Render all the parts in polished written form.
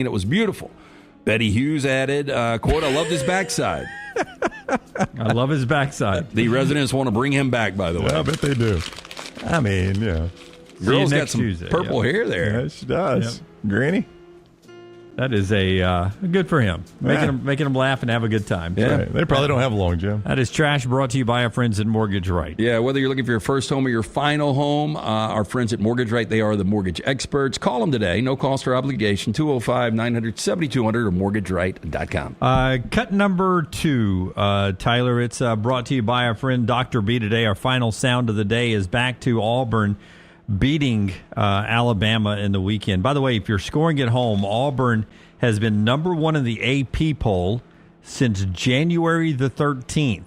It was beautiful. Betty Hughes added, quote, I loved his backside. I love his backside. The residents want to bring him back, by the way. I bet they do. I mean, yeah. Girl's got some purple hair there. Yeah, she does. Yep. Granny? That is good for him. Making him laugh and have a good time. Yeah. Right. They probably don't have long, Jim. That is Trash, brought to you by our friends at Mortgage Right. Yeah, whether you're looking for your first home or your final home, our friends at Mortgage Right, they are the mortgage experts. Call them today. No cost or obligation. 205-900-7200 or mortgageright.com. Cut number 2, Tyler. It's brought to you by our friend Dr. B today. Our final sound of the day is back to Auburn beating Alabama in the weekend. By the way, if you're scoring at home, Auburn has been number 1 in the AP poll since January the 13th.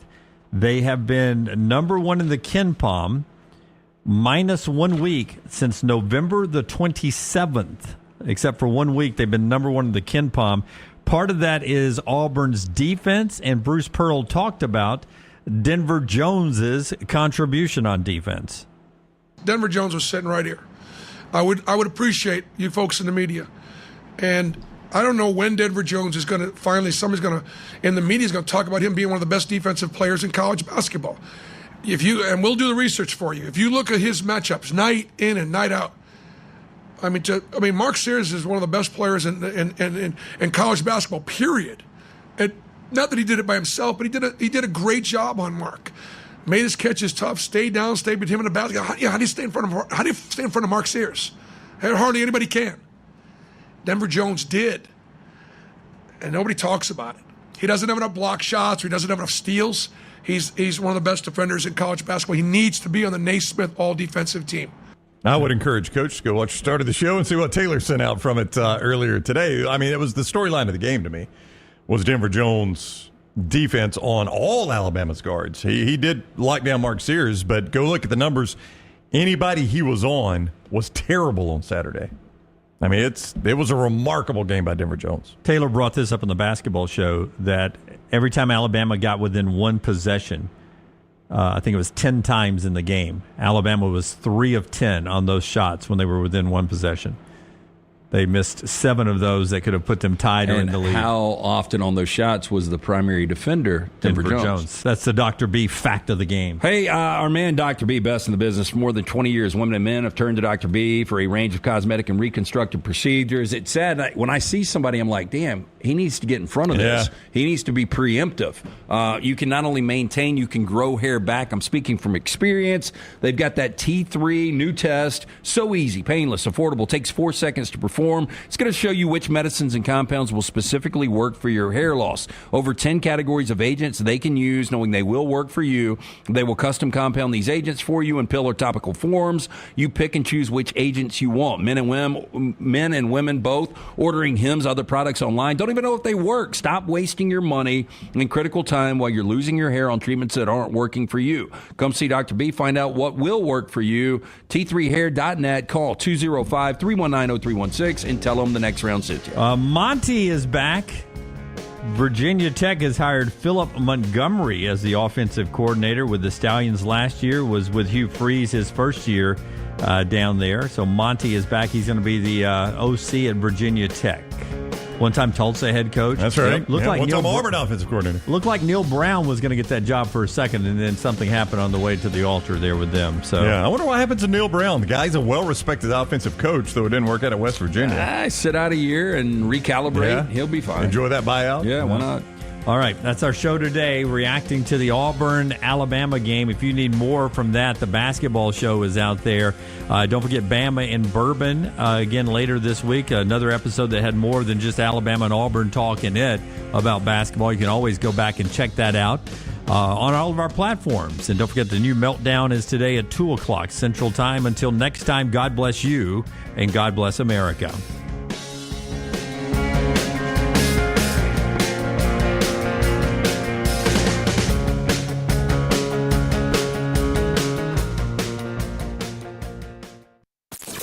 They have been number 1 in the KenPom minus 1 week since November the 27th. Except for 1 week, they've been number 1 in the KenPom. Part of that is Auburn's defense, and Bruce Pearl talked about Denver Jones's contribution on defense. Denver Jones was sitting right here. I would appreciate you folks in the media. And I don't know when Denver Jones is going to in the media is going to talk about him being one of the best defensive players in college basketball. And we'll do the research for you. If you look at his matchups night in and night out, I mean, Mark Sears is one of the best players in college basketball, period. And not that he did it by himself, but he did a great job on Mark. Made his catches tough, stayed between him and the basket. How do you stay in front of Mark Sears? Hardly anybody can. Denver Jones did. And nobody talks about it. He doesn't have enough block shots, or he doesn't have enough steals. He's one of the best defenders in college basketball. He needs to be on the Naismith all-defensive team. I would encourage Coach to go watch the start of the show and see what Taylor sent out from it earlier today. I mean, it was the storyline of the game to me, was Denver Jones' defense on all Alabama's guards. He did lock down Mark Sears, but go look at the numbers. Anybody he was on was terrible on Saturday. I mean, it was a remarkable game by Denver Jones. Taylor brought this up on the basketball show that every time Alabama got within one possession, I think it was 10 times in the game, Alabama was 3 of 10 on those shots when they were within one possession. They missed 7 of those that could have put them tied or in the lead. How often on those shots was the primary defender Denver Jones? That's the Dr. B fact of the game. Hey, our man Dr. B, best in the business for more than 20 years. Women and men have turned to Dr. B for a range of cosmetic and reconstructive procedures. It's sad. When I see somebody, I'm like, damn, he needs to get in front of this. He needs to be preemptive. You can not only maintain, you can grow hair back. I'm speaking from experience. They've got that T3 new test. So easy, painless, affordable. Takes 4 seconds to perform. It's going to show you which medicines and compounds will specifically work for your hair loss. Over 10 categories of agents they can use, knowing they will work for you. They will custom compound these agents for you in pill or topical forms. You pick and choose which agents you want. Men and women both. Ordering Hims other products online. Don't even know if they work. Stop wasting your money and critical time while you're losing your hair on treatments that aren't working for you. Come see Dr. B. Find out what will work for you. T3hair.net. Call 205-319-0316 and tell them the next round suits you. Monty is back. Virginia Tech has hired Philip Montgomery as the offensive coordinator with the Stallions. Last year was with Hugh Freeze, his first year down there. So Monty is back. He's going to be the OC at Virginia Tech. One-time Tulsa head coach. That's right. One-time Auburn offensive coordinator. Looked like Neil Brown was going to get that job for a second, and then something happened on the way to the altar there with them. So yeah, I wonder what happens to Neil Brown. The guy's a well-respected offensive coach, though it didn't work out at West Virginia. Sit out a year and recalibrate. Yeah. He'll be fine. Enjoy that buyout. Yeah, why not? All right, that's our show today, reacting to the Auburn-Alabama game. If you need more from that, the basketball show is out there. Don't forget Bama and Bourbon again later this week. Another episode that had more than just Alabama and Auburn talk in it about basketball. You can always go back and check that out on all of our platforms. And don't forget the new Meltdown is today at 2 o'clock Central Time. Until next time, God bless you and God bless America.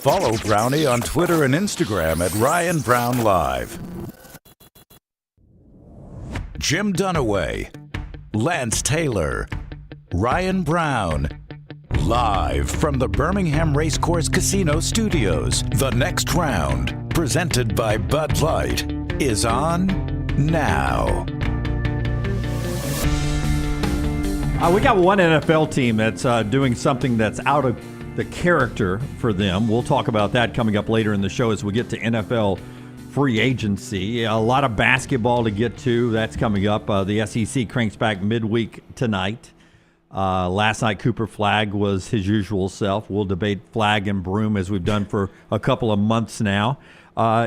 Follow Brownie on Twitter and Instagram at Ryan Brown Live. Jim Dunaway, Lance Taylor, Ryan Brown, live from the Birmingham Racecourse Casino Studios. The next round. presented by Bud Light, is on now. We got one NFL team that's doing something that's out of the character for them. We'll talk about that coming up later in the show as we get to NFL free agency. A lot of basketball to get to. That's coming up. The SEC cranks back midweek tonight. Last night, Cooper Flagg was his usual self. We'll debate Flagg and Broome as we've done for a couple of months now.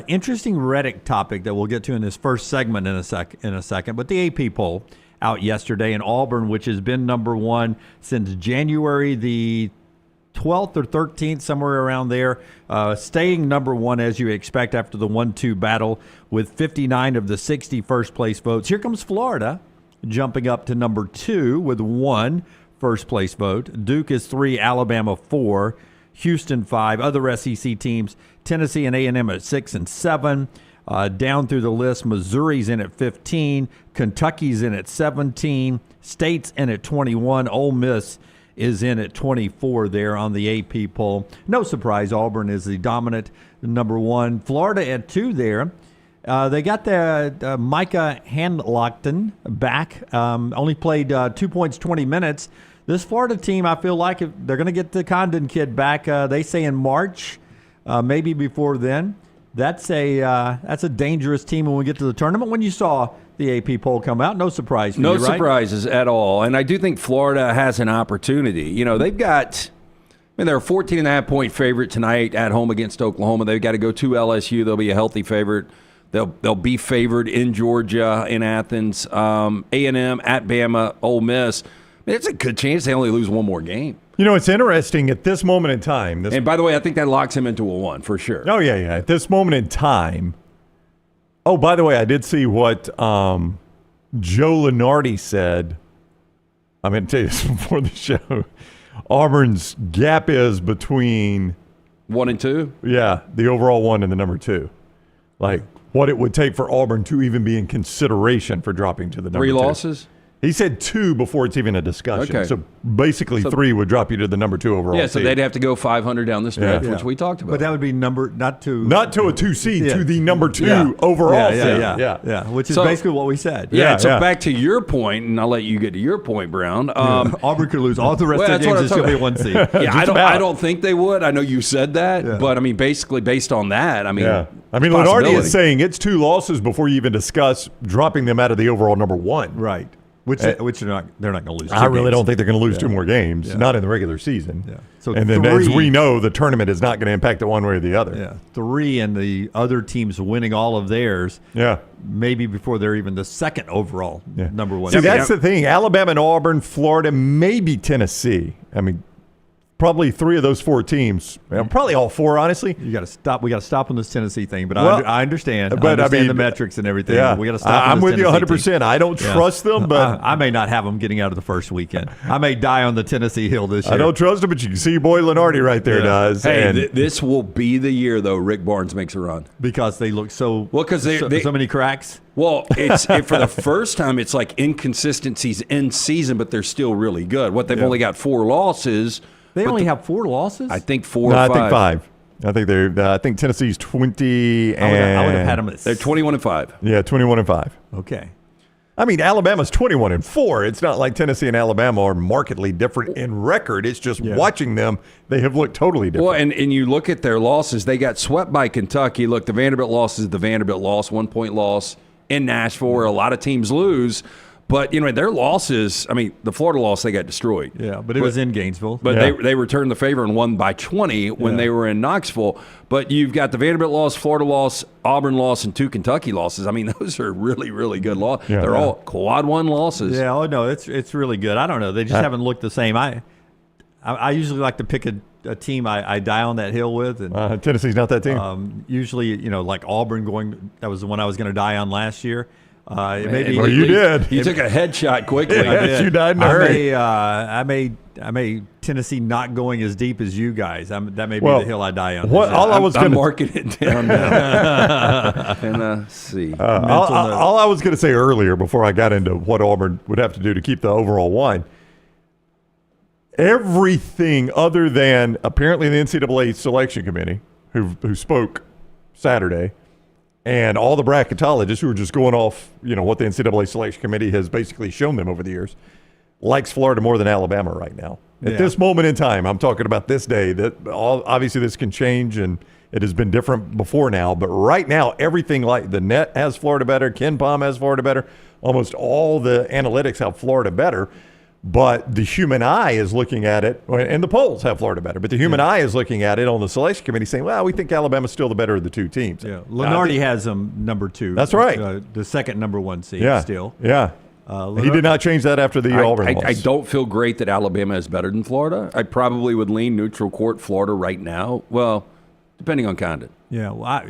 Interesting Reddit topic that we'll get to in this first segment in a second. But the AP poll out yesterday in Auburn, which has been number one since January the 12th or 13th, somewhere around there, staying number one as you expect after the 1-2 battle with 59 of the 60 first-place votes. Here comes Florida, jumping up to number 2 with 1 first-place vote. Duke is 3, Alabama 4, Houston 5. Other SEC teams, Tennessee and A&M at 6 and 7. Down through the list, Missouri's in at 15, Kentucky's in at 17, State's in at 21, Ole Miss is in at 24 there on the AP poll. No surprise, Auburn is the dominant number 1. Florida at 2 there. They got the Micah Handlockton back. Only played 2 points, 20 minutes. This Florida team, I feel like if they're going to get the Condon kid back, they say in March, maybe before then. That's a dangerous team when we get to the tournament. When you saw the AP poll come out, no surprise for you, right? No surprises at all. And I do think Florida has an opportunity. You know, they've got – they're a 14.5-point favorite tonight at home against Oklahoma. They've got to go to LSU. They'll be a healthy favorite. They'll be favored in Georgia, in Athens, A&M, at Bama, Ole Miss. It's a good chance they only lose one more game. You know, it's interesting at this moment in time. And by the way, I think that locks him into a 1 for sure. Oh, yeah. At this moment in time. Oh, by the way, I did see what Joe Lunardi said. I'm going to tell you this before the show. Auburn's gap is between 1 and 2? Yeah, the overall 1 and the number 2. Like, what it would take for Auburn to even be in consideration for dropping to the number 2. 3 losses? He said 2 before it's even a discussion. Okay. So basically 3 would drop you to the number 2 overall. Yeah, so seed. They'd have to go 500 down the stretch, which we talked about. But that would be not to a 2 seed, to the number 2 overall seed. Yeah, which is basically what we said. So back to your point, and I'll let you get to your point, Brown. Auburn could lose all the rest of the games and still be 1 seed. I don't think they would. I know you said that, but I mean, basically based on that, Lenardi is saying it's 2 losses before you even discuss dropping them out of the overall number 1. Right. Which they're not going to lose. I really don't think they're going to lose 2 more games, not in the regular season. Yeah. So and then as we know, the tournament is not going to impact it one way or the other. Yeah, 3 and the other teams winning all of theirs. Yeah, maybe before they're even the second overall number 1. See, that's the thing. Alabama and Auburn, Florida, maybe Tennessee. I mean, probably 3 of those 4 teams. Probably all 4, honestly. You got to stop. We got to stop on this Tennessee thing. But I understand. But I understand the metrics and everything. Yeah, we got to stop. I'm with you 100%. Team. I don't trust them, but I may not have them getting out of the first weekend. I may die on the Tennessee hill this year. I don't trust them, but you can see your boy Lunardi right there does. Hey, this will be the year though. Rick Barnes makes a run because they look so because so many cracks. Well, it's for the first time, it's like inconsistencies in season, but they're still really good. What they've only got 4 losses. They only have 4 losses? I think 4 or 5. I think 5. I think I think Tennessee's 20 and I would have had them at they're 21-5. Yeah, 21-5. Okay. I mean, Alabama's 21-4. It's not like Tennessee and Alabama are markedly different in record. It's just watching them, they have looked totally different. Well, and you look at their losses, they got swept by Kentucky. Look, the Vanderbilt loss is the Vanderbilt loss, 1-point loss in Nashville where a lot of teams lose. But, their losses, the Florida loss, they got destroyed. Yeah, but it was in Gainesville. But they returned the favor and won by 20 when they were in Knoxville. But you've got the Vanderbilt loss, Florida loss, Auburn loss, and 2 Kentucky losses. Those are really, really good losses. Yeah, They're all quad 1 losses. Yeah, no, it's really good. I don't know. They just haven't looked the same. I usually like to pick a team I die on that hill with. And Tennessee's not that team. Usually, like Auburn that was the one I was going to die on last year. Maybe you did. You took a headshot quickly. Yes, you died in a hurry. I may Tennessee not going as deep as you guys. That may be the hill I die on. I'm marking it down now. And see. All I was going to say earlier before I got into what Auburn would have to do to keep the overall 1, everything other than apparently the NCAA selection committee who spoke Saturday, and all the bracketologists who are just going off, what the NCAA selection committee has basically shown them over the years, likes Florida more than Alabama right now. At this moment in time, I'm talking about this day, that obviously this can change, and it has been different before now. But right now, everything like the net has Florida better, Ken Pom has Florida better, almost all the analytics have Florida better. But the human eye is looking at it, and the polls have Florida better, but the human eye is looking at it on the selection committee saying, well, we think Alabama's still the better of the two teams. Yeah. Lenardi has them number 2. That's right. The second number 1 seed still. Yeah. He did not change that after the Auburn loss. I don't feel great that Alabama is better than Florida. I probably would lean neutral court Florida right now. Well, depending on Condon. Yeah, well,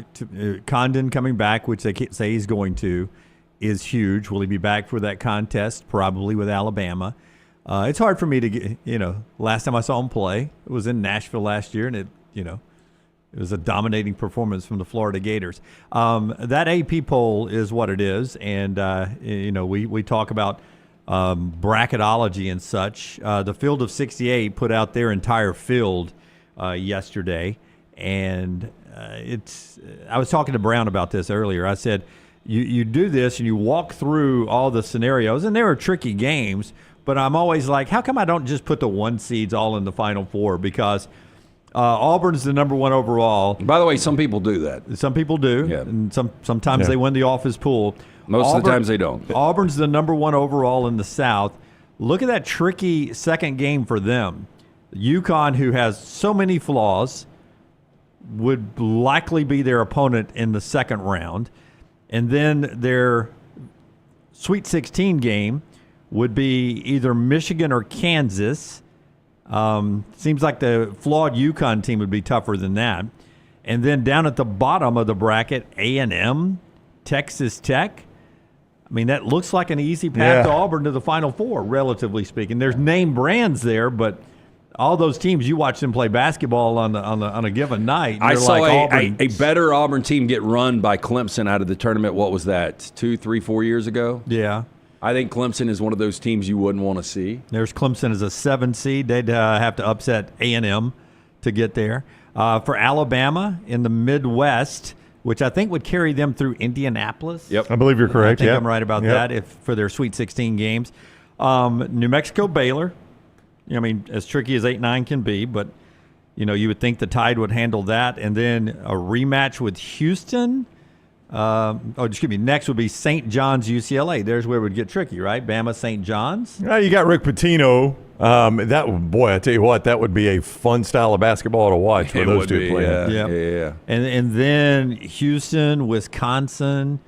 Condon coming back, which they say he's going to, is huge. Will he be back for that contest? Probably with Alabama. It's hard for me to get, last time I saw him play, it was in Nashville last year, and it was a dominating performance from the Florida Gators. That AP poll is what it is, and, we talk about bracketology and such. The Field of 68 put out their entire field yesterday, and I was talking to Brown about this earlier. I said, you do this, and you walk through all the scenarios, and there are tricky games, but I'm always like, how come I don't just put the 1 seeds all in the Final Four? Because Auburn's the number 1 overall. By the way, some people do that. Some people do. Yeah. And sometimes they win the office pool. Most of the times they don't. Auburn's the number 1 overall in the South. Look at that tricky second game for them. UConn, who has so many flaws, would likely be their opponent in the second round. And then their Sweet 16 game would be either Michigan or Kansas. Seems like the flawed UConn team would be tougher than that. And then down at the bottom of the bracket, A&M, Texas Tech. I mean, that looks like an easy path to Auburn to the Final Four, relatively speaking. There's name brands there, but all those teams, you watch them play basketball on a given night. I saw like a better Auburn team get run by Clemson out of the tournament. What was that, 2, 3, 4 years ago? Yeah. I think Clemson is one of those teams you wouldn't want to see. There's Clemson as a 7 seed. They'd have to upset A&M to get there. For Alabama in the Midwest, which I think would carry them through Indianapolis. Yep, I believe you're correct. I think I'm right about that for their Sweet 16 games. New Mexico, Baylor. I mean, as tricky as 8-9 can be, but you would think the Tide would handle that. And then a rematch with Houston. Next would be St. John's, UCLA. There's where it would get tricky, right? Bama, St. John's. You got Rick Pitino. I tell you what, that would be a fun style of basketball to watch for those two playing. Yeah. And then Houston, Wisconsin,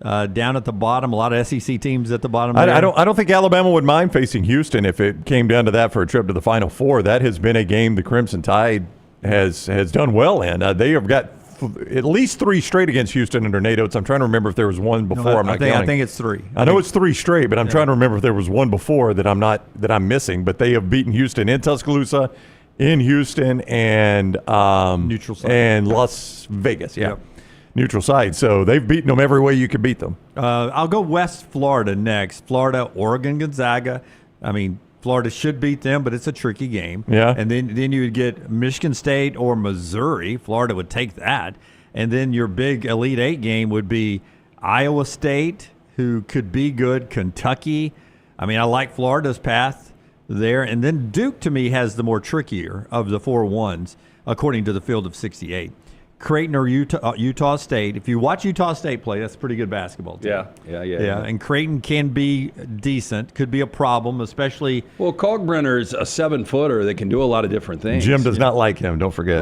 down at the bottom. A lot of SEC teams at the bottom. I don't think Alabama would mind facing Houston if it came down to that for a trip to the Final Four. That has been a game the Crimson Tide has done well in. They have got at least 3 straight against Houston under Nate Oates. I'm trying to remember if there was one before. I think it's 3. I know it's 3 straight, but I'm trying to remember if there was one before that I'm missing. But they have beaten Houston in Tuscaloosa, in Houston, and neutral site, and Las Vegas. Yeah, yep. Neutral site. So they've beaten them every way you could beat them. I'll go West Florida next. Florida, Oregon, Gonzaga. I mean, Florida should beat them, but it's a tricky game. Yeah. And then you would get Michigan State or Missouri. Florida would take that. And then your big Elite Eight game would be Iowa State, who could be good, Kentucky. I mean, I like Florida's path there. And then Duke, to me, has the more trickier of the 4 ones, according to the Field of 68. Creighton or Utah State. If you watch Utah State play, that's a pretty good basketball team. Yeah. And Creighton can be decent, could be a problem, especially. Well, Kalkbrenner's a 7-footer that can do a lot of different things. Jim does not like him. Don't forget.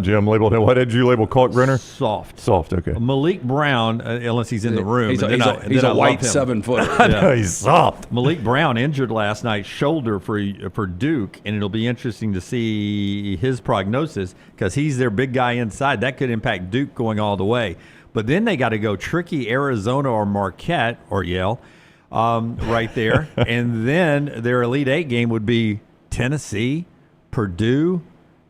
Jim labeled him. What did you label Kalkbrenner? Soft. Okay. Malik Brown, unless he's in the room. He's a white 7-footer. I know, he's soft. Malik Brown injured last night, shoulder for Duke, and it'll be interesting to see his prognosis because he's their big guy inside. That could impact Duke going all the way. But then they got to go tricky Arizona or Marquette or Yale right there. And then their Elite Eight game would be Tennessee, Purdue,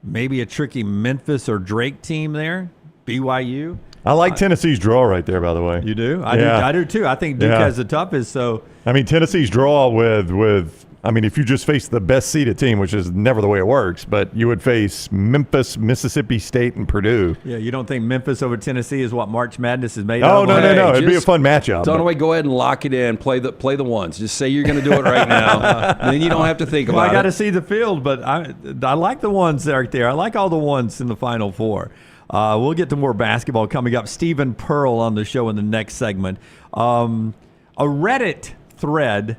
maybe a tricky Memphis or Drake team there, BYU. I like Tennessee's draw right there, by the way. You do? I do too. I think Duke has the toughest. So I mean, Tennessee's draw with I mean, if you just face the best seeded team, which is never the way it works, but you would face Memphis, Mississippi State, and Purdue. Yeah, you don't think Memphis over Tennessee is what March Madness is made Oh, of? no. It'd be a fun matchup. Dunaway, go ahead and lock it in. Play the ones. Just say you're going to do it right now. Then you don't have to think about it. I got to see the field, but I like the ones right there. I like all the ones in the Final Four. We'll get to more basketball coming up. Stephen Pearl on the show in the next segment. A Reddit thread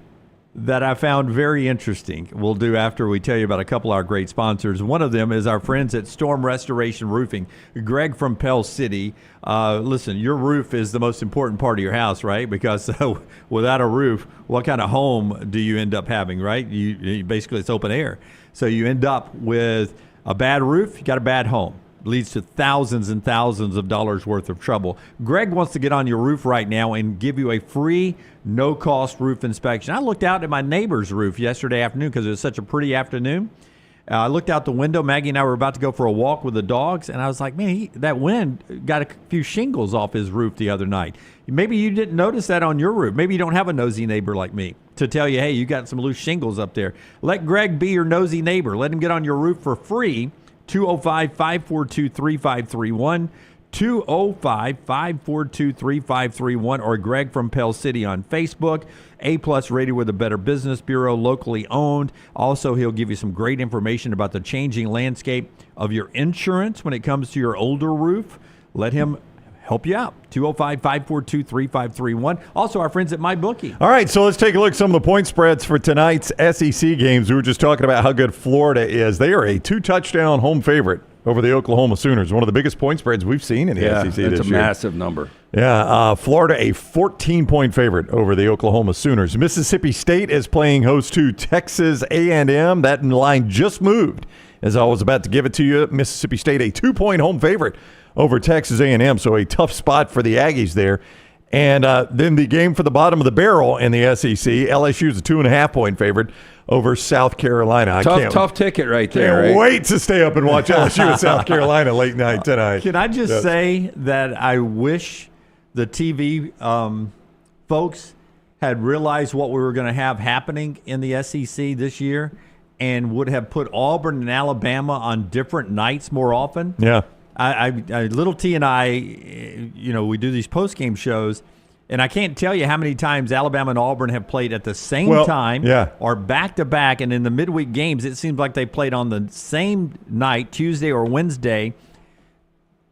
that I found very interesting. We'll do after we tell you about a couple of our great sponsors. One of them is our friends at Storm Restoration Roofing. Greg from Pell City. Listen, your roof is the most important part of your house, right? Because without a roof, what kind of home do you end up having, right? You basically, it's open air. So you end up with a bad roof, you got a bad home. Leads to thousands and thousands of dollars worth of trouble. Greg wants to get on your roof right now and give you a free, no-cost roof inspection. I looked out at my neighbor's roof yesterday afternoon because it was such a pretty afternoon. I looked out the window. Maggie and I were about to go for a walk with the dogs, and I was like, man, that wind got a few shingles off his roof the other night. Maybe you didn't notice that on your roof. Maybe you don't have a nosy neighbor like me to tell you, hey, you got some loose shingles up there. Let Greg be your nosy neighbor. Let him get on your roof for free. 205-542-3531, 205-542-3531, or Greg from Pell City on Facebook. A-plus rated with the Better Business Bureau, locally owned. Also, he'll give you some great information about the changing landscape of your insurance when it comes to your older roof. Let him help you out. 205-542-3531. Also, our friends at MyBookie. All right, so let's take a look at some of the point spreads for tonight's SEC games. We were just talking about how good Florida is. They are a 2-touchdown home favorite over the Oklahoma Sooners. One of the biggest point spreads we've seen in the SEC this year. It's a massive number. Yeah, Florida a 14-point favorite over the Oklahoma Sooners. Mississippi State is playing host to Texas A&M. That line just moved as I was about to give it to you. Mississippi State a 2-point home favorite over Texas A&M, so a tough spot for the Aggies there. And then the game for the bottom of the barrel in the SEC, LSU is a 2.5-point favorite over South Carolina. Tough ticket right there. Can't wait to stay up and watch LSU and South Carolina late night tonight. Can I just say that I wish the TV folks had realized what we were going to have happening in the SEC this year and would have put Auburn and Alabama on different nights more often. Yeah. Little T and I, we do these post-game shows, and I can't tell you how many times Alabama and Auburn have played at the same time or back-to-back, and in the midweek games, it seems like they played on the same night, Tuesday or Wednesday,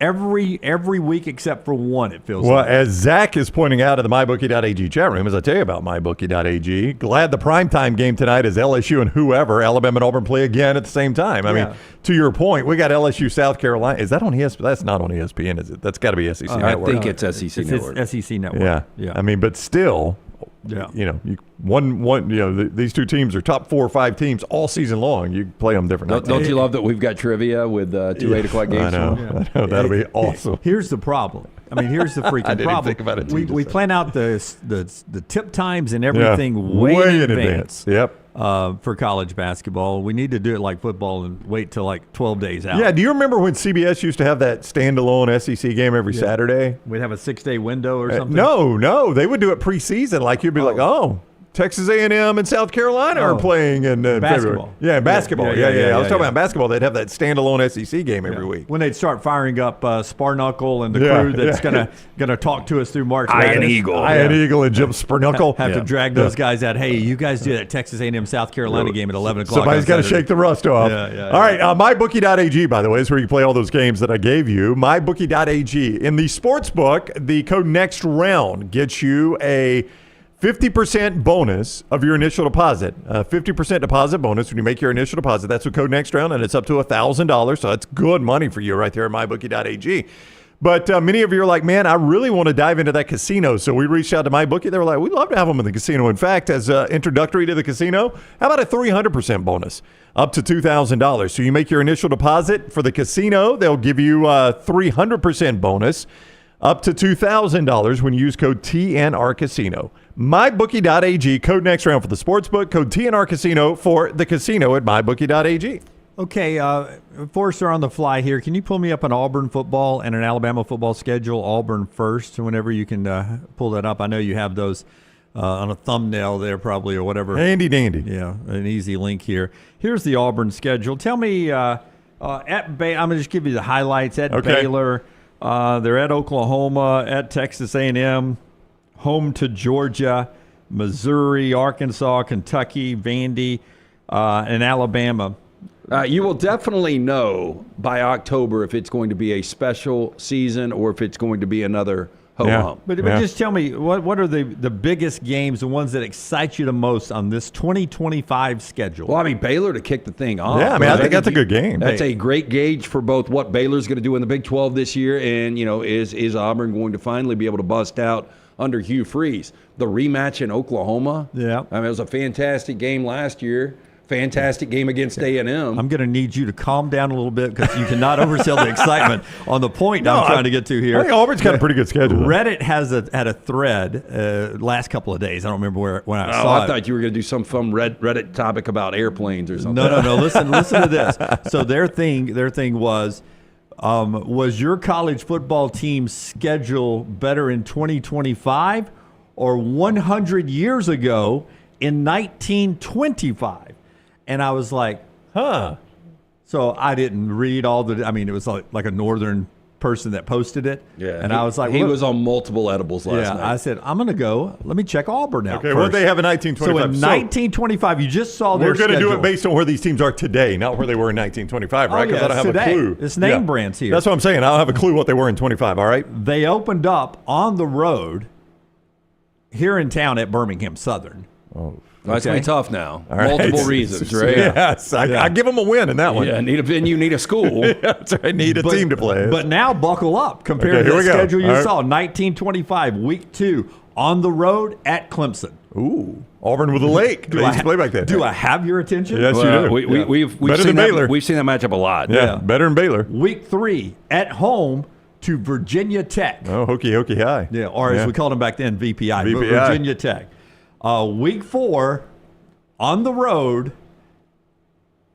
every week except for one, it feels like. Well, as Zach is pointing out in the MyBookie.ag chat room, as I tell you about MyBookie.ag, glad the primetime game tonight is LSU and whoever, Alabama and Auburn play again at the same time. I mean, to your point, we got LSU, South Carolina. Is that on ESPN? That's not on ESPN, is it? That's got to be SEC Network. I think it's SEC Network. It's SEC Network. Yeah. I mean, but still, these two teams are top 4 or 5 teams all season long. You play them different nights. Don't you love that we've got trivia with 2 8 o'clock games? I know. That'll be awesome. Here's the problem. Here's the freaking problem. I didn't think about it We plan out the tip times and everything way in advance. Yep. For college basketball. We need to do it like football and wait till like 12 days out. Yeah, do you remember when CBS used to have that standalone SEC game every Saturday? We'd have a 6-day window or something? No. They would do it preseason. Like you'd be like, Texas A&M and South Carolina are playing in basketball. February. Yeah, basketball. Yeah. I was talking about basketball. basketball. They'd have that standalone SEC game every week. When they'd start firing up Sparknuckle and the crew that's gonna talk to us through March Madness. Ian Eagle and Jim Sparknuckle. Have to drag those guys out. Hey, you guys do that Texas A&M South Carolina game at 11 o'clock. Somebody's got to shake the rust off. All right, MyBookie.ag, by the way, is where you play all those games that I gave you. MyBookie.ag. In the sports book, the code next round gets you a 50% bonus of your initial deposit. 50% deposit bonus when you make your initial deposit. That's what code next round, and it's up to $1,000. So that's good money for you right there at MyBookie.ag. But many of you are like, man, I really want to dive into that casino. So we reached out to MyBookie. They were like, we'd love to have them in the casino. In fact, as introductory to the casino, how about a 300% bonus up to $2,000? So you make your initial deposit for the casino. They'll give you a 300% bonus up to $2,000 when you use code TNR Casino. MyBookie.ag, code next round for the sportsbook, code TNR Casino for the casino at MyBookie.ag. Okay, Forrester on the fly here. Can you pull me up an Auburn football and an Alabama football schedule? Auburn first, whenever you can pull that up. I know you have those on a thumbnail there probably or whatever. Handy dandy. Yeah, an easy link here. Here's the Auburn schedule. Tell me, I'm going to just give you the highlights. At Baylor, they're at Oklahoma, at Texas A&M, home to Georgia, Missouri, Arkansas, Kentucky, Vandy, and Alabama. You will definitely know by October if it's going to be a special season or if it's going to be another ho-hum. But just tell me, what are the biggest games, the ones that excite you the most on this 2025 schedule? Well, I mean, Baylor to kick the thing off. Yeah, I mean, I think that's a good game. That's a great gauge for both what Baylor's going to do in the Big 12 this year and, is Auburn going to finally be able to bust out under Hugh Freeze. The rematch in Oklahoma. Yeah. I mean, it was a fantastic game last year. Fantastic game against A&M. I'm going to need you to calm down a little bit because you cannot oversell the excitement on the point I'm trying to get to here. I think Auburn's got a pretty good schedule. Reddit had a thread last couple of days. I don't remember when I saw it. I thought you were going to do some fun Reddit topic about airplanes or something. No. Listen to this. So their thing was your college football team's schedule better in 2025 or 100 years ago in 1925? And I was like, huh. So I didn't read all it was like a northern person that posted it. Yeah. And I was like, he was on multiple edibles last night. I said, I'm going to go. Let me check Auburn out. Okay, what they have in 1925? So in 1925, you just saw their schedule. We're going to do it based on where these teams are today, not where they were in 1925, right? Because I don't have a clue. It's name brands here. That's what I'm saying. I don't have a clue what they were in 25, all right? They opened up on the road here in town at Birmingham Southern. Oh. Well, that's going to be tough now. All right. Multiple reasons, right? Yes. I give them a win in that one. Yeah, need a venue, need a school. That's right. Need a team to play. But now buckle up compared to the schedule you saw. 1925, week 2, on the road at Clemson. Ooh. Auburn with a lake. They used to play back then. Do I have your attention? Yes, you do. We've better seen than Baylor. We've seen that matchup a lot. Yeah, better than Baylor. Week 3, at home to Virginia Tech. Oh, hokey high. Yeah, or as we called them back then, VPI. VPI. Virginia Tech. Week 4, on the road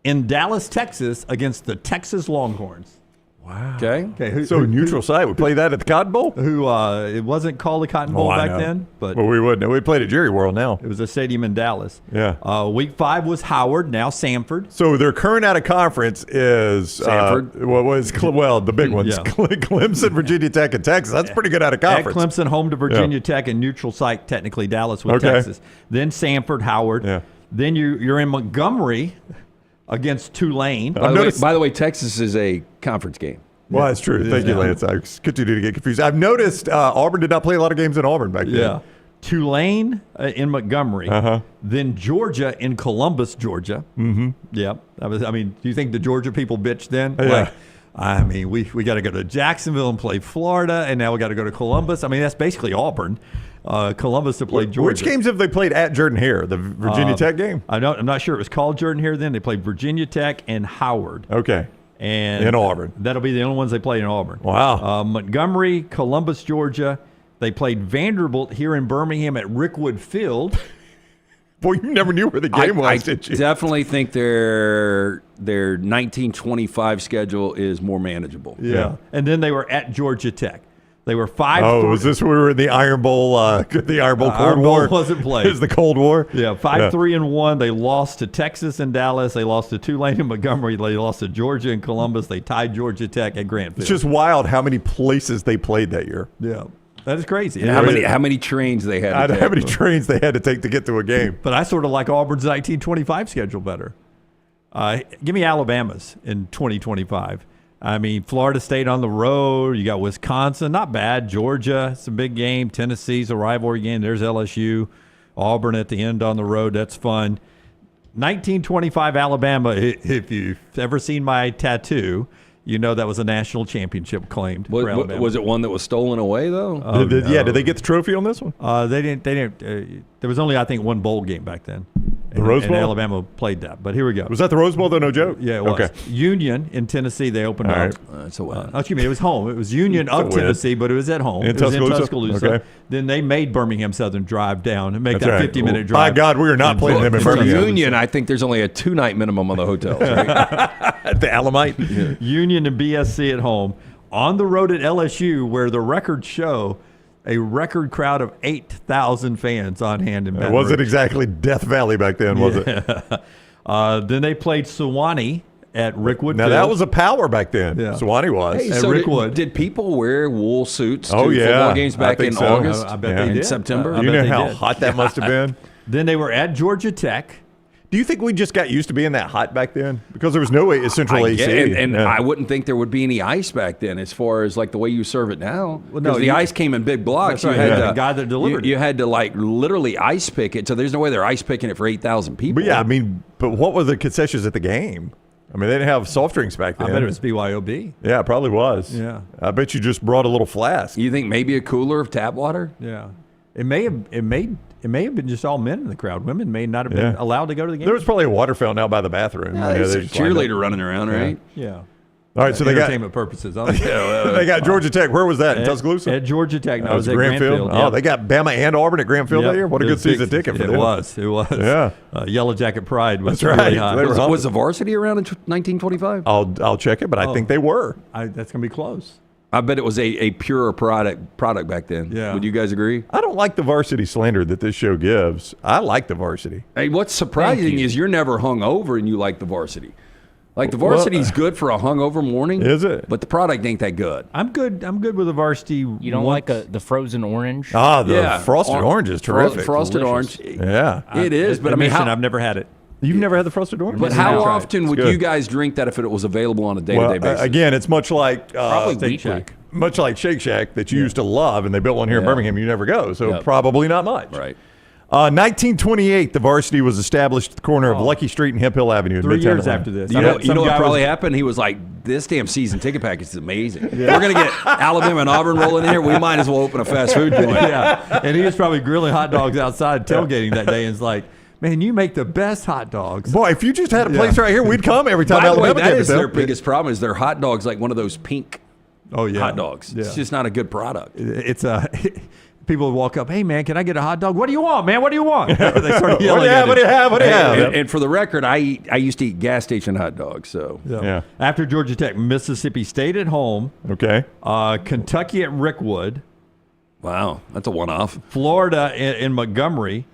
in Dallas, Texas, against the Texas Longhorns. Wow. Okay. So neutral site. We played that at the Cotton Bowl? It wasn't called the Cotton Bowl back then, but well, we wouldn't. We played at Jerry World now. it was a stadium in Dallas. Yeah. Week 5 was Howard, now Samford. So their current out of conference is Samford. The big ones. Yeah. Clemson, Virginia Tech, and Texas. That's pretty good out of conference. At Clemson, home to Virginia Tech, and neutral site, technically Dallas with Texas. Then Samford, Howard. Yeah. Then you're in Montgomery against Tulane. By the way, Texas is a conference game. Well, that's true. Thank you, Lance. I continue to get confused. I've noticed Auburn did not play a lot of games in Auburn back then. Yeah. Tulane in Montgomery. Then Georgia in Columbus, Georgia. Mm-hmm. Yeah. Do you think the Georgia people bitched then? Yeah. We got to go to Jacksonville and play Florida, and now we got to go to Columbus. That's basically Auburn. Columbus to play Georgia. Which games have they played at Jordan-Hare? The Virginia Tech game? I'm not sure it was called Jordan-Hare then. They played Virginia Tech and Howard. Okay. And in Auburn. That'll be the only ones they played in Auburn. Wow. Montgomery, Columbus, Georgia. They played Vanderbilt here in Birmingham at Rickwood Field. Boy, you never knew where the game was, did you? I definitely think their 1925 schedule is more manageable. Yeah. And then they were at Georgia Tech. They were 5-3. Oh, was this where we were in the Iron Bowl? The Iron Bowl Cold Iron War Bowl wasn't played. Is the Cold War? Yeah, 5-3-1. They lost to Texas and Dallas. They lost to Tulane and Montgomery. They lost to Georgia and Columbus. They tied Georgia Tech at Grant Field. It's just wild how many places they played that year. Yeah, that is crazy. And how many trains they had to take. How many trains they had to take to get to a game. But I sort of like Auburn's 1925 schedule better. Give me Alabama's in 2025. Florida State on the road. You got Wisconsin, not bad. Georgia, it's a big game. Tennessee's a rivalry game. There's LSU. Auburn at the end on the road. That's fun. 1925 Alabama, if you've ever seen my tattoo, you know that was a national championship claimed for Alabama. Was it one that was stolen away, though? Did they get the trophy on this one? They didn't. There was only, I think, one bowl game back then. The Rose Bowl? And Alabama played that. But here we go. Was that the Rose Bowl, though? No joke? Yeah, it was. Okay. Union in Tennessee, they opened up. That's a win. Excuse me, it was home. It was Union of Tennessee, but it was at home. In Tuscaloosa? Okay. Then they made Birmingham Southern drive down and make that 50-minute drive. By God, we are not playing them in For Birmingham. Union, I think there's only a 2-night minimum on the hotels. Right? At the Alamite. Union and BSC at home. On the road at LSU, where the records show a record crowd of 8,000 fans on hand in Baton It wasn't Rouge. exactly Death Valley back then, was it? Then they played Sewanee at Rickwood Now, Field. that was a power back then. Yeah. Sewanee was. Hey, At so Rickwood. did people wear wool suits to Oh, yeah. football games I back think in so. August? I bet Yeah. they In did. September? I You bet know they how did. hot that must have been? Then they were at Georgia Tech. Do you think we just got used to being that hot back then? Because there was no central I AC. get it, and Yeah. I wouldn't think there would be any ice back then, as far as like the way you serve it now. Well, no, Because the you- ice came in big blocks. That's right. You had Yeah. to, The guy that delivered you it. had to like literally ice pick it. So there's no way they're ice picking it for 8,000 people. But yeah, I mean, but what were the concessions at the game? I mean, they didn't have soft drinks back then. I bet it was BYOB. Yeah, it probably was. Yeah. I bet you just brought a little flask. You think maybe a cooler of tap water? Yeah. It may have been just all men in the crowd. Women may not have been Yeah. allowed to go to the game. There was probably a water fountain out by the bathroom. Yeah, You know, there's they a just lined up. cheerleader running around, right? yeah. All right, so they got entertainment purposes. Only. they got Georgia Tech. Where was that? In Tuscaloosa? At Georgia Tech. No, That it was was at Grant Field. Grant Field. Oh, they got Bama and Auburn at Grant Field Yep. that year. What a It good was season big. ticket for It them. was. It was. Yeah. Yellow Jacket Pride was That's right. really high. They were Was the varsity around in 1925? I'll check it, but I think they were. That's going to be close. I bet it was a purer product back then. Yeah. Would you guys agree? I don't like the varsity slander that this show gives. I like the varsity. Hey, what's surprising is you're never hung over and you like the varsity. Like the varsity's good for a hungover morning. Is it? But the product ain't that good. I'm good with the varsity. You don't like the frozen orange? Ah, the Yeah. frosted orange is terrific. Frosted Delicious. orange. Yeah. It is, but I mean, Admission, how, I've never had it. You've never had the frosted orange? but Yeah, how that's right. often would good. you guys drink that if it was available on a Well, day-to-day basis? again, it's much like Probably Steak weekly. Shack. much like Shake Shack that you used to love, and they built one here in Yeah. Birmingham. You never go, so Yep. probably not much. Right. 1928, the varsity was established at the corner of Lucky Street and Hemp Hill Avenue in 3 Midtown years Atlanta. after this. You I know, bet you some know what guy probably was- happened? He was like, this damn season ticket package is amazing. We're going to get Alabama and Auburn rolling in here. We might as well open a fast food joint. Yeah, and he was probably grilling hot dogs outside tailgating that day, and it's like, man, you make the best hot dogs. Boy, if you just had a place right here, we'd come every time By the way, Alabama that came is to their town. biggest problem is their hot dogs like one of those pink Oh yeah, hot dogs. Yeah. It's just not a good product. It's a. People would walk up, hey man, can I get a hot dog? What do you want, man? What do you want? They started yelling. What do you have? at What do you him. have? What do you have? And for the record, I used to eat gas station hot dogs. So Yeah. After Georgia Tech, Mississippi State at home, Okay. Kentucky at Rickwood, wow, that's a one-off. Florida in Montgomery,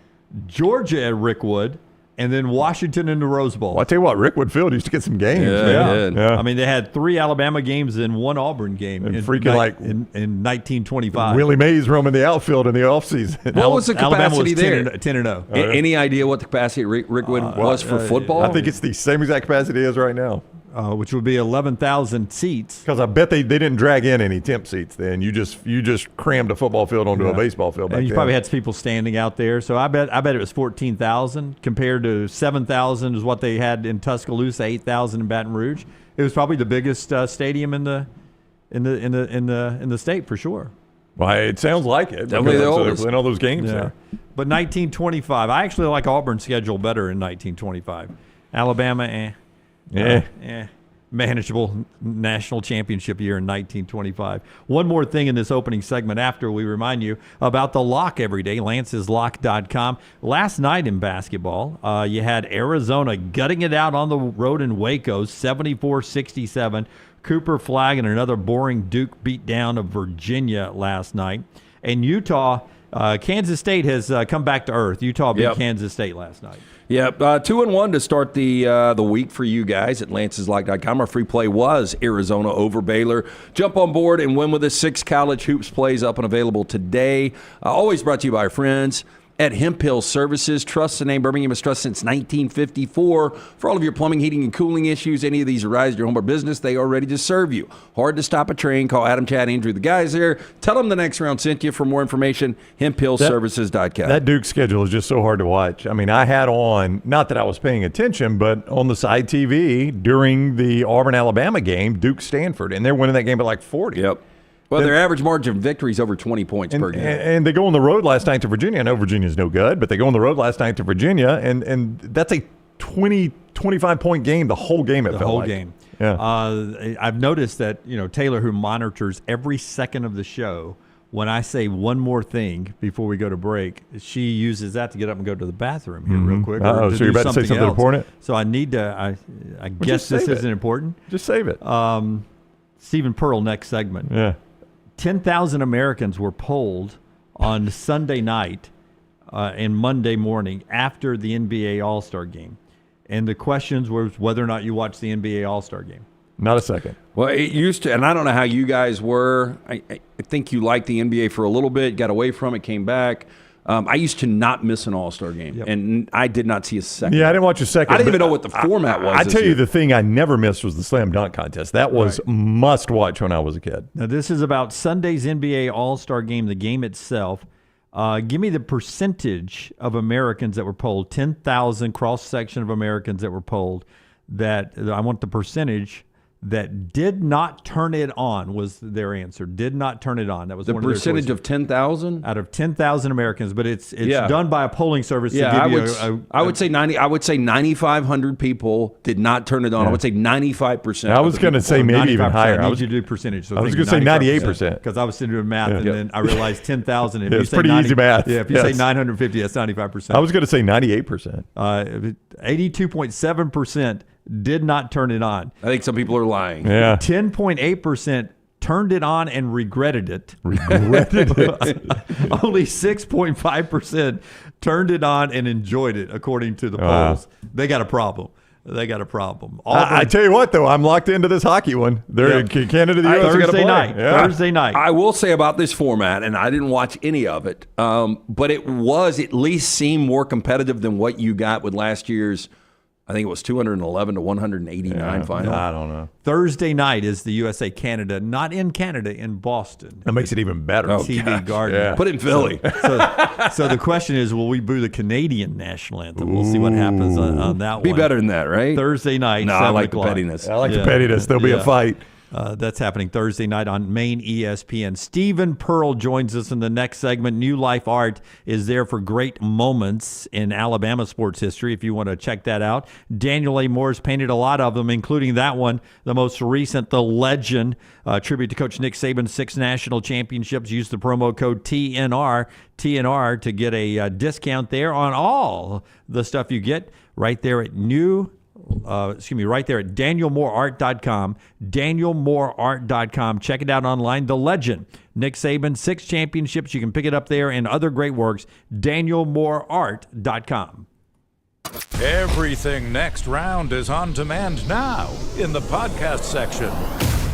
Georgia at Rickwood, and then Washington in the Rose Bowl. Well, I tell you what, Rickwood Field used to get some games. Yeah, man. it did. Yeah. I mean, they had 3 Alabama games and 1 Auburn game And in, freaking like- in 1925. Willie Mays roaming the outfield in the offseason. What was the Alabama was capacity there? 10-0. Any idea what the capacity at Rickwood was for football? I think it's the same exact capacity as right now. Which would be 11,000 seats. Because I bet they didn't drag in any temp seats then. You just crammed a football field onto a baseball field back And you then. probably had people standing out there. So I bet it was 14,000 compared to 7,000 is what they had in Tuscaloosa, 8,000 in Baton Rouge. It was probably the biggest stadium in the state for sure. Well, it sounds like it. Definitely because the they're oldest. playing all those games Yeah. there. But 1925, I actually like Auburn's schedule better in 1925. Alabama, manageable national championship year in 1925. One more thing in this opening segment after we remind you about the lock every day, lanceslock.com. Last night in basketball, you had Arizona gutting it out on the road in Waco, 74-67. Cooper Flagg and another boring Duke beat down of Virginia last night. And Utah, Kansas State has come back to earth. Utah beat Yep. Kansas State last night. Yep, 2-1 to start the week for you guys at lanceslock.com. Our free play was Arizona over Baylor. Jump on board and win with us. 6 college hoops plays up and available today. Always brought to you by our friends at Hemp Hill Services. Trust the name Birmingham has trusted since 1954. For all of your plumbing, heating, and cooling issues, any of these arise at your home or business, they are ready to serve you. Hard to stop a train. Call Adam, Chad, Andrew, the guys there. Tell them the next round sent you. For more information, hemphillservices.com. That Duke schedule is just so hard to watch. I mean, I had on, not that I was paying attention, but on the side TV during the Auburn-Alabama game, Duke-Stanford, and they're winning that game by like 40. Yep. Well, their average margin of victory is over 20 points per game. And they go on the road last night to Virginia. I know Virginia's no good, but they go on the road last night to Virginia, and that's a 20, 25-point game, the whole game it The felt whole like. game. Yeah. I've noticed that, Taylor, who monitors every second of the show, when I say one more thing before we go to break, she uses that to get up and go to the bathroom here real quick. Uh-oh, or to so you're do about to say something else. important? So I need to, I guess this save it. isn't important. Just save it. Stephen Pearl, next segment. yeah. 10,000 Americans were polled on Sunday night and Monday morning after the NBA All-Star game. And the questions were whether or not you watched the NBA All-Star game. Not a second. Well, it used to, and I don't know how you guys were. I think you liked the NBA for a little bit, got away from it, came back. I used to not miss an All-Star game, and I did not see a second. Yeah, I didn't watch a second. I didn't even know what the format was. I tell you, the thing I never missed was the slam dunk contest. That was must watch when I was a kid. Now, this is about Sunday's NBA All-Star game, the game itself. Give me the percentage of Americans that were polled, 10,000 cross-section of Americans that were polled. That I want the percentage that did not turn it on was their answer. Did not turn it on. That was the one of their percentage choices. of 10,000 out of 10,000 Americans, but it's done by a polling service. Yeah, to give I would say 90. I would say 9,500 people did not turn it on. I would say 95%. I was going to say maybe even higher. I need you to do percentage. So I was going to say 98% because I was sitting doing math and then I realized 10,000. It's pretty easy math. Yeah, if you say 950, that's 95%. I was going to say 98%. 82.7% did not turn it on. I think some people are lying. Yeah. 10.8% turned it on and regretted it. Only 6.5% turned it on and enjoyed it, according to the polls. They got a problem. I tell you what, though, I'm locked into this hockey one. They're Canada, the U.S. Thursday night. Yeah. Thursday night. I will say about this format, and I didn't watch any of it, but it was at least seemed more competitive than what you got with last year's. I think it was 211 to 189 final. I don't know. Thursday night is the USA-Canada, not in Canada, in Boston. That makes it even better. TD Garden. Yeah. Put it in Philly. So the question is, will we boo the Canadian national anthem? We'll see what happens on that one. Be better than that, right? Thursday night, No, 7 I like o'clock. the pettiness. I like the pettiness. There'll be a fight. That's happening Thursday night on main ESPN. Stephen Pearl joins us in the next segment. New Life Art is there for great moments in Alabama sports history, if you want to check that out. Daniel A. Moore's painted a lot of them, including that one, the most recent, The Legend, tribute to Coach Nick Saban's 6 national championships. Use the promo code TNR to get a discount there on all the stuff you get right there at right there at DanielMooreArt.com. DanielMooreArt.com. Check it out online. The Legend, Nick Saban, 6 championships. You can pick it up there and other great works. DanielMooreArt.com. Everything Next Round is on demand now in the podcast section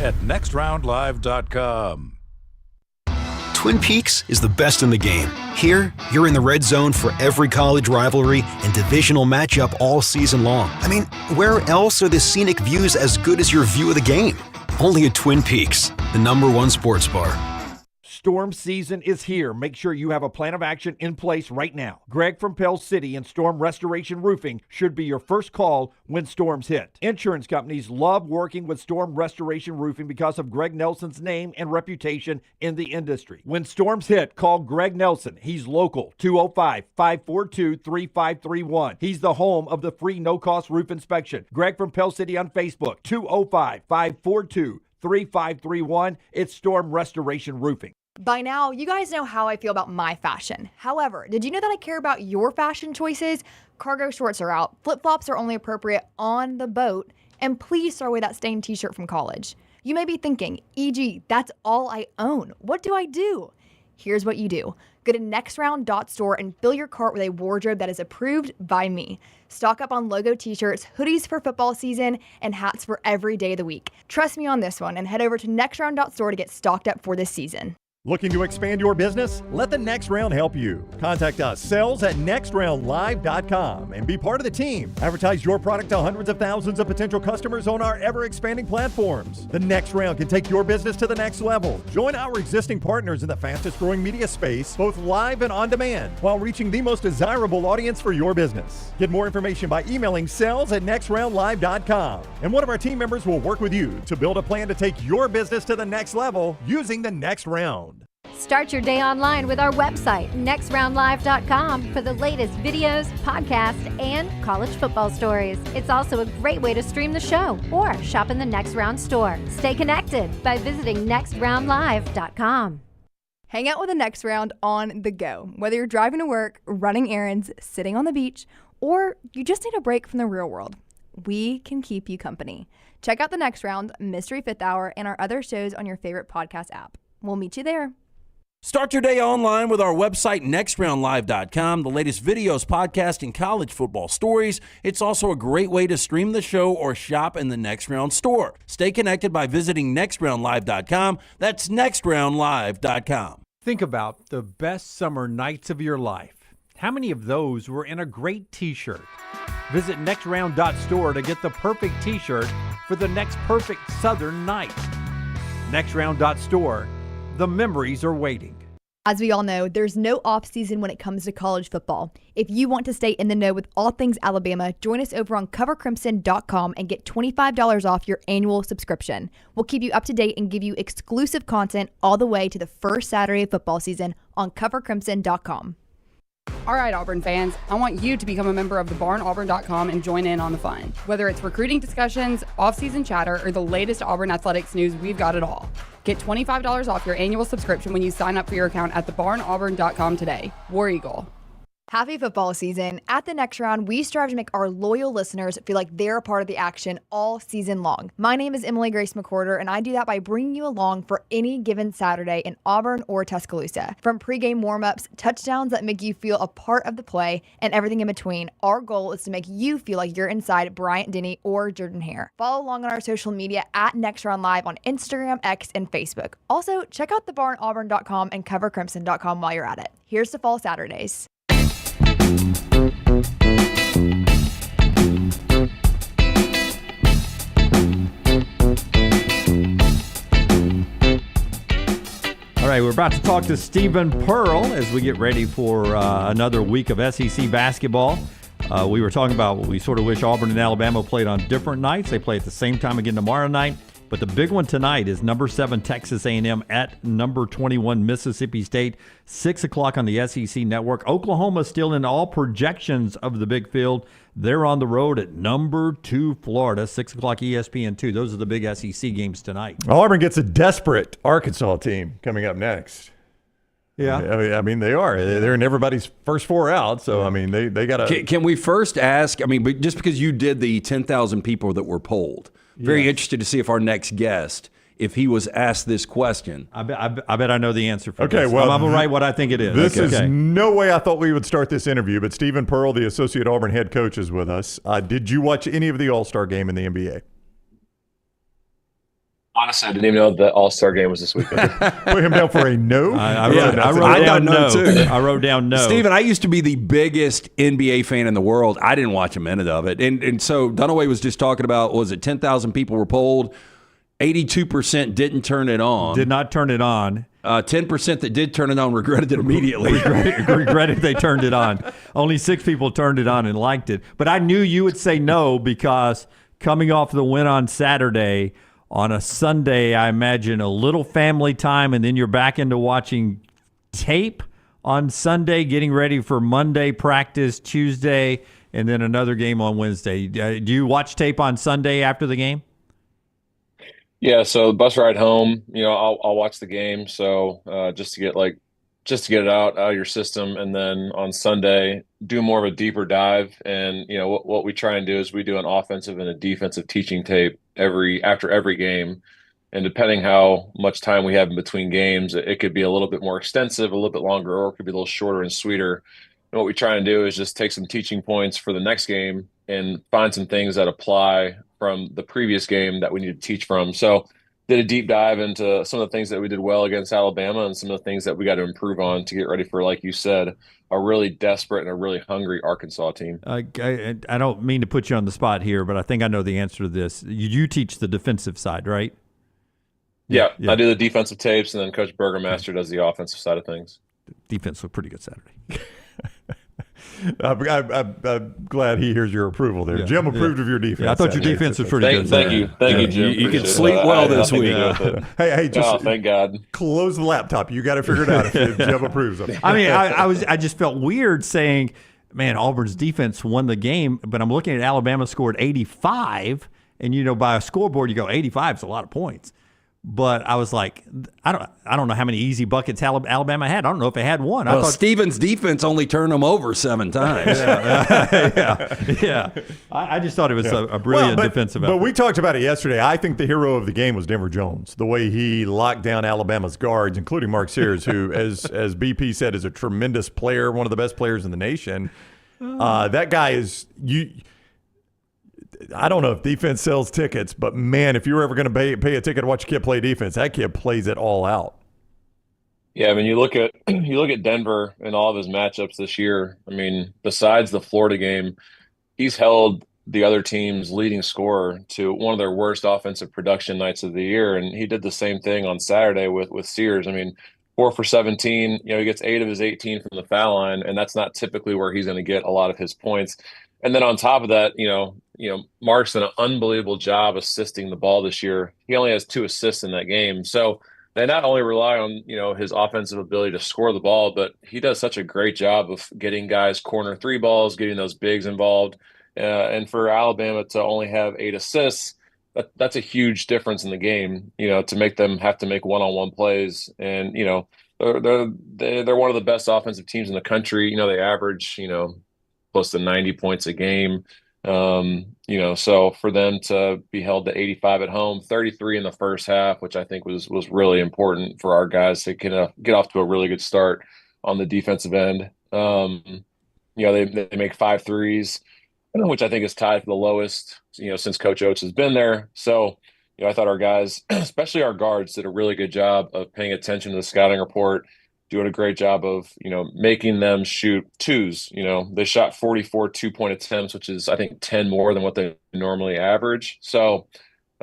at nextroundlive.com. Twin Peaks is the best in the game. Here, you're in the red zone for every college rivalry and divisional matchup all season long. I mean, where else are the scenic views as good as your view of the game? Only at Twin Peaks, the #1 sports bar. Storm season is here. Make sure you have a plan of action in place right now. Greg from Pell City and Storm Restoration Roofing should be your first call when storms hit. Insurance companies love working with Storm Restoration Roofing because of Greg Nelson's name and reputation in the industry. When storms hit, call Greg Nelson. He's local, 205-542-3531. He's the home of the free no-cost roof inspection. Greg from Pell City on Facebook, 205-542-3531. It's Storm Restoration Roofing. By now, you guys know how I feel about my fashion. However, did you know that I care about your fashion choices? Cargo shorts are out, flip-flops are only appropriate on the boat, and please throw away that stained t-shirt from college. You may be thinking, EG, that's all I own. What do I do? Here's what you do. Go to nextround.store and fill your cart with a wardrobe that is approved by me. Stock up on logo t-shirts, hoodies for football season, and hats for every day of the week. Trust me on this one and head over to nextround.store to get stocked up for this season. Looking to expand your business? Let the Next Round help you. Contact us, sales@nextroundlive.com, and be part of the team. Advertise your product to hundreds of thousands of potential customers on our ever-expanding platforms. The Next Round can take your business to the next level. Join our existing partners in the fastest-growing media space, both live and on demand, while reaching the most desirable audience for your business. Get more information by emailing sales@nextroundlive.com, and one of our team members will work with you to build a plan to take your business to the next level using the Next Round. Start your day online with our website, nextroundlive.com, for the latest videos, podcasts, and college football stories. It's also a great way to stream the show or shop in the Next Round store. Stay connected by visiting nextroundlive.com. Hang out with the Next Round on the go. Whether you're driving to work, running errands, sitting on the beach, or you just need a break from the real world, we can keep you company. Check out the Next Round, Mystery Fifth Hour, and our other shows on your favorite podcast app. We'll meet you there. Start your day online with our website, nextroundlive.com. The latest videos, podcasts, and college football stories. It's also a great way to stream the show or shop in the Next Round store. Stay connected by visiting nextroundlive.com. That's nextroundlive.com. Think about the best summer nights of your life. How many of those were in a great t-shirt? Visit nextround.store to get the perfect t-shirt for the next perfect southern night. Nextround.store. The memories are waiting. As we all know, there's no off-season when it comes to college football. If you want to stay in the know with all things Alabama, join us over on covercrimson.com and get $25 off your annual subscription. We'll keep you up to date and give you exclusive content all the way to the first Saturday of football season on covercrimson.com. All right, Auburn fans, I want you to become a member of thebarnauburn.com and join in on the fun. Whether it's recruiting discussions, off-season chatter, or the latest Auburn athletics news, we've got it all. Get $25 off your annual subscription when you sign up for your account at thebarnauburn.com today. War Eagle. Happy football season. At the Next Round, we strive to make our loyal listeners feel like they're a part of the action all season long. My name is Emily Grace McWhorter, and I do that by bringing you along for any given Saturday in Auburn or Tuscaloosa. From pregame warm-ups, touchdowns that make you feel a part of the play, and everything in between, our goal is to make you feel like you're inside Bryant Denny or Jordan Hare. Follow along on our social media at Next Round Live on Instagram, X, and Facebook. Also, check out thebarnauburn.com and covercrimson.com while you're at it. Here's to fall Saturdays. All right, we're about to talk to Stephen Pearl as we get ready for another week of SEC basketball. We were talking about we sort of wish Auburn and Alabama played on different nights. They play at the same time again tomorrow night. But the big one tonight is number 7 Texas A&M at number 21 Mississippi State, 6 o'clock on the SEC Network. Oklahoma still in all projections of the big field. They're on the road at number 2 Florida, 6 o'clock ESPN2. Those are the big SEC games tonight. Auburn gets a desperate Arkansas team coming up next. Yeah. I mean, they are. They're in everybody's first 4 out, so, I mean, they got to. Can we first ask, I mean, just because you did the 10,000 people that were polled, very interested to see if our next guest, if he was asked this question. I bet I know the answer for okay, this. Well, I'm going to write what I think it is. This is no way I thought we would start this interview, but Stephen Pearl, the Associate Auburn head coach, is with us. Did you watch any of the All-Star game in the NBA? Honestly, I didn't even know the All-Star game was this weekend. Put him down for a no? I wrote down no, too. I wrote down no. Stephen, I used to be the biggest NBA fan in the world. I didn't watch a minute of it. And so Dunaway was just talking about, was it 10,000 people were polled? 82% didn't turn it on. Did not turn it on. 10% that did turn it on regretted it immediately. regretted they turned it on. Only 6 people turned it on and liked it. But I knew you would say no because coming off the win on Saturday, on a Sunday, I imagine a little family time, and then you're back into watching tape on Sunday, getting ready for Monday practice, Tuesday, and then another game on Wednesday. Do you watch tape on Sunday after the game? Yeah, so bus ride home, I'll watch the game. So just to get it out of your system, and then on Sunday do more of a deeper dive. And what we try and do is we do an offensive and a defensive teaching tape after every game. And depending how much time we have in between games, it could be a little bit more extensive, a little bit longer, or it could be a little shorter and sweeter. And what we try and do is just take some teaching points for the next game and find some things that apply from the previous game that we need to teach from. So did a deep dive into some of the things that we did well against Alabama and some of the things that we got to improve on to get ready for, like you said, a really desperate and a really hungry Arkansas team. I don't mean to put you on the spot here, but I think I know the answer to this. You teach the defensive side, right? Yeah, I do the defensive tapes, and then Coach Burgermaster does the offensive side of things. Defense looked pretty good Saturday. I'm glad he hears your approval there. Jim approved of your defense. Yeah, I thought your defense was pretty good. Thank you, Jim. You can sleep well this week. Hey, just thank God. Close the laptop. You got to figure it out if Jim approves of it. I mean, I just felt weird saying, man, Auburn's defense won the game, but I'm looking at Alabama scored 85, and by a scoreboard you go 85 is a lot of points. But I was like, I don't know how many easy buckets Alabama had. I don't know if they had one. Well, I thought Stevens' defense only turned them over 7 times. yeah. I just thought it was a brilliant defensive effort. But we talked about it yesterday. I think the hero of the game was Denver Jones. The way he locked down Alabama's guards, including Mark Sears, who, as BP said, is a tremendous player, one of the best players in the nation. That guy is I don't know if defense sells tickets, but man, if you're ever going to pay a ticket to watch a kid play defense, that kid plays it all out. Yeah, I mean, you look at Denver and all of his matchups this year. I mean, besides the Florida game, he's held the other team's leading scorer to one of their worst offensive production nights of the year, and he did the same thing on Saturday with Sears. I mean, 4 for 17. He gets 8 of his 18 from the foul line, and that's not typically where he's going to get a lot of his points. And then on top of that, Mark's done an unbelievable job assisting the ball this year. He only has 2 assists in that game. So they not only rely on, his offensive ability to score the ball, but he does such a great job of getting guys corner 3 balls, getting those bigs involved. And for Alabama to only have 8 assists, that's a huge difference in the game, to make them have to make one-on-one plays. And, they're one of the best offensive teams in the country. They average, close to 90 points a game. So for them to be held to 85 at home, 33 in the first half, which I think was really important for our guys to get off to a really good start on the defensive end. They make 5 threes, which I think is tied for the lowest, since Coach Oates has been there. So, I thought our guys, especially our guards, did a really good job of paying attention to the scouting report, doing a great job of, making them shoot 2s. They shot 44 2-point attempts, which is, I think, 10 more than what they normally average. So,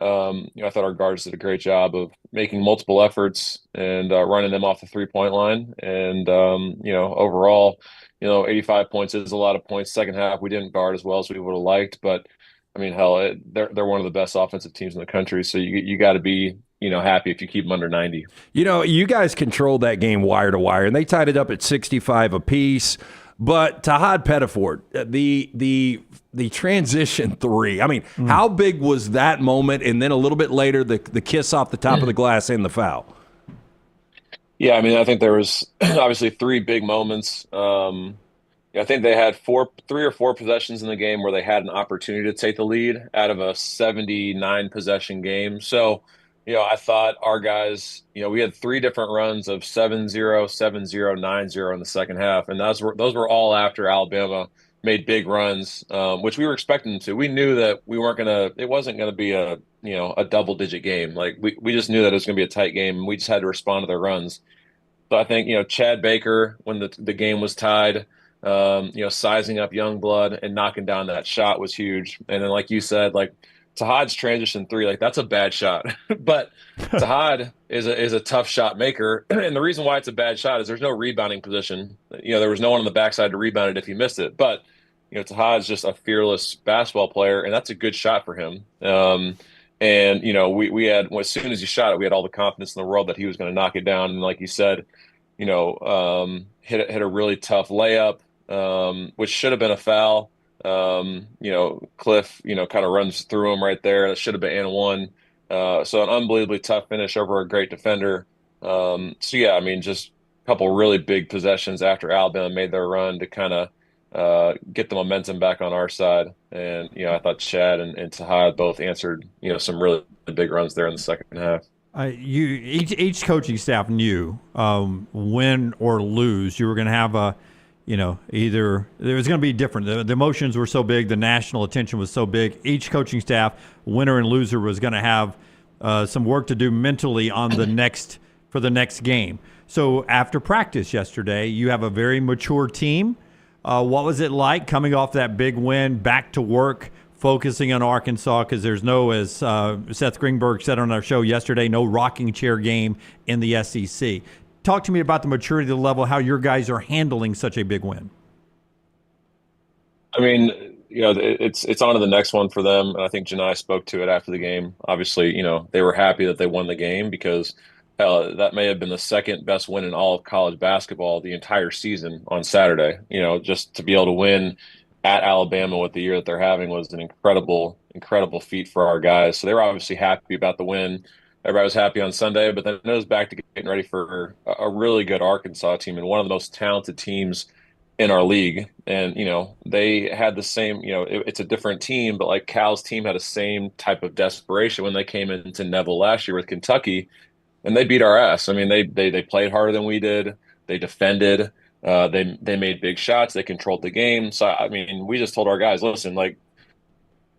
I thought our guards did a great job of making multiple efforts and running them off the 3-point line. And, overall, 85 points is a lot of points. Second half, we didn't guard as well as we would have liked. But, I mean, hell, they're one of the best offensive teams in the country. So you got to be happy if you keep them under 90. You guys controlled that game wire to wire, and they tied it up at 65 apiece. But Tahad Pettiford, the transition 3, I mean, how big was that moment? And then a little bit later, the kiss off the top of the glass and the foul. Yeah, I mean, I think there was obviously 3 big moments. I think they had 3 or 4 possessions in the game where they had an opportunity to take the lead out of a 79 possession game. So, I thought our guys, we had 3 different runs of 7-0, 7-0, 9-0 in the second half. And those were all after Alabama made big runs, which we were expecting them to. We knew that it wasn't going to be a double digit game. Like we just knew that it was going to be a tight game, and we just had to respond to their runs. So I think, Chad Baker, when the game was tied, sizing up Youngblood and knocking down that shot was huge. And then, like you said, Tahad's transition 3, that's a bad shot. But Tahad is a tough shot maker. And the reason why it's a bad shot is there's no rebounding position. There was no one on the backside to rebound it if he missed it. But, Tahad's just a fearless basketball player, and that's a good shot for him. And, we had, as soon as he shot it, we had all the confidence in the world that he was going to knock it down. And like you said, hit a really tough layup, which should have been a foul. Cliff, kind of runs through him right there. That should have been and 1. So an unbelievably tough finish over a great defender. I mean, just a couple really big possessions after Alabama made their run to kind of get the momentum back on our side. And, I thought Chad and Tahad both answered, some really big runs there in the second half. Each coaching staff knew win or lose, you were going to have either there was going to be different. The emotions were so big, the national attention was so big. Each coaching staff, winner and loser, was going to have some work to do mentally on for the next game. So after practice yesterday, you have a very mature team. What was it like coming off that big win, back to work, focusing on Arkansas? Because there's no, as Seth Greenberg said on our show yesterday, no rocking chair game in the SEC. Talk to me about the maturity of the level, how your guys are handling such a big win. I mean, it's on to the next one for them. And I think Johni spoke to it after the game. Obviously, they were happy that they won the game because that may have been the second best win in all of college basketball the entire season on Saturday. Just to be able to win at Alabama with the year that they're having was an incredible feat for our guys. So they were obviously happy about the win. everybody was happy on Sunday, but then it was back to getting ready for a really good Arkansas team and one of the most talented teams in our league. And, they had the same, it's a different team, but like Cal's team had the same type of desperation when they came into Neville last year with Kentucky, and they beat our ass. I mean, they played harder than we did. They defended. They made big shots. They controlled the game. So, I mean, we just told our guys, listen, like,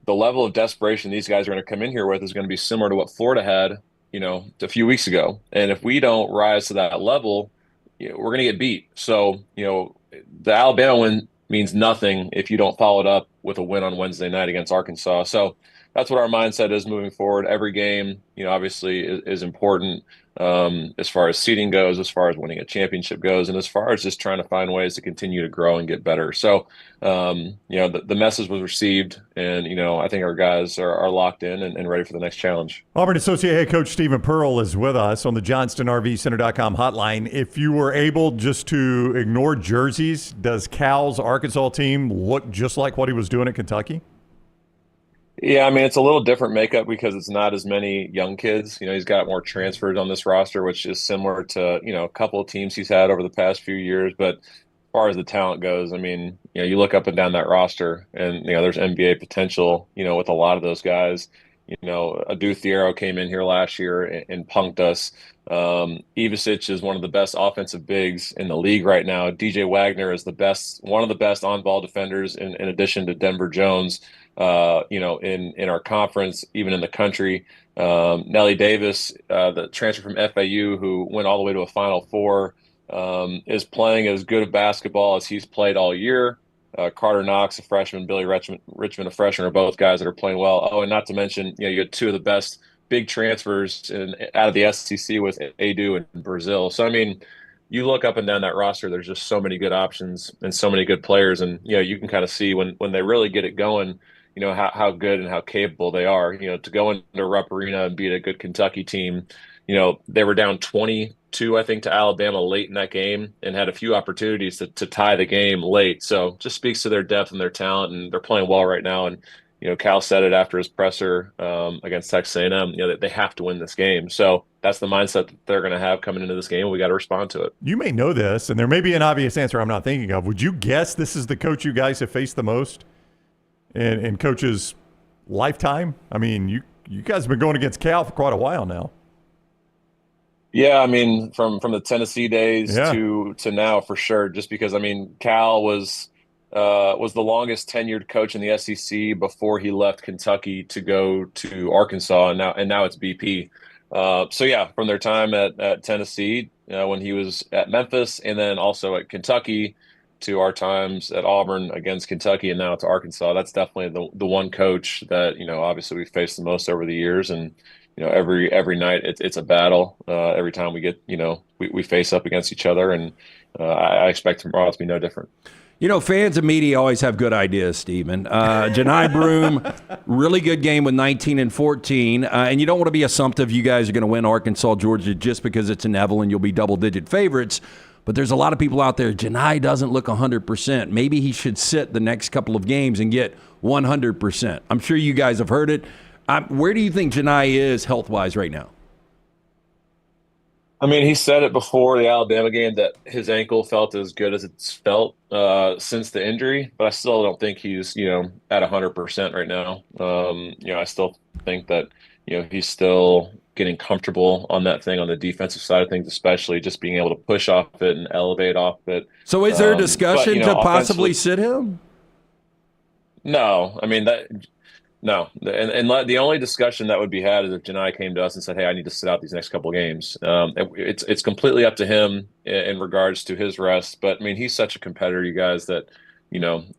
the level of desperation these guys are going to come in here with is going to be similar to what Florida had, a few weeks ago. And if we don't rise to that level, we're going to get beat. So, the Alabama win means nothing if you don't follow it up with a win on Wednesday night against Arkansas. So that's what our mindset is moving forward. Every game, obviously is important as far as seeding goes, as far as winning a championship goes, and as far as just trying to find ways to continue to grow and get better. So, the message was received, and, I think our guys are locked in and ready for the next challenge. Auburn Associate Head Coach Stephen Pearl is with us on the JohnstonRVCenter.com hotline. If you were able just to ignore jerseys, does Cal's Arkansas team look just like what he was doing at Kentucky? Yeah, I mean, it's a little different makeup because it's not as many young kids. He's got more transfers on this roster, which is similar to, a couple of teams he's had over the past few years. But as far as the talent goes, I mean, you look up and down that roster and, there's NBA potential, with a lot of those guys. Adu Thiero came in here last year and punked us. Ivisic is one of the best offensive bigs in the league right now. DJ Wagner is one of the best on-ball defenders in addition to Denver Jones. In our conference, even in the country. Nelly Davis, the transfer from FAU, who went all the way to a Final Four, is playing as good a basketball as he's played all year. Carter Knox, a freshman, Billy Richmond, a freshman, are both guys that are playing well. Oh, and not to mention, you had two of the best big transfers out of the SEC with Adu and Brazil. So, I mean, you look up and down that roster, there's just so many good options and so many good players. And, you can kind of see when they really get it going, how good and how capable they are. To go into Rupp Arena and beat a good Kentucky team, they were down 22, I think, to Alabama late in that game and had a few opportunities to tie the game late. So just speaks to their depth and their talent, and they're playing well right now. And, Cal said it after his presser against Texas A&M, that they have to win this game. So that's the mindset that they're going to have coming into this game. We got to respond to it. You may know this, and there may be an obvious answer I'm not thinking of. Would you guess this is the coach you guys have faced the most in Coach's lifetime? I mean, you guys have been going against Cal for quite a while now. Yeah, I mean, from the Tennessee days to now, for sure. Just because, I mean, Cal was the longest tenured coach in the SEC before he left Kentucky to go to Arkansas, and now it's BP. So yeah, from their time at Tennessee when he was at Memphis, and then also at Kentucky, to our times at Auburn against Kentucky, and now to Arkansas. That's definitely the one coach that obviously we faced the most over the years, and every night it's a battle. Every time we get we face up against each other, and I expect tomorrow to be no different. Fans and media always have good ideas, Stephen. Johni Broome, really good game with 19 and 14. And you don't want to be assumptive you guys are going to win Arkansas, Georgia, just because it's in Neville and you'll be double-digit favorites. But there's a lot of people out there, Johni doesn't look 100%. Maybe he should sit the next couple of games and get 100%. I'm sure you guys have heard it. Where do you think Johni is health-wise right now? I mean, he said it before the Alabama game that his ankle felt as good as it's felt since the injury, but I still don't think he's, at 100% right now. I still think that, he's still getting comfortable on that thing on the defensive side of things, especially just being able to push off it and elevate off it. So is there a discussion to possibly sit him? No, I mean no. And the only discussion that would be had is if Johni came to us and said, hey, I need to sit out these next couple of games. It's completely up to him in regards to his rest. But I mean, he's such a competitor, you guys, that,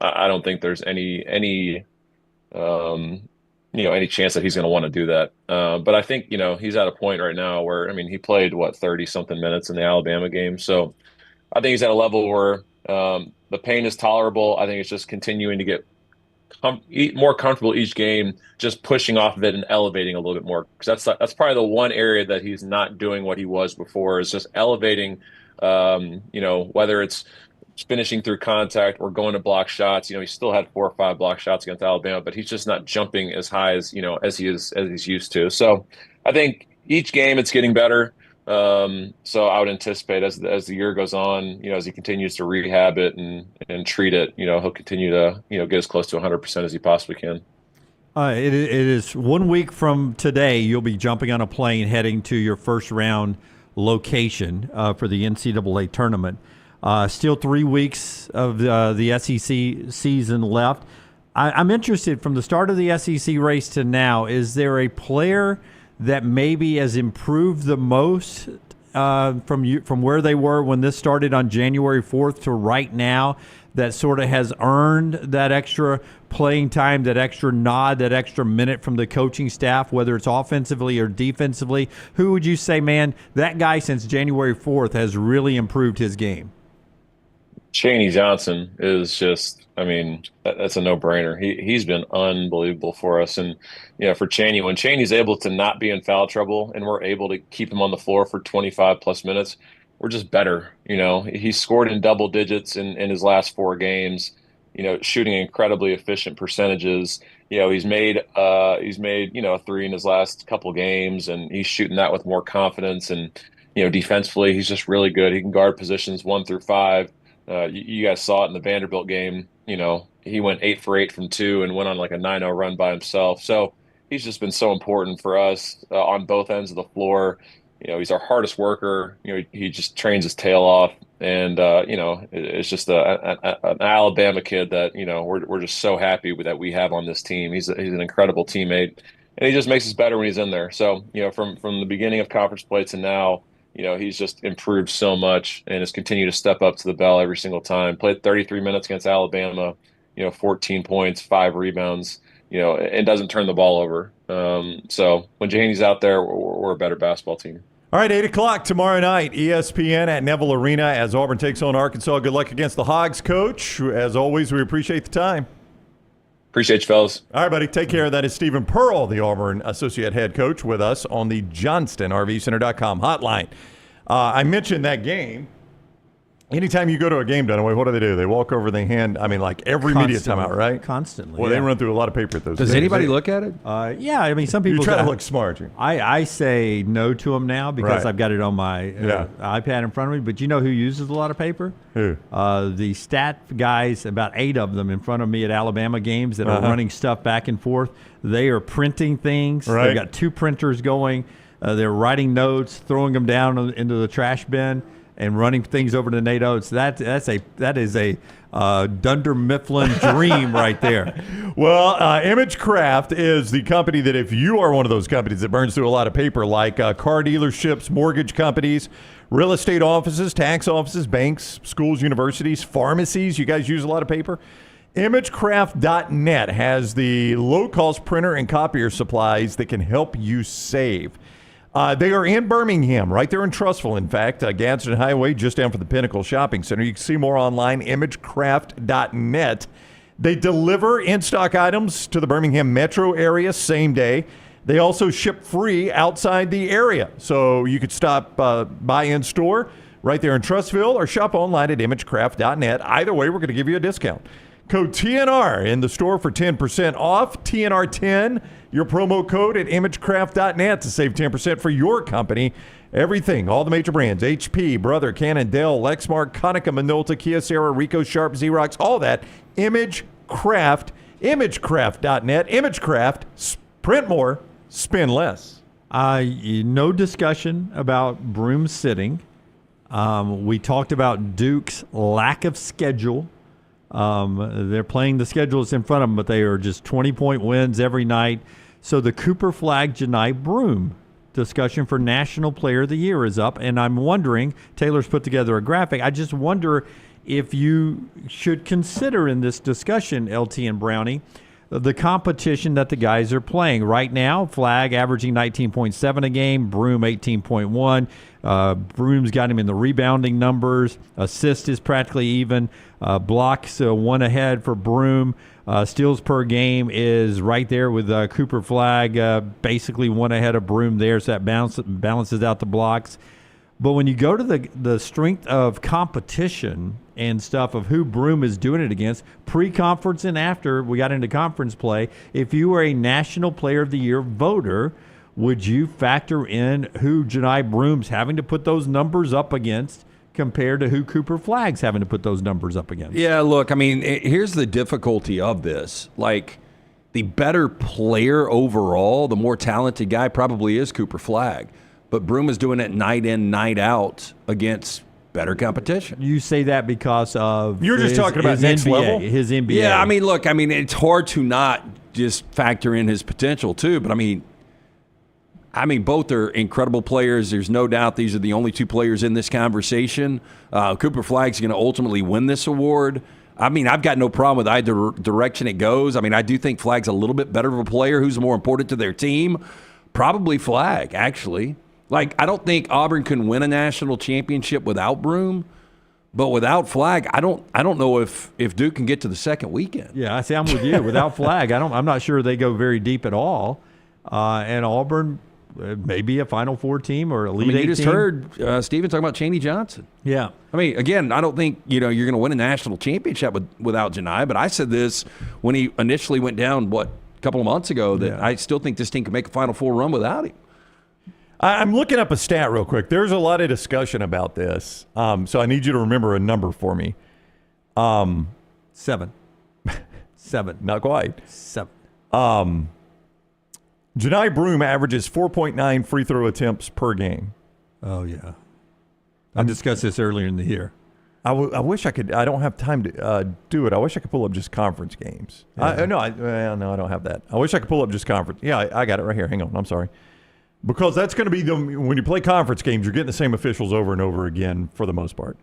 I don't think there's any chance that he's going to want to do that. But I think, he's at a point right now where, I mean, he played 30 something minutes in the Alabama game. So I think he's at a level where the pain is tolerable. I think it's just continuing to get more comfortable each game, just pushing off of it and elevating a little bit more. Because that's probably the one area that he's not doing what he was before, is just elevating, whether it's finishing through contact or going to block shots. He still had 4 or 5 block shots against Alabama, but he's just not jumping as high as, as he's used to. So I think each game it's getting better. So I would anticipate as the year goes on, as he continues to rehab it and treat it, he'll continue to, get as close to 100% as he possibly can. It is 1 week from today. You'll be jumping on a plane heading to your first round location for the NCAA tournament. Still 3 weeks of the SEC season left. I'm interested, from the start of the SEC race to now, is there a player that maybe has improved the most from where they were when this started on January 4th to right now, that sort of has earned that extra playing time, that extra nod, that extra minute from the coaching staff, whether it's offensively or defensively? Who would you say, man, that guy since January 4th has really improved his game? Chaney Johnson is just, that's a no-brainer. He's been unbelievable for us. And, for Chaney, when Chaney's able to not be in foul trouble and we're able to keep him on the floor for 25-plus minutes, we're just better. He scored in double digits in his last 4 games, shooting incredibly efficient percentages. He's made a 3 in his last couple games, and he's shooting that with more confidence. And, defensively, he's just really good. He can guard positions 1 through 5. You guys saw it in the Vanderbilt game. He went 8 for 8 from 2 and went on like a 9-0 run by himself. So he's just been so important for us on both ends of the floor. He's our hardest worker. He just trains his tail off. And, it's just an Alabama kid that, we're just so happy that we have on this team. He's an incredible teammate, and he just makes us better when he's in there. So, from the beginning of conference play to now, he's just improved so much and has continued to step up to the bell every single time. Played 33 minutes against Alabama, 14 points, 5 rebounds, and doesn't turn the ball over. So when Johni's out there, we're a better basketball team. All right, 8 o'clock tomorrow night, ESPN at Neville Arena as Auburn takes on Arkansas. Good luck against the Hogs, Coach. As always, we appreciate the time. Appreciate you, fellas. All right, buddy. Take care. That is Stephen Pearl, the Auburn associate head coach, with us on the JohnstonRVCenter.com hotline. I mentioned that game. Anytime you go to a game, Dunaway, what do? They walk over, they hand, every media timeout, right? Constantly. Well, they run through a lot of paper at those Does games. anybody look at it? Yeah, some people You try to look smart. I say no to them now because Right. I've got it on my iPad in front of me. But you know who uses a lot of paper? Who? The stat guys, about 8 of them in front of me at Alabama games that are running stuff back and forth. They are printing things. Right. They've got 2 printers going. They're writing notes, throwing them down into the trash bin, and running things over to Nate Oates. That is a Dunder Mifflin dream right there. Well, ImageCraft is the company that, if you are one of those companies that burns through a lot of paper, like car dealerships, mortgage companies, real estate offices, tax offices, banks, schools, universities, pharmacies, you guys use a lot of paper? ImageCraft.net has the low-cost printer and copier supplies that can help you save. They are in Birmingham, right there in Trussville, in fact, Gadsden Highway, just down from the Pinnacle Shopping Center. You can see more online, imagecraft.net. They deliver in-stock items to the Birmingham metro area same day. They also ship free outside the area. So you could stop by in-store right there in Trussville or shop online at imagecraft.net. Either way, we're going to give you a discount. Code TNR in the store for 10% off. TNR10, your promo code at imagecraft.net to save 10% for your company. Everything, all the major brands, HP, Brother, Canon, Dell, Lexmark, Konica, Minolta, Kyocera, Ricoh, Sharp, Xerox, all that. ImageCraft, imagecraft.net. ImageCraft, print more, spend less. No discussion about Broome sitting. We talked about Duke's lack of schedule. They're playing the schedule that's in front of them, but they are just 20-point wins every night. So the Cooper Flagg Johni Broome discussion for National Player of the Year is up, and I'm wondering, Taylor's put together a graphic, I just wonder if you should consider in this discussion, LT and Brownie, the competition that the guys are playing. Right now, Flagg averaging 19.7 a game, Broome 18.1. Broome's got him in the rebounding numbers. Assist is practically even. Blocks 1 ahead for Broome. Steals per game is right there with Cooper Flagg, basically 1 ahead of Broome there, so that balances out the blocks. But when you go to the strength of competition and stuff of who Broome is doing it against, pre-conference and after we got into conference play, if you were a National Player of the Year voter, would you factor in who Johni Broome's having to put those numbers up against compared to who Cooper Flagg's having to put those numbers up against? Yeah, look, I mean, here's the difficulty of this. Like, the better player overall, the more talented guy probably is Cooper Flagg. But Broome is doing it night in, night out against better competition. You say that because of You're just talking about next NBA, level? his NBA. Yeah, I mean, look, I mean, it's hard to not just factor in his potential too. But I mean, both are incredible players. There's no doubt these are the only two players in this conversation. Cooper Flagg's going to ultimately win this award. I mean, I've got no problem with either direction it goes. I mean, I do think Flagg's a little bit better of a player. Who's more important to their team? Probably Flagg, actually. Like, I don't think Auburn can win a national championship without Broome, but without Flagg, I don't know if Duke can get to the second weekend. Yeah, I see. I'm with you. Without Flagg, I'm not sure they go very deep at all. And Auburn, maybe a Final Four team or Elite Eight you just team. heard Steven talking about Chaney Johnson. Yeah. I mean, again, I don't think you're going to win a national championship without Johni, but I said this when he initially went down, a couple of months ago, that I still think this team can make a Final Four run without him. I'm looking up a stat real quick. There's a lot of discussion about this, so I need you to remember a number for me. 7. 7. Not quite. 7. Johni Broome averages 4.9 free throw attempts per game. Oh, yeah. I discussed this earlier in the year. I wish I could. I don't have time to do it. I wish I could pull up just conference games. Yeah. No, I don't have that. I wish I could pull up just conference. Yeah, I got it right here. Hang on. I'm sorry. Because that's going to be when you play conference games, you're getting the same officials over and over again for the most part.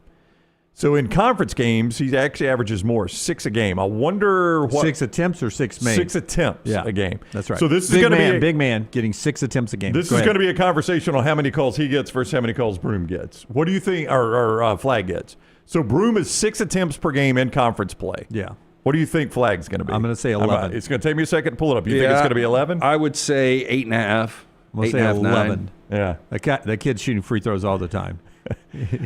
So in conference games, he actually averages more, 6 a game. I wonder what 6 attempts or 6 made. 6 attempts a game. That's right. So this is going to be big man getting 6 attempts a game. This is going to be a conversation on how many calls he gets versus how many calls Broome gets. What do you think, or Flagg gets? So Broome is 6 attempts per game in conference play. Yeah. What do you think Flagg's going to be? I'm going to say 11. It's going to take me a second to pull it up. You think it's going to be 11? I would say 8.5. We'll say 11. 9. Yeah. That kid's shooting free throws all the time.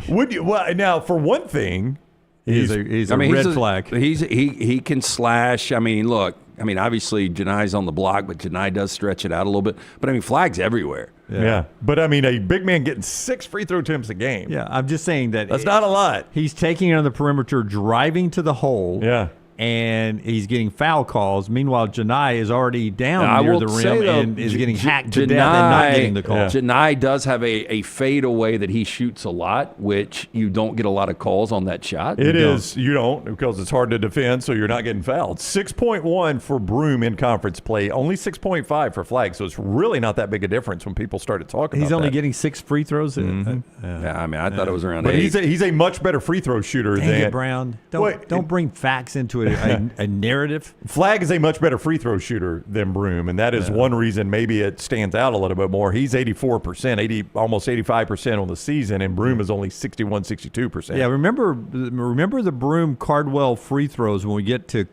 Would you? Well, now for one thing, he's a red flag. He can slash. I mean, look. I mean, obviously Johni's on the block, but Johni does stretch it out a little bit. But I mean, Flagg's everywhere. Yeah. But I mean, a big man getting 6 free throw attempts a game. Yeah, I'm just saying that's not a lot. He's taking it on the perimeter, driving to the hole. Yeah. And he's getting foul calls. Meanwhile, Johni is already down near the rim and is getting hacked to death and not getting the call. Johni does have a fadeaway that he shoots a lot, which you don't get a lot of calls on that shot. You don't, because it's hard to defend, so you're not getting fouled. 6.1 for Broome in conference play, only 6.5 for Flagg, so it's really not that big a difference when people started talking about He's only that. getting 6 free throws? Mm-hmm. Yeah, I mean, I thought it was around but 8. He's a much better free throw shooter Dang than it, Brown. Don't bring facts into it. A narrative. Flagg is a much better free throw shooter than Broome, and that is one reason maybe it stands out a little bit more. He's 84%, almost 85% on the season, and Broome is only 61, 62%. Yeah, remember the Broome Cardwell free throws when we get to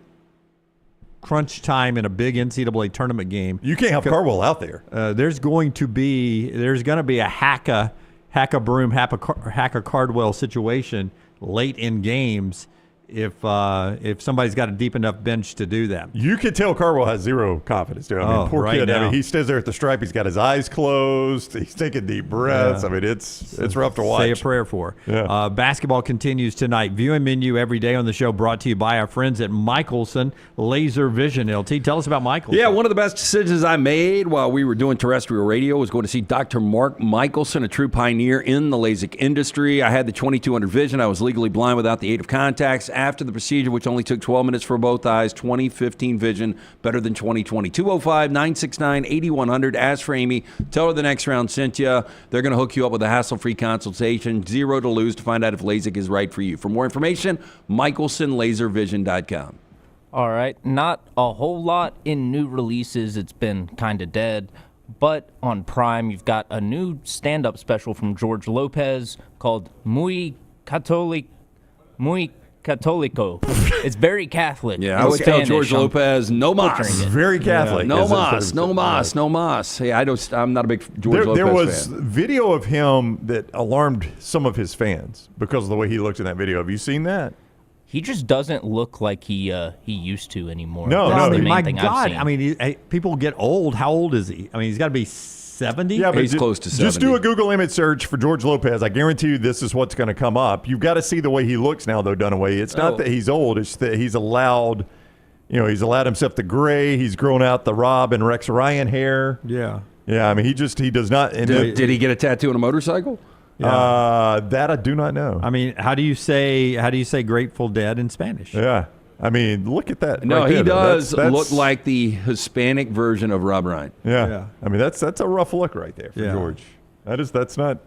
crunch time in a big NCAA tournament game. You can't have Cardwell out there. There's going to be a hack a Broome, hack a Cardwell situation late in games. If somebody's got a deep enough bench to do that. You could tell Cardwell has zero confidence, dude. I mean, poor kid. Now. I mean, he stands there at the stripe. He's got his eyes closed. He's taking deep breaths. I mean, it's rough to watch. Say a prayer for. Yeah. Basketball continues tonight. Viewing menu every day on the show brought to you by our friends at Michelson Laser Vision. LT, tell us about Michelson. Yeah, one of the best decisions I made while we were doing terrestrial radio was going to see Dr. Mark Michelson, a true pioneer in the LASIK industry. I had the 2200 vision. I was legally blind without the aid of contacts. After the procedure, which only took 12 minutes for both eyes, 2015 vision, better than 2020. 205-969-8100. Ask for Amy. Tell her the next round sent you. They're going to hook you up with a hassle-free consultation. 0 to lose to find out if LASIK is right for you. For more information, michelsonlaservision.com. All right, not a whole lot in new releases. It's been kind of dead. But on Prime, you've got a new stand-up special from George Lopez called Muy Católico. It's very Catholic. Yeah, I would tell George Lopez, no mas. Very Catholic. No mas, no mas, no mas. Hey, I'm not a big George Lopez fan. There was video of him that alarmed some of his fans because of the way he looked in that video. Have you seen that? He just doesn't look like he used to anymore. No, That's the main my thing God. I've seen. I mean, people get old. How old is he? I mean, he's got to be 70? Yeah, but he's close to 70. Just do a Google image search for George Lopez. I guarantee you this is what's going to come up. You've got to see the way he looks now, though, Dunaway. It's not that he's old. It's that he's allowed himself the gray. He's grown out the Rob and Rex Ryan hair. Yeah. Yeah, I mean, he does not. Did he get a tattoo on a motorcycle? That I do not know. I mean, how do you say Grateful Dead in Spanish? Yeah. I mean, look at that. No, right he there, does that's, look like the Hispanic version of Rob Ryan. Yeah. I mean, that's a rough look right there for George. That's not.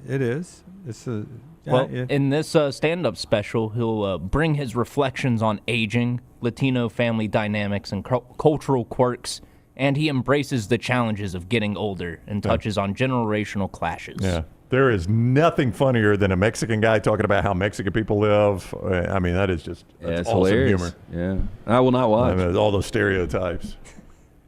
It is. It's a. In this stand-up special, he'll bring his reflections on aging, Latino family dynamics, and cultural quirks, and he embraces the challenges of getting older and touches on generational clashes. Yeah. There is nothing funnier than a Mexican guy talking about how Mexican people live. I mean, that is just it's awesome hilarious. humor. Yeah. I will not watch. I mean, all those stereotypes.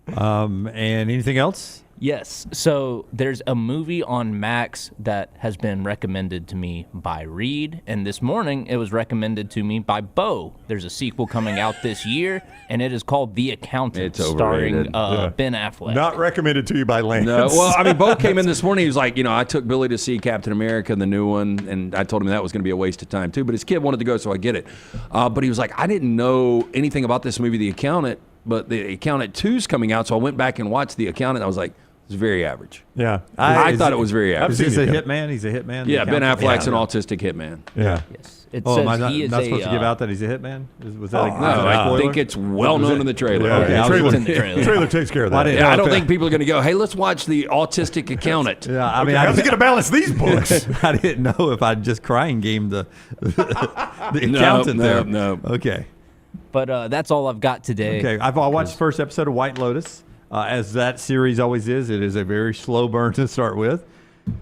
And anything else? Yes. So there's a movie on Max that has been recommended to me by Reed, and this morning it was recommended to me by Bo. There's a sequel coming out this year, and it is called The Accountant, starring Ben Affleck. Not recommended to you by Lance. No, well, I mean, Bo came in this morning. He was like, I took Billy to see Captain America, the new one, and I told him that was going to be a waste of time too. But his kid wanted to go, so I get it. But he was like, I didn't know anything about this movie, The Accountant, but The Accountant 2's coming out, so I went back and watched The Accountant. I was like, it's very average. Yeah. I thought it was very average. Is he a hitman? He's a hitman? Yeah, Ben Affleck's an autistic hitman. Yeah. Yes. It am I says not, he is not supposed to give out that he's a hitman? Was that I think it's well known in the trailer. Yeah, okay. It's in the trailer. The trailer takes care of that. I don't think people are going to go, hey, let's watch The Autistic Accountant. Yeah, I mean, how's he going to balance these books? I didn't know if I'd just crying game the accountant there. No. Okay. But that's all I've got today. Okay, I watched the first episode of White Lotus. As that series always is, it is a very slow burn to start with.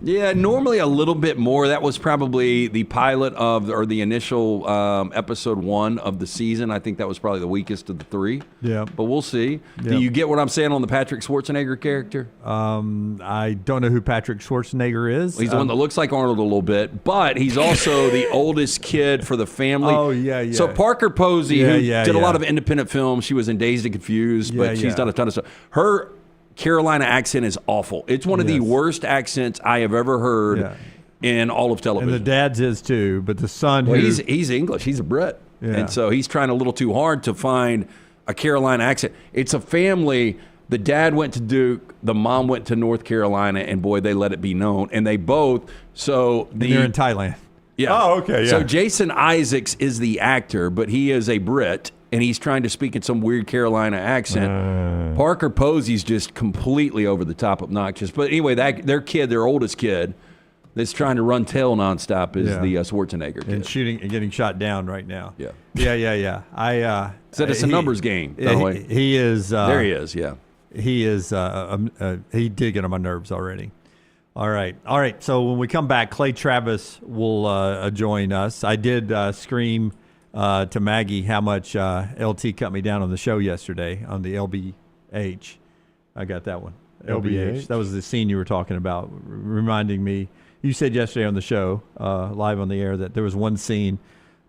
Yeah, normally a little bit more. That was probably the pilot or the initial episode 1 of the season. I think that was probably the weakest of the 3. Yeah. But we'll see. Yeah. Do you get what I'm saying on the Patrick Schwarzenegger character? I don't know who Patrick Schwarzenegger is. He's the one that looks like Arnold a little bit, but he's also the oldest kid for the family. Oh, yeah. So Parker Posey, who did a yeah. lot of independent films, she was in Dazed and Confused, but she's done a ton of stuff. Her Carolina accent is awful. It's one of the worst accents I have ever heard in all of television. And the dad's is too, but the son he's English. He's a Brit. Yeah. And so he's trying a little too hard to find a Carolina accent. It's a family. The dad went to Duke. The mom went to North Carolina, and boy, they let it be known. And they both. So they're in Thailand. Yeah. Oh, okay. Yeah. So Jason Isaacs is the actor, but he is a Brit, and he's trying to speak in some weird Carolina accent. Parker Posey's just completely over the top obnoxious. But anyway, their oldest kid, that's trying to run tail nonstop is the Schwarzenegger kid. And shooting and getting shot down right now. Yeah. Yeah. Said it's a numbers game. He is. There he is. Yeah. He is. He did get on my nerves already. All right. So when we come back, Clay Travis will join us. I did scream to Maggie how much LT cut me down on the show yesterday on the LBH. I got that one. LBH. That was the scene you were talking about, reminding me. You said yesterday on the show, live on the air, that there was one scene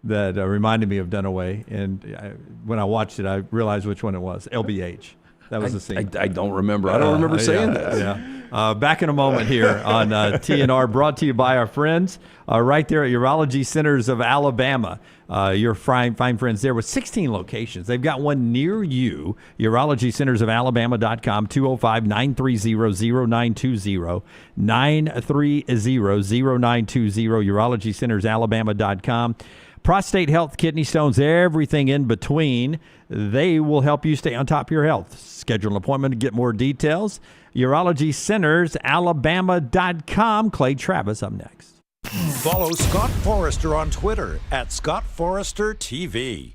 that reminded me of Dunaway, and when I watched it, I realized which one it was. LBH. That was the scene. I don't remember. I don't remember saying that. Yeah. Back in a moment here on TNR, brought to you by our friends right there at Urology Centers of Alabama. Your fine friends there with 16 locations. They've got one near you. UrologyCentersofAlabama.com, 205-930-0920, 930-0920, UrologyCentersAlabama.com. Prostate health, kidney stones, everything in between. They will help you stay on top of your health. Schedule an appointment to get more details. UrologyCentersAlabama.com. Clay Travis up next. Follow Scott Forrester on Twitter at Scott Forrester TV.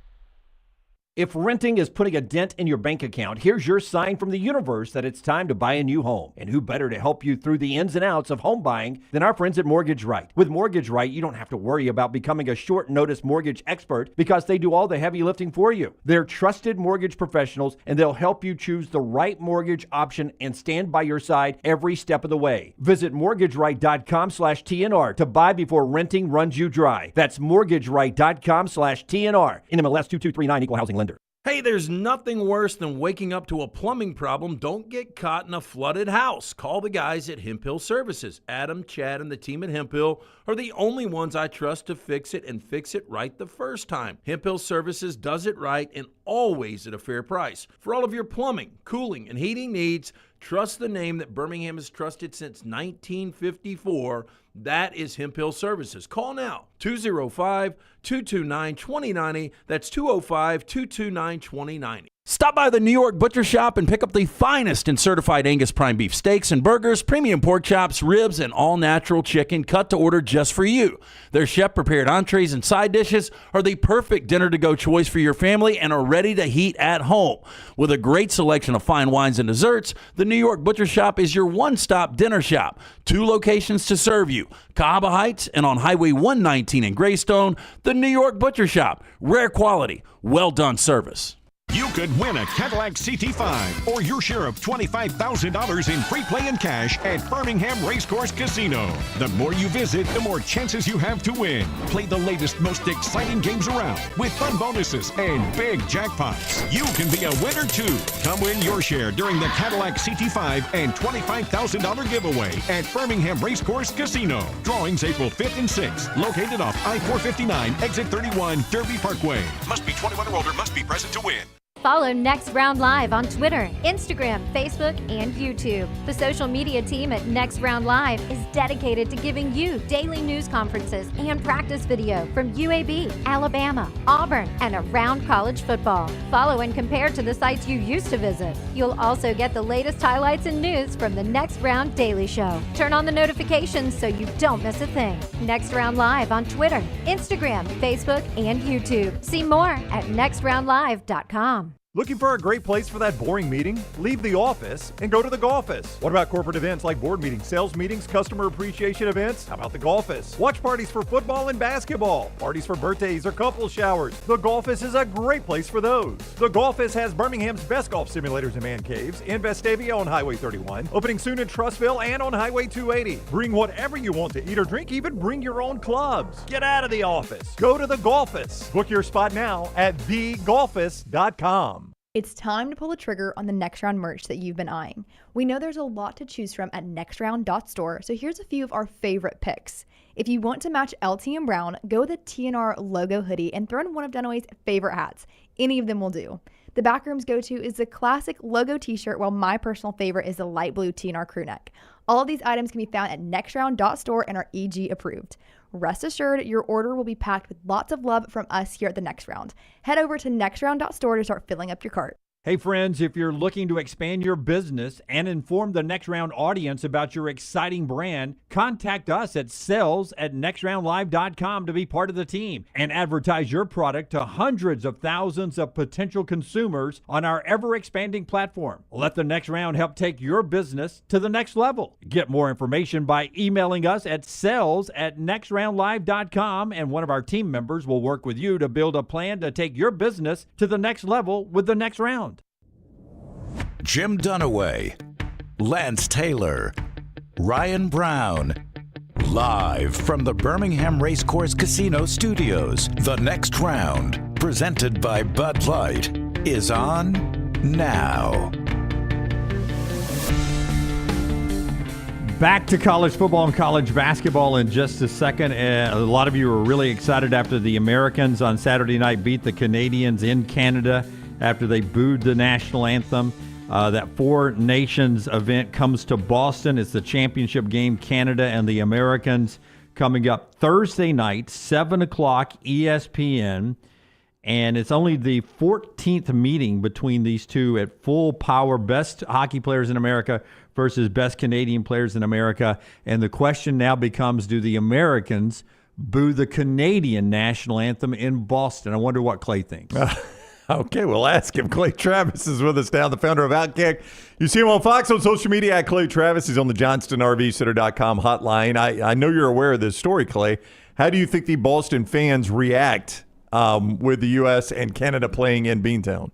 If renting is putting a dent in your bank account, here's your sign from the universe that it's time to buy a new home. And who better to help you through the ins and outs of home buying than our friends at Mortgage Right. With Mortgage Right, you don't have to worry about becoming a short notice mortgage expert because they do all the heavy lifting for you. They're trusted mortgage professionals, and they'll help you choose the right mortgage option and stand by your side every step of the way. Visit mortgageright.com/TNR to buy before renting runs you dry. That's mortgageright.com/TNR. NMLS 2239, Equal Housing Lender. Hey, there's nothing worse than waking up to a plumbing problem. Don't get caught in a flooded house. Call the guys at Hemp Hill Services. Adam, Chad, and the team at Hemp Hill are the only ones I trust to fix it and fix it right the first time. Hemp Hill Services does it right and always at a fair price. For all of your plumbing, cooling, and heating needs, trust the name that Birmingham has trusted since 1954. That is Hemp Hill Services. Call now, 205-229-2090. That's 205-229-2090. Stop by the New York Butcher Shop and pick up the finest in certified Angus prime beef steaks and burgers, premium pork chops, ribs, and all-natural chicken cut to order just for you. Their chef-prepared entrees and side dishes are the perfect dinner-to-go choice for your family and are ready to heat at home. With a great selection of fine wines and desserts, the New York Butcher Shop is your one-stop dinner shop. 2 locations to serve you, Cahaba Heights and on Highway 119 in Greystone. The New York Butcher Shop. Rare quality, well-done service. You could win a Cadillac CT5 or your share of $25,000 in free play and cash at Birmingham Racecourse Casino. The more you visit, the more chances you have to win. Play the latest, most exciting games around with fun bonuses and big jackpots. You can be a winner too. Come win your share during the Cadillac CT5 and $25,000 giveaway at Birmingham Racecourse Casino. Drawings April 5th and 6th. Located off I-459, exit 31, Derby Parkway. Must be 21 or older. Must be present to win. Follow Next Round Live on Twitter, Instagram, Facebook, and YouTube. The social media team at Next Round Live is dedicated to giving you daily news conferences and practice video from UAB, Alabama, Auburn, and around college football. Follow and compare to the sites you used to visit. You'll also get the latest highlights and news from the Next Round Daily Show. Turn on the notifications so you don't miss a thing. Next Round Live on Twitter, Instagram, Facebook, and YouTube. See more at nextroundlive.com. Looking for a great place for that boring meeting? Leave the office and go to the Golfus. What about corporate events like board meetings, sales meetings, customer appreciation events? How about the Golfus? Watch parties for football and basketball, parties for birthdays or couple showers. The Golfus is a great place for those. The Golfus has Birmingham's best golf simulators and man caves in Vestavia on Highway 31, opening soon in Trussville and on Highway 280. Bring whatever you want to eat or drink, even bring your own clubs. Get out of the office. Go to the Golfus. Book your spot now at thegolfus.com. It's time to pull the trigger on the Next Round merch that you've been eyeing. We know there's a lot to choose from at nextround.store, so here's a few of our favorite picks. If you want to match LT and Brown, go with the TNR logo hoodie and throw in one of Dunaway's favorite hats. Any of them will do. The Backroom's go-to is the classic logo t-shirt, while my personal favorite is the light blue TNR crew neck. All of these items can be found at nextround.store and are EG approved. Rest assured, your order will be packed with lots of love from us here at the Next Round. Head over to nextround.store to start filling up your cart. Hey friends, if you're looking to expand your business and inform the Next Round audience about your exciting brand, contact us at sales@nextroundlive.com to be part of the team and advertise your product to hundreds of thousands of potential consumers on our ever-expanding platform. Let the Next Round help take your business to the next level. Get more information by emailing us at sales@nextroundlive.com, and one of our team members will work with you to build a plan to take your business to the next level with the Next Round. Jim Dunaway, Lance Taylor, Ryan Brown. Live from the Birmingham Racecourse Casino Studios, the Next Round, presented by Bud Light, is on now. Back to college football and college basketball in just a second. A lot of you were really excited after the Americans on Saturday night beat the Canadians in Canada after they booed the national anthem. That Four Nations event comes to Boston. It's the championship game, Canada and the Americans, coming up Thursday night, 7 o'clock ESPN. And it's only the 14th meeting between these two at full power. Best hockey players in America versus best Canadian players in America. And the question now becomes, do the Americans boo the Canadian national anthem in Boston? I wonder what Clay thinks. Okay, we'll ask him. Clay Travis is with us now, the founder of Outkick. You see him on Fox, on social media at Clay Travis. He's on the JohnstonRVCenter.com hotline. I know you're aware of this story, Clay. How do you think the Boston fans react with the U.S. and Canada playing in Beantown?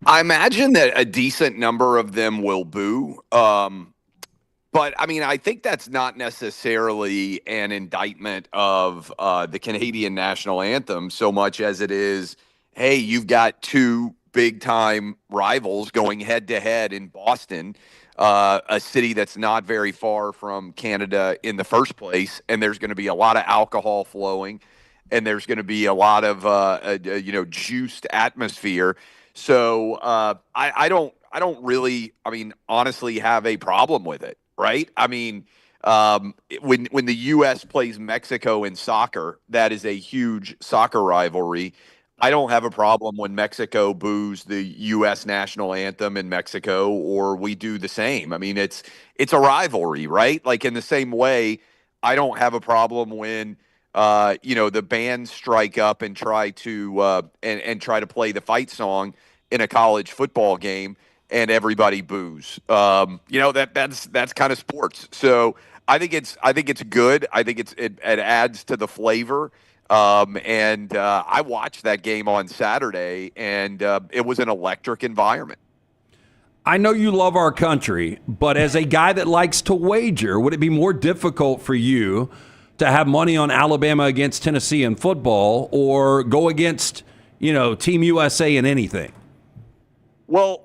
I imagine that a decent number of them will boo. But, I mean, I think that's not necessarily an indictment of the Canadian national anthem so much as it is hey, you've got two big-time rivals going head-to-head in Boston, a city that's not very far from Canada in the first place, and there's going to be a lot of alcohol flowing, and there's going to be a lot of juiced atmosphere. So I don't really, honestly have a problem with it, right? I mean, when the U.S. plays Mexico in soccer, that is a huge soccer rivalry. I don't have a problem when Mexico boos the U.S. national anthem in Mexico, or we do the same. I mean, it's a rivalry, right? Like in the same way, I don't have a problem when the bands strike up and try to try to play the fight song in a college football game, and everybody boos. That's kind of sports. So I think it's good. I think it adds to the flavor. I watched that game on Saturday, and it was an electric environment. I know you love our country, but as a guy that likes to wager, would it be more difficult for you to have money on Alabama against Tennessee in football, or go against, Team USA in anything? Well,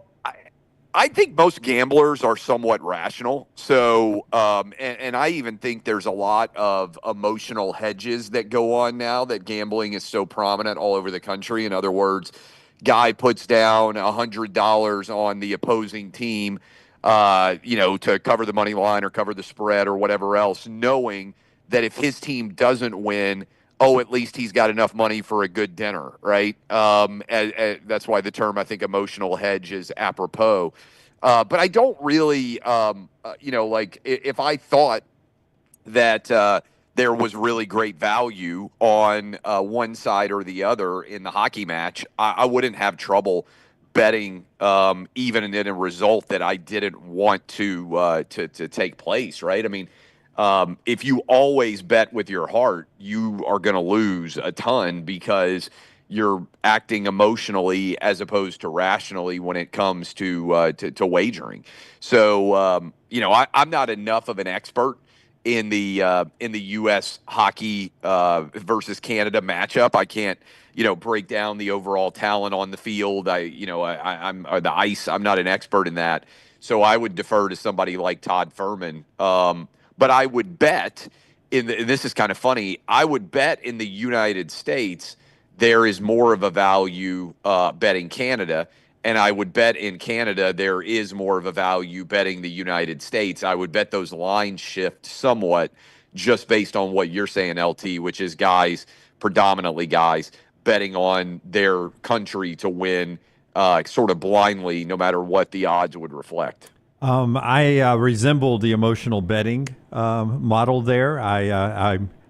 I think most gamblers are somewhat rational. So, and I even think there's a lot of emotional hedges that go on now that gambling is so prominent all over the country. In other words, guy puts down $100 on the opposing team, to cover the money line or cover the spread or whatever else, knowing that if his team doesn't win, at least he's got enough money for a good dinner, right? That's why the term, I think, emotional hedge is apropos. But I don't really, if I thought that there was really great value on one side or the other in the hockey match, I wouldn't have trouble betting even in a result that I didn't want to take place, right? I mean, if you always bet with your heart, you are going to lose a ton because you're acting emotionally as opposed to rationally when it comes to wagering. So, I'm not enough of an expert in the U.S. hockey versus Canada matchup. I can't, break down the overall talent on the field. I'm the ice. I'm not an expert in that. So I would defer to somebody like Todd Furman. But I would bet and this is kind of funny, I would bet in the United States there is more of a value betting Canada, and I would bet in Canada there is more of a value betting the United States. I would bet those lines shift somewhat just based on what you're saying, LT, which is predominantly guys, betting on their country to win sort of blindly, no matter what the odds would reflect. I resemble the emotional betting model there.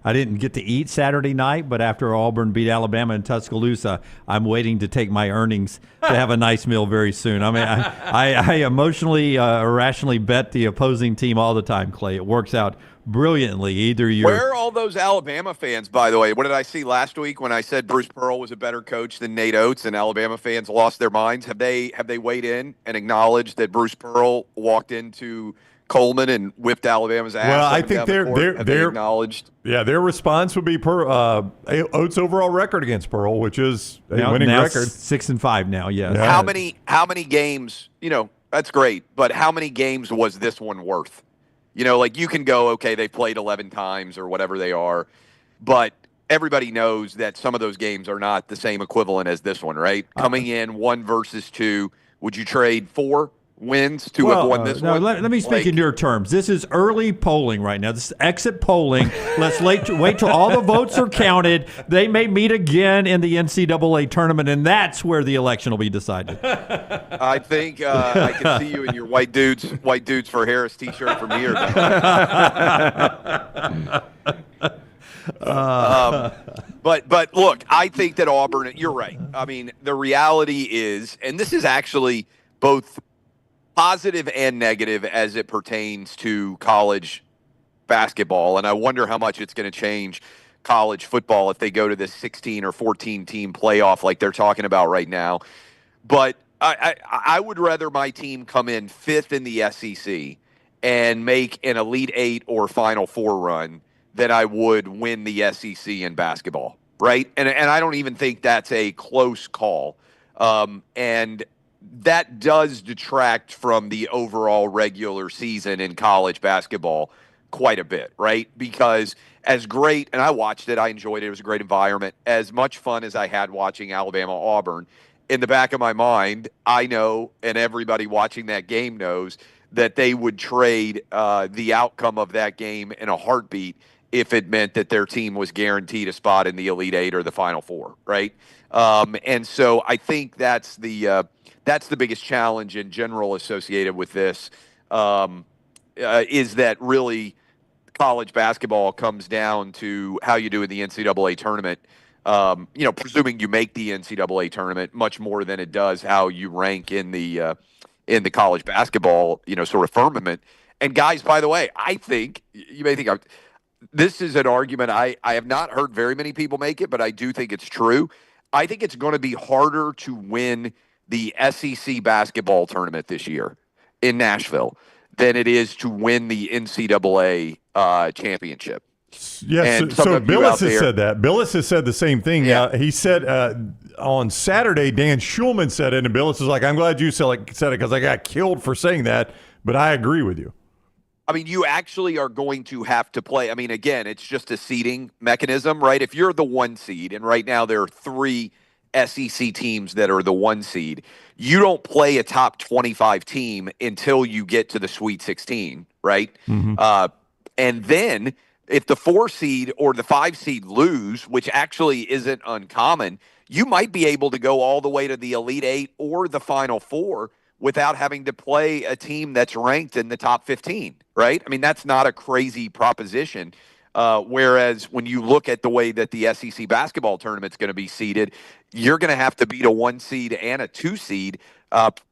I didn't get to eat Saturday night, but after Auburn beat Alabama in Tuscaloosa, I'm waiting to take my earnings to have a nice meal very soon. I mean, I emotionally, irrationally bet the opposing team all the time, Clay. It works out brilliantly. Either you're... Where are all those Alabama fans, by the way? What did I see last week when I said Bruce Pearl was a better coach than Nate Oates and Alabama fans lost their minds? Have they weighed in and acknowledged that Bruce Pearl walked into Coleman and whipped Alabama's ass? Well, I think they're acknowledged. Yeah, their response would be Oates' overall record against Pearl, which is a winning record, 6-5 now. Yes. Yeah. How many games? That's great, but how many games was this one worth? You can go, okay, they played 11 times or whatever they are, but everybody knows that some of those games are not the same equivalent as this one, right? Coming in 1 versus 2, would you trade 4 wins to have won this one? Let me speak in your terms. This is early polling right now. This is exit polling. Let's wait till all the votes are counted. They may meet again in the NCAA tournament, and that's where the election will be decided. I think I can see you in your white dudes for Harris T-shirt from here. But look, I think that Auburn. You're right. I mean, the reality is, and this is actually both positive and negative as it pertains to college basketball. And I wonder how much it's going to change college football if they go to this 16 or 14 team playoff like they're talking about right now. But I would rather my team come in 5th in the SEC and make an Elite 8 or Final 4 run than I would win the SEC in basketball. right? And I don't even think that's a close call. And that does detract from the overall regular season in college basketball quite a bit, right? Because as great, and I watched it, I enjoyed it, it was a great environment. As much fun as I had watching Alabama-Auburn, in the back of my mind, I know, and everybody watching that game knows, that they would trade the outcome of that game in a heartbeat if it meant that their team was guaranteed a spot in the Elite Eight or the Final Four, right? And so I think that's the biggest challenge in general associated with this, is that really college basketball comes down to how you do in the NCAA tournament. Presuming you make the NCAA tournament, much more than it does how you rank in the college basketball, sort of firmament. And guys, by the way, I think you may think this is an argument I have not heard very many people make it, but I do think it's true. I think it's going to be harder to win the SEC basketball tournament this year in Nashville than it is to win the NCAA championship. Yes, so Billis has said that. Billis has said the same thing. Yeah. He said on Saturday, Dan Schulman said it, and Billis is like, I'm glad you said it because I got killed for saying that, but I agree with you. I mean, you actually are going to have to play. I mean, again, it's just a seeding mechanism, right? If you're the 1 seed, and right now there are 3 SEC teams that are the 1 seed, you don't play a top 25 team until you get to the Sweet 16, right? Mm-hmm. And then if the 4 seed or the 5 seed lose, which actually isn't uncommon, you might be able to go all the way to the Elite Eight or the Final Four without having to play a team that's ranked in the top 15, right? I mean, that's not a crazy proposition. Whereas when you look at the way that the SEC basketball tournament's going to be seeded, you're going to have to beat a 1 seed and a 2 seed,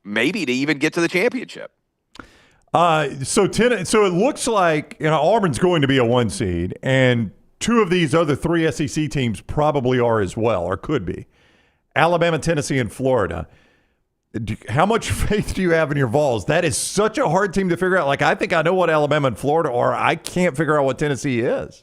maybe to even get to the championship. So it looks like Auburn's going to be a 1 seed, and 2 of these other 3 SEC teams probably are as well, or could be. Alabama, Tennessee, and Florida. How much faith do you have in your Vols? That is such a hard team to figure out. Like, I think I know what Alabama and Florida are. I can't figure out what Tennessee is.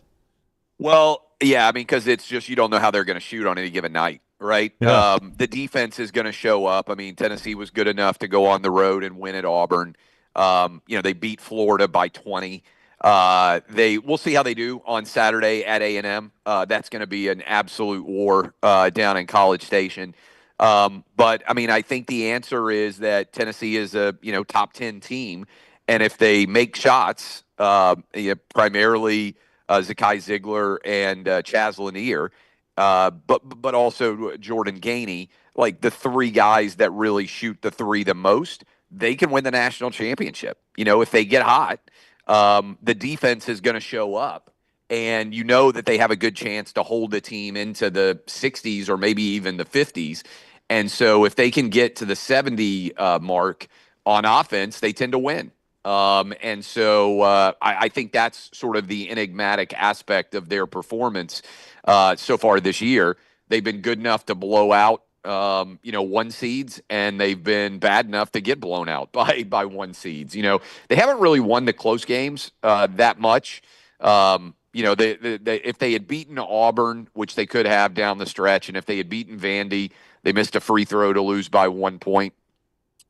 Well, yeah, I mean, because it's just you don't know how they're going to shoot on any given night, right? Yeah. The defense is going to show up. I mean, Tennessee was good enough to go on the road and win at Auburn. They beat Florida by 20. We'll see how they do on Saturday at A&M. That's going to be an absolute war down in College Station. But I mean, I think the answer is that Tennessee is a top 10 team, and if they make shots, primarily Zakai Ziegler and Chaz Lanier, but also Jordan Gainey, like the 3 guys that really shoot the 3 the most, they can win the national championship. If they get hot, the defense is going to show up. And that they have a good chance to hold the team into the 60s or maybe even the 50s. And so if they can get to the 70 mark on offense, they tend to win. And so I think that's sort of the enigmatic aspect of their performance so far this year. They've been good enough to blow out 1 seeds, and they've been bad enough to get blown out by 1 seeds. They haven't really won the close games that much. If they had beaten Auburn, which they could have down the stretch, and if they had beaten Vandy, they missed a free throw to lose by 1 point.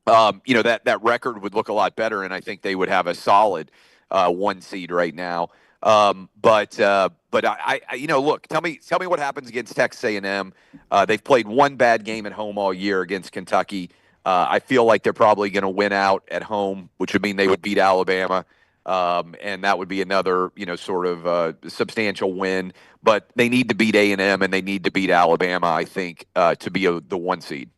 That record would look a lot better, and I think they would have a solid 1 seed right now. But look, tell me what happens against Texas A&M. They've played 1 bad game at home all year against Kentucky. I feel like they're probably going to win out at home, which would mean they would beat Alabama. And that would be another, sort of substantial win. But they need to beat A&M and they need to beat Alabama, I think, to be the 1 seed.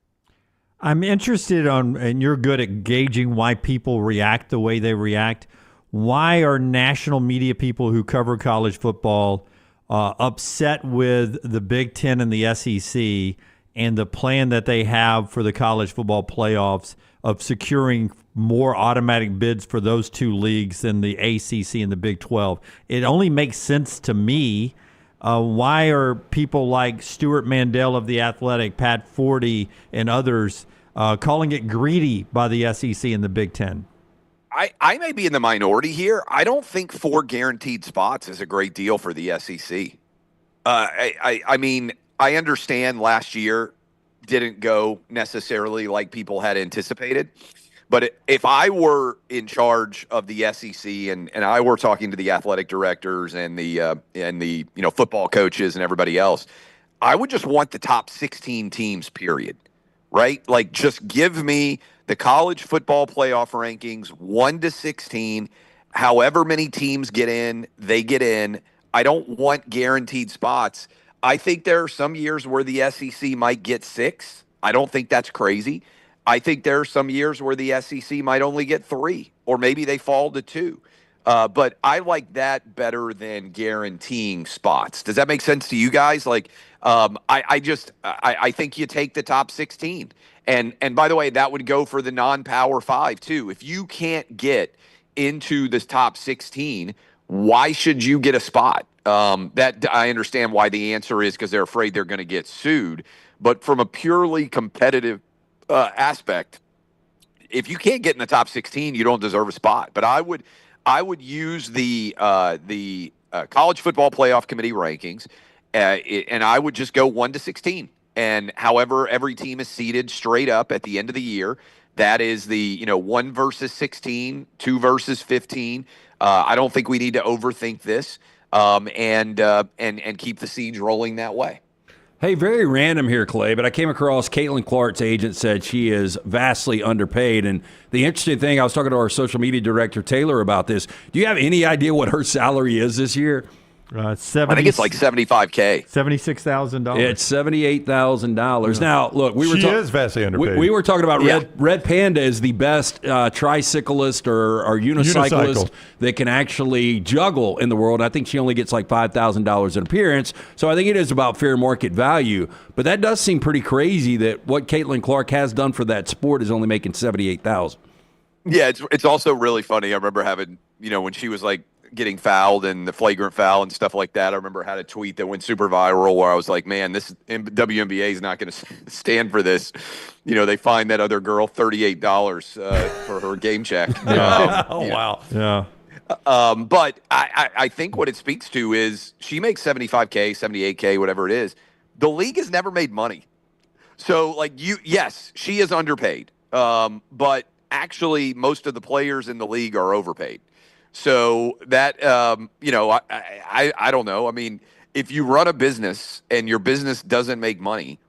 I'm interested and you're good at gauging why people react the way they react. Why are national media people who cover college football upset with the Big Ten and the SEC and the plan that they have for the college football playoffs of securing more automatic bids for those 2 leagues than the ACC and the Big 12? It only makes sense to me. Why are people like Stuart Mandel of The Athletic, Pat Forty, and others calling it greedy by the SEC and the Big Ten? I may be in the minority here. I don't think 4 guaranteed spots is a great deal for the SEC. I mean, I understand last year didn't go necessarily like people had anticipated. But if I were in charge of the SEC and I were talking to the athletic directors and the football coaches and everybody else, I would just want the top 16 teams, period. Right? Like, just give me the college football playoff rankings 1 to 16. However many teams get in, they get in. I don't want guaranteed spots. I think there are some years where the SEC might get 6. I don't think that's crazy. I think there are some years where the SEC might only get 3, or maybe they fall to 2. But I like that better than guaranteeing spots. Does that make sense to you guys? Like, I think you take the top 16. And by the way, that would go for the non-Power 5 too. If you can't get into this top 16, why should you get a spot? That I understand why the answer is because they're afraid they're going to get sued. But from a purely competitive aspect, if you can't get in the top 16, you don't deserve a spot. But I would use the college football playoff committee rankings, and I would just go 1 to 16. And however every team is seeded straight up at the end of the year, that is the 1 versus 16, 2 versus 15. I don't think we need to overthink this, and keep the siege rolling that way. Hey, very random here, Clay, but I came across Caitlin Clark's agent said she is vastly underpaid. And the interesting thing, I was talking to our social media director, Taylor, about this. Do you have any idea what her salary is this year? I think it's like $75K. $76,000. It's $78,000. Now, look, she is vastly underpaid. We were talking about Red Panda is the best tricyclist or unicyclist that can actually juggle in the world. I think she only gets like $5,000 an appearance. So I think it is about fair market value. But that does seem pretty crazy that what Caitlin Clark has done for that sport is only making $78,000. Yeah, it's also really funny. I remember having, when she was like getting fouled and the flagrant foul and stuff like that. I remember I had a tweet that went super viral where I was like, man, this WNBA is not going to stand for this. They fined that other girl $38 for her game check. Wow. Yeah. But I think what it speaks to is she makes $75K, $78K, whatever it is. The league has never made money. So yes, she is underpaid. But actually most of the players in the league are overpaid. So that, I don't know. I mean, if you run a business and your business doesn't make money,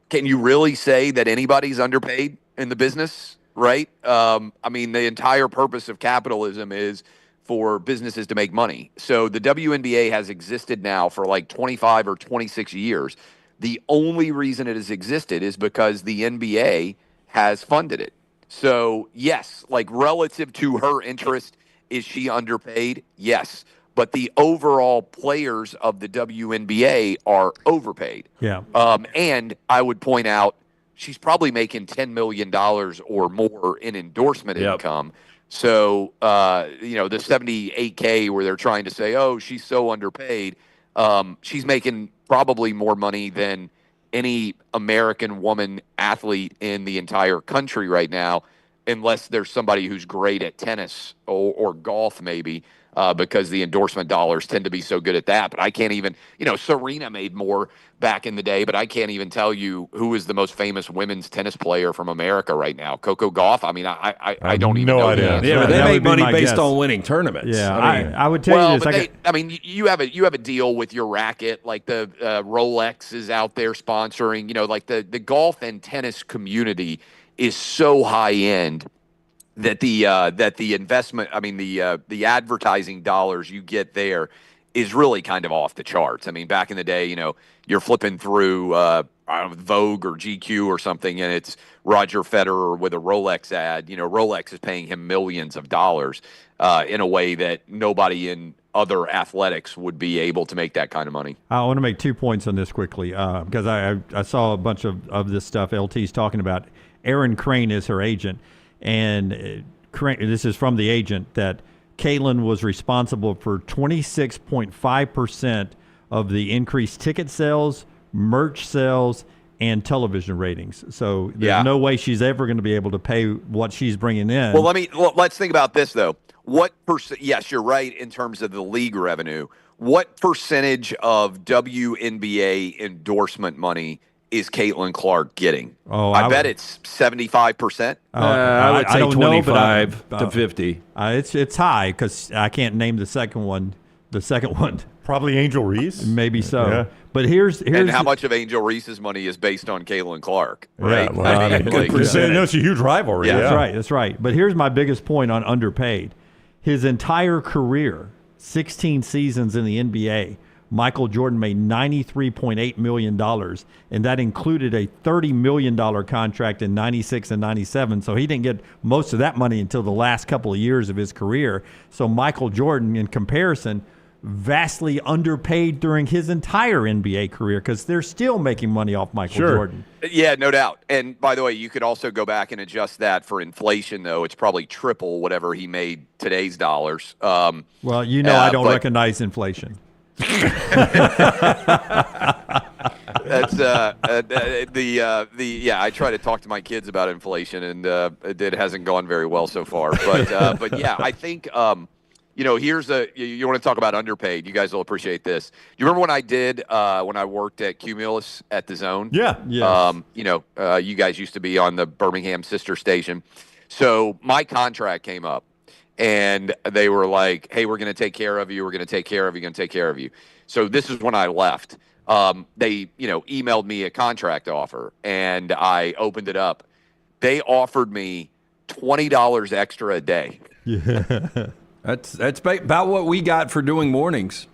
can you really say that anybody's underpaid in the business, right? I mean, the entire purpose of capitalism is for businesses to make money. So the WNBA has existed now for like 25 or 26 years. The only reason it has existed is because the NBA has funded it. So, yes, like relative to her interest, is she underpaid? Yes. But the overall players of the WNBA are overpaid. Yeah. And I would point out she's probably making $10 million or more in endorsement income. So, the $78K where they're trying to say, oh, she's so underpaid, she's making probably more money than any American woman athlete in the entire country right now, unless there's somebody who's great at tennis or golf maybe, because the endorsement dollars tend to be so good at that. But I can't even, Serena made more back in the day, but I can't even tell you who is the most famous women's tennis player from America right now. Coco Gauff? I mean, I don't even know. Idea. Yeah, but they make money based on winning tournaments. Yeah, I would tell you this. But you have a deal with your racket, like the Rolex is out there sponsoring, like the golf and tennis community is so high end that the investment, the advertising dollars you get there is really kind of off the charts. I mean, back in the day, you're flipping through Vogue or GQ or something, and it's Roger Federer with a Rolex ad. Rolex is paying him millions of dollars in a way that nobody in other athletics would be able to make that kind of money. I want to make 2 points on this quickly because I saw a bunch of this stuff LT's talking about. Aaron Crane is her agent, and this is from the agent that Caitlin was responsible for 26.5% of the increased ticket sales, merch sales, and television ratings. So there's no way she's ever going to be able to pay what she's bringing in. Well, let's think about this though. what percent? Yes, you're right in terms of the league revenue. What percentage of WNBA endorsement money is Caitlin Clark getting? Oh, I bet it's 75%. I would say don't know, but 25 to 50. It's high because I can't name the second one. The second one, probably Angel Reese. Maybe so. Yeah. But here's and how much of Angel Reese's money is based on Caitlin Clark, right? Yeah, well, I mean, good percentage. It's a huge rivalry. Yeah. That's right. But here's my biggest point on underpaid. His entire career, 16 seasons in the NBA, Michael Jordan made $93.8 million, and that included a $30 million contract in 96 and 97. So he didn't get most of that money until the last couple of years of his career. So Michael Jordan, in comparison, vastly underpaid during his entire NBA career because they're still making money off Michael Jordan. Yeah, no doubt. And by the way, you could also go back and adjust that for inflation, though. It's probably triple whatever he made today's dollars. Well, I don't recognize inflation. That's I try to talk to my kids about inflation, and it hasn't gone very well so far. But yeah, I think here's you want to talk about underpaid. You guys will appreciate this. You remember when I did when I worked at Cumulus at the Zone? Yeah. You guys used to be on the Birmingham sister station. So my contract came up. And they were like, hey, we're going to take care of you. We're going to take care of you. Going to take care of you. So this is when I left. They, emailed me a contract offer, and I opened it up. They offered me $20 extra a day. Yeah, that's about what we got for doing mornings.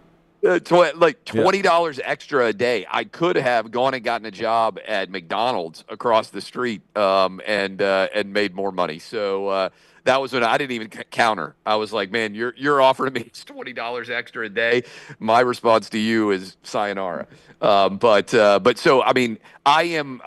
$20 extra a day. I could have gone and gotten a job at McDonald's across the street and made more money. So that was when I didn't even counter. I was like, man, you're offering me $20 extra a day. My response to you is sayonara. But so, I mean, I am,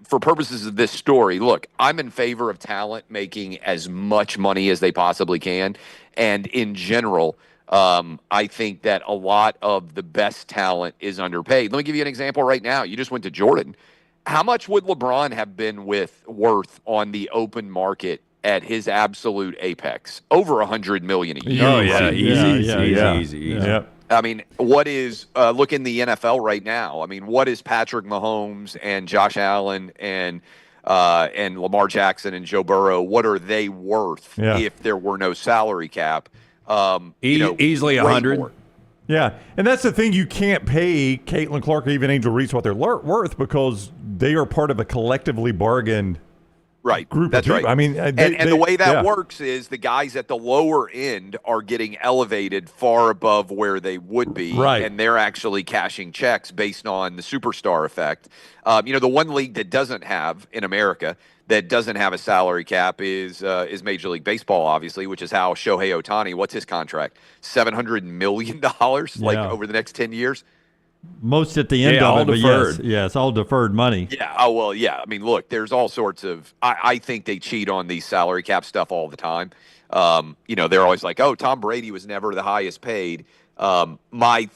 for purposes of this story, look, I'm in favor of talent making as much money as they possibly can. And in general, I think that a lot of the best talent is underpaid. Let me give you an example right now. You just went to Jordan. How much would LeBron have been worth on the open market at his absolute apex? Over $100 million a year. Oh yeah, easy. Yep. I mean, what is look in the NFL right now? I mean, what is Patrick Mahomes and Josh Allen and Lamar Jackson and Joe Burrow? What are they worth if there were no salary cap? Easily 100. Yeah, and that's the thing. You can't pay Caitlin Clark or even Angel Reese what they're worth because they are part of a collectively bargained group That's of people. right. I mean, and the way that works is the guys at the lower end are getting elevated far above where they would be, and they're actually cashing checks based on the superstar effect. The one league that doesn't have in America that doesn't have a salary cap is Major League Baseball, obviously, which is how Shohei Ohtani, what's his contract? $700 million, over the next 10 years? Most at the end of it, deferred. But yes, it's all deferred money. Yeah. Oh, well, yeah. I mean, look, there's all sorts of I think they cheat on the salary cap stuff all the time. They're always like, oh, Tom Brady was never the highest paid. My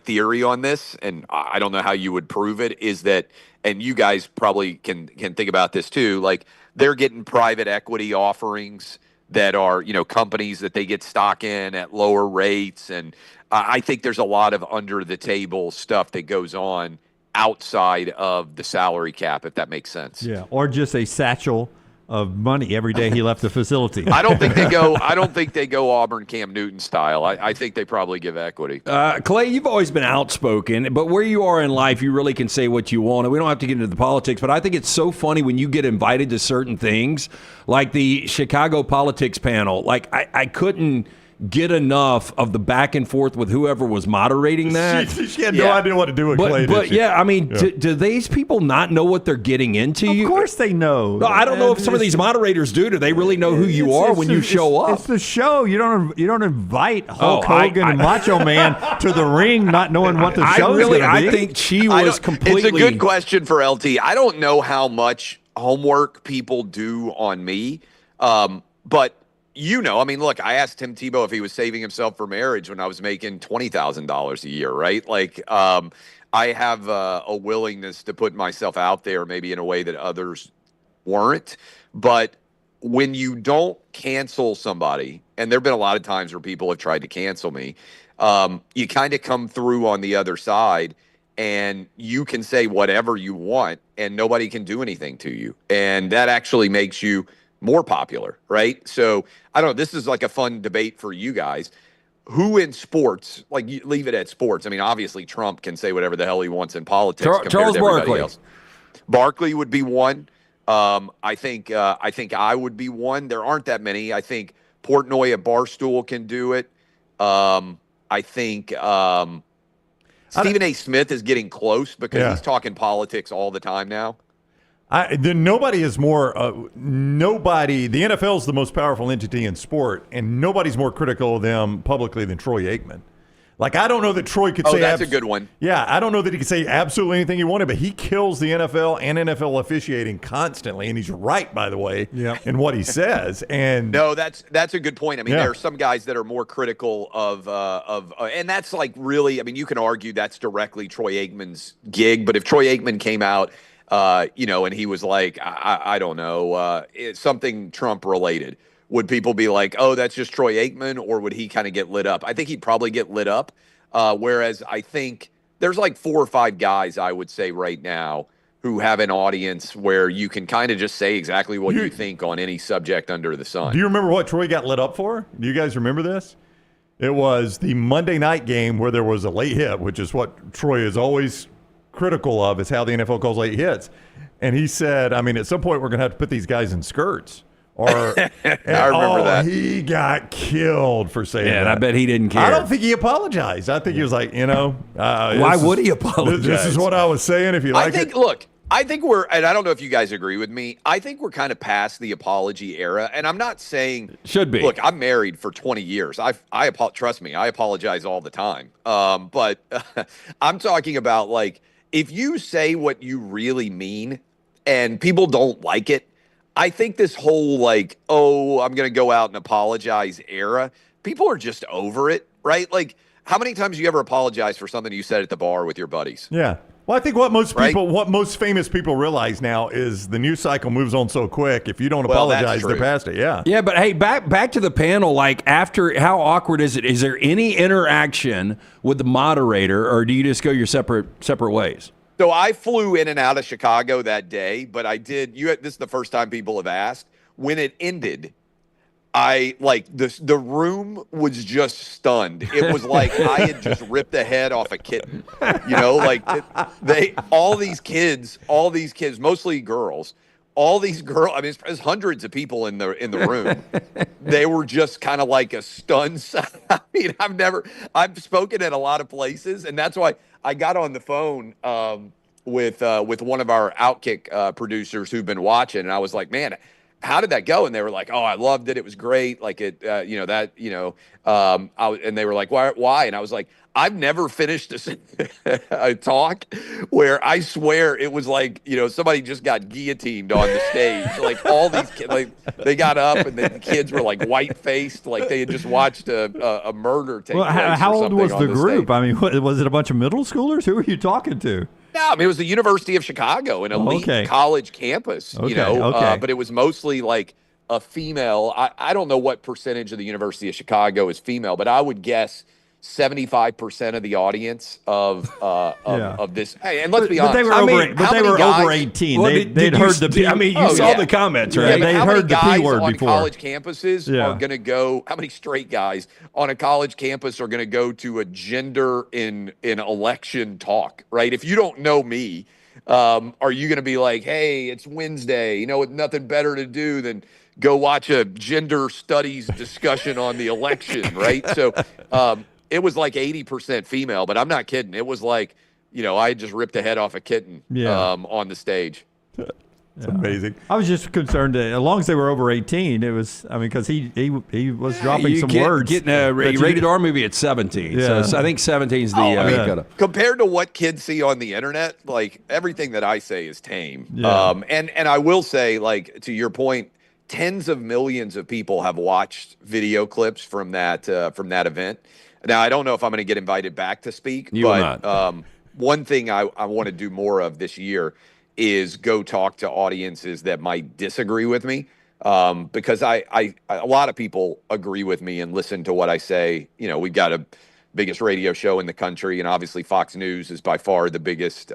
theory on this, and I don't know how you would prove it, is that, and you guys probably can think about this too, like they're getting private equity offerings that are, companies that they get stock in at lower rates. And I think there's a lot of under the table stuff that goes on outside of the salary cap, if that makes sense. Yeah. Or just a satchel of money every day he left the facility. I don't think they go Auburn Cam Newton style. I think they probably give equity. Clay, you've always been outspoken, but where you are in life, you really can say what you want. And we don't have to get into the politics, but I think it's so funny when you get invited to certain things, like the Chicago politics panel. Like I couldn't get enough of the back and forth with whoever was moderating that. She had no idea what to do with Clay. But yeah, I mean, do these people not know what they're getting into? Of course they know. No, I don't know if some of these moderators do. Do they really know who you are when you show up? It's the show. You don't invite Hulk Hogan and Macho Man to the ring not knowing what the show's going to be. I think she was completely. It's a good question for LT. I don't know how much homework people do on me, but. I mean, look, I asked Tim Tebow if he was saving himself for marriage when I was making $20,000 a year, right? Like, I have a willingness to put myself out there maybe in a way that others weren't. But when you don't cancel somebody, and there have been a lot of times where people have tried to cancel me, you kind of come through on the other side and you can say whatever you want and nobody can do anything to you. And that actually makes you more popular, right? So I don't know, this is like a fun debate for you guys. Who in sports, like you leave it at sports. I mean, obviously Trump can say whatever the hell he wants in politics compared Charles to everybody Barkley. else. Barkley would be one. I think I would be one. There aren't that many. I think Portnoy at Barstool can do it. I think Stephen A. Smith is getting close because he's talking politics all the time now. Nobody is more. Nobody. The NFL is the most powerful entity in sport, and nobody's more critical of them publicly than Troy Aikman. Like, I don't know that Troy could say. Oh, that's a good one. Yeah, I don't know that he could say absolutely anything he wanted, but he kills the NFL and NFL officiating constantly, and he's right, by the way, in what he says. And no, that's a good point. I mean, there are some guys that are more critical of, and that's like really. I mean, you can argue that's directly Troy Aikman's gig, but if Troy Aikman came out, and he was like, I don't know, it's something Trump related. Would people be like, oh, that's just Troy Aikman, or would he kind of get lit up? I think he'd probably get lit up, whereas I think there's like 4 or 5 guys, I would say right now, who have an audience where you can kind of just say exactly what you think on any subject under the sun. Do you remember what Troy got lit up for? Do you guys remember this? It was the Monday night game where there was a late hit, which is what Troy is always critical of, is how the NFL calls late hits. And he said, I mean, at some point we're going to have to put these guys in skirts. Or I remember that. He got killed for saying that. And I bet he didn't care. I don't think he apologized. I think he was like, why would he apologize? This is what I was saying. If you like it. Look, I think we're, and I don't know if you guys agree with me, I think we're kind of past the apology era. And I'm not saying should be. Look, I'm married for 20 years. Trust me, I apologize all the time. But I'm talking about, like, if you say what you really mean and people don't like it, I think this whole, like, oh, I'm going to go out and apologize era, people are just over it, right? Like, how many times you ever apologize for something you said at the bar with your buddies? Yeah. Well, I think what most famous people realize now is the news cycle moves on so quick. If you don't apologize, they're past it. Yeah. Yeah, but hey, back to the panel. Like, after, how awkward is it? Is there any interaction with the moderator, or do you just go your separate ways? So I flew in and out of Chicago that day, but I did. This is the first time people have asked. When it ended, the room was just stunned. It was like I had just ripped the head off a kitten. All these kids, mostly girls. All these girls. I mean, there's hundreds of people in the room. They were just kind of like a stunned. I mean, I've spoken at a lot of places, and that's why I got on the phone with one of our Outkick producers who've been watching, and I was like, man, how did that go? And they were like, oh, I loved it. It was great. Like it, and they were like, why? And I was like, I've never finished a talk where I swear it was like, somebody just got guillotined on the stage. Like all these kids, like they got up and the kids were like white faced, like they had just watched a murder take place. How old was the group? I mean, was it a bunch of middle schoolers? Who were you talking to? No, I mean, it was the University of Chicago, an elite college campus, but it was mostly like a female. I don't know what percentage of the University of Chicago is female, but I would guess 75% of the audience of this. Hey, and let's be honest. But they were over 18. They'd heard the P. I mean, you saw the comments, right? Yeah, they heard the P word before. College campuses are going to go. How many straight guys on a college campus are going to go to a gender in election talk? Right? If you don't know me, are you going to be like, hey, it's Wednesday, with nothing better to do than go watch a gender studies discussion on the election, right? So. It was like 80% female, but I'm not kidding. It was like, I had just ripped the head off a kitten on the stage. It's amazing. I was just concerned that as long as they were over 18, it was, because he was dropping some words. Getting a rated R movie at 17. Yeah. So I think 17 is the compared to what kids see on the internet, like everything that I say is tame. Yeah. And I will say, like, to your point, tens of millions of people have watched video clips from that event. Now, I don't know if I'm going to get invited back to speak, but one thing I want to do more of this year is go talk to audiences that might disagree with me. because a lot of people agree with me and listen to what I say. You know, we've got a biggest radio show in the country, and obviously Fox News is by far the biggest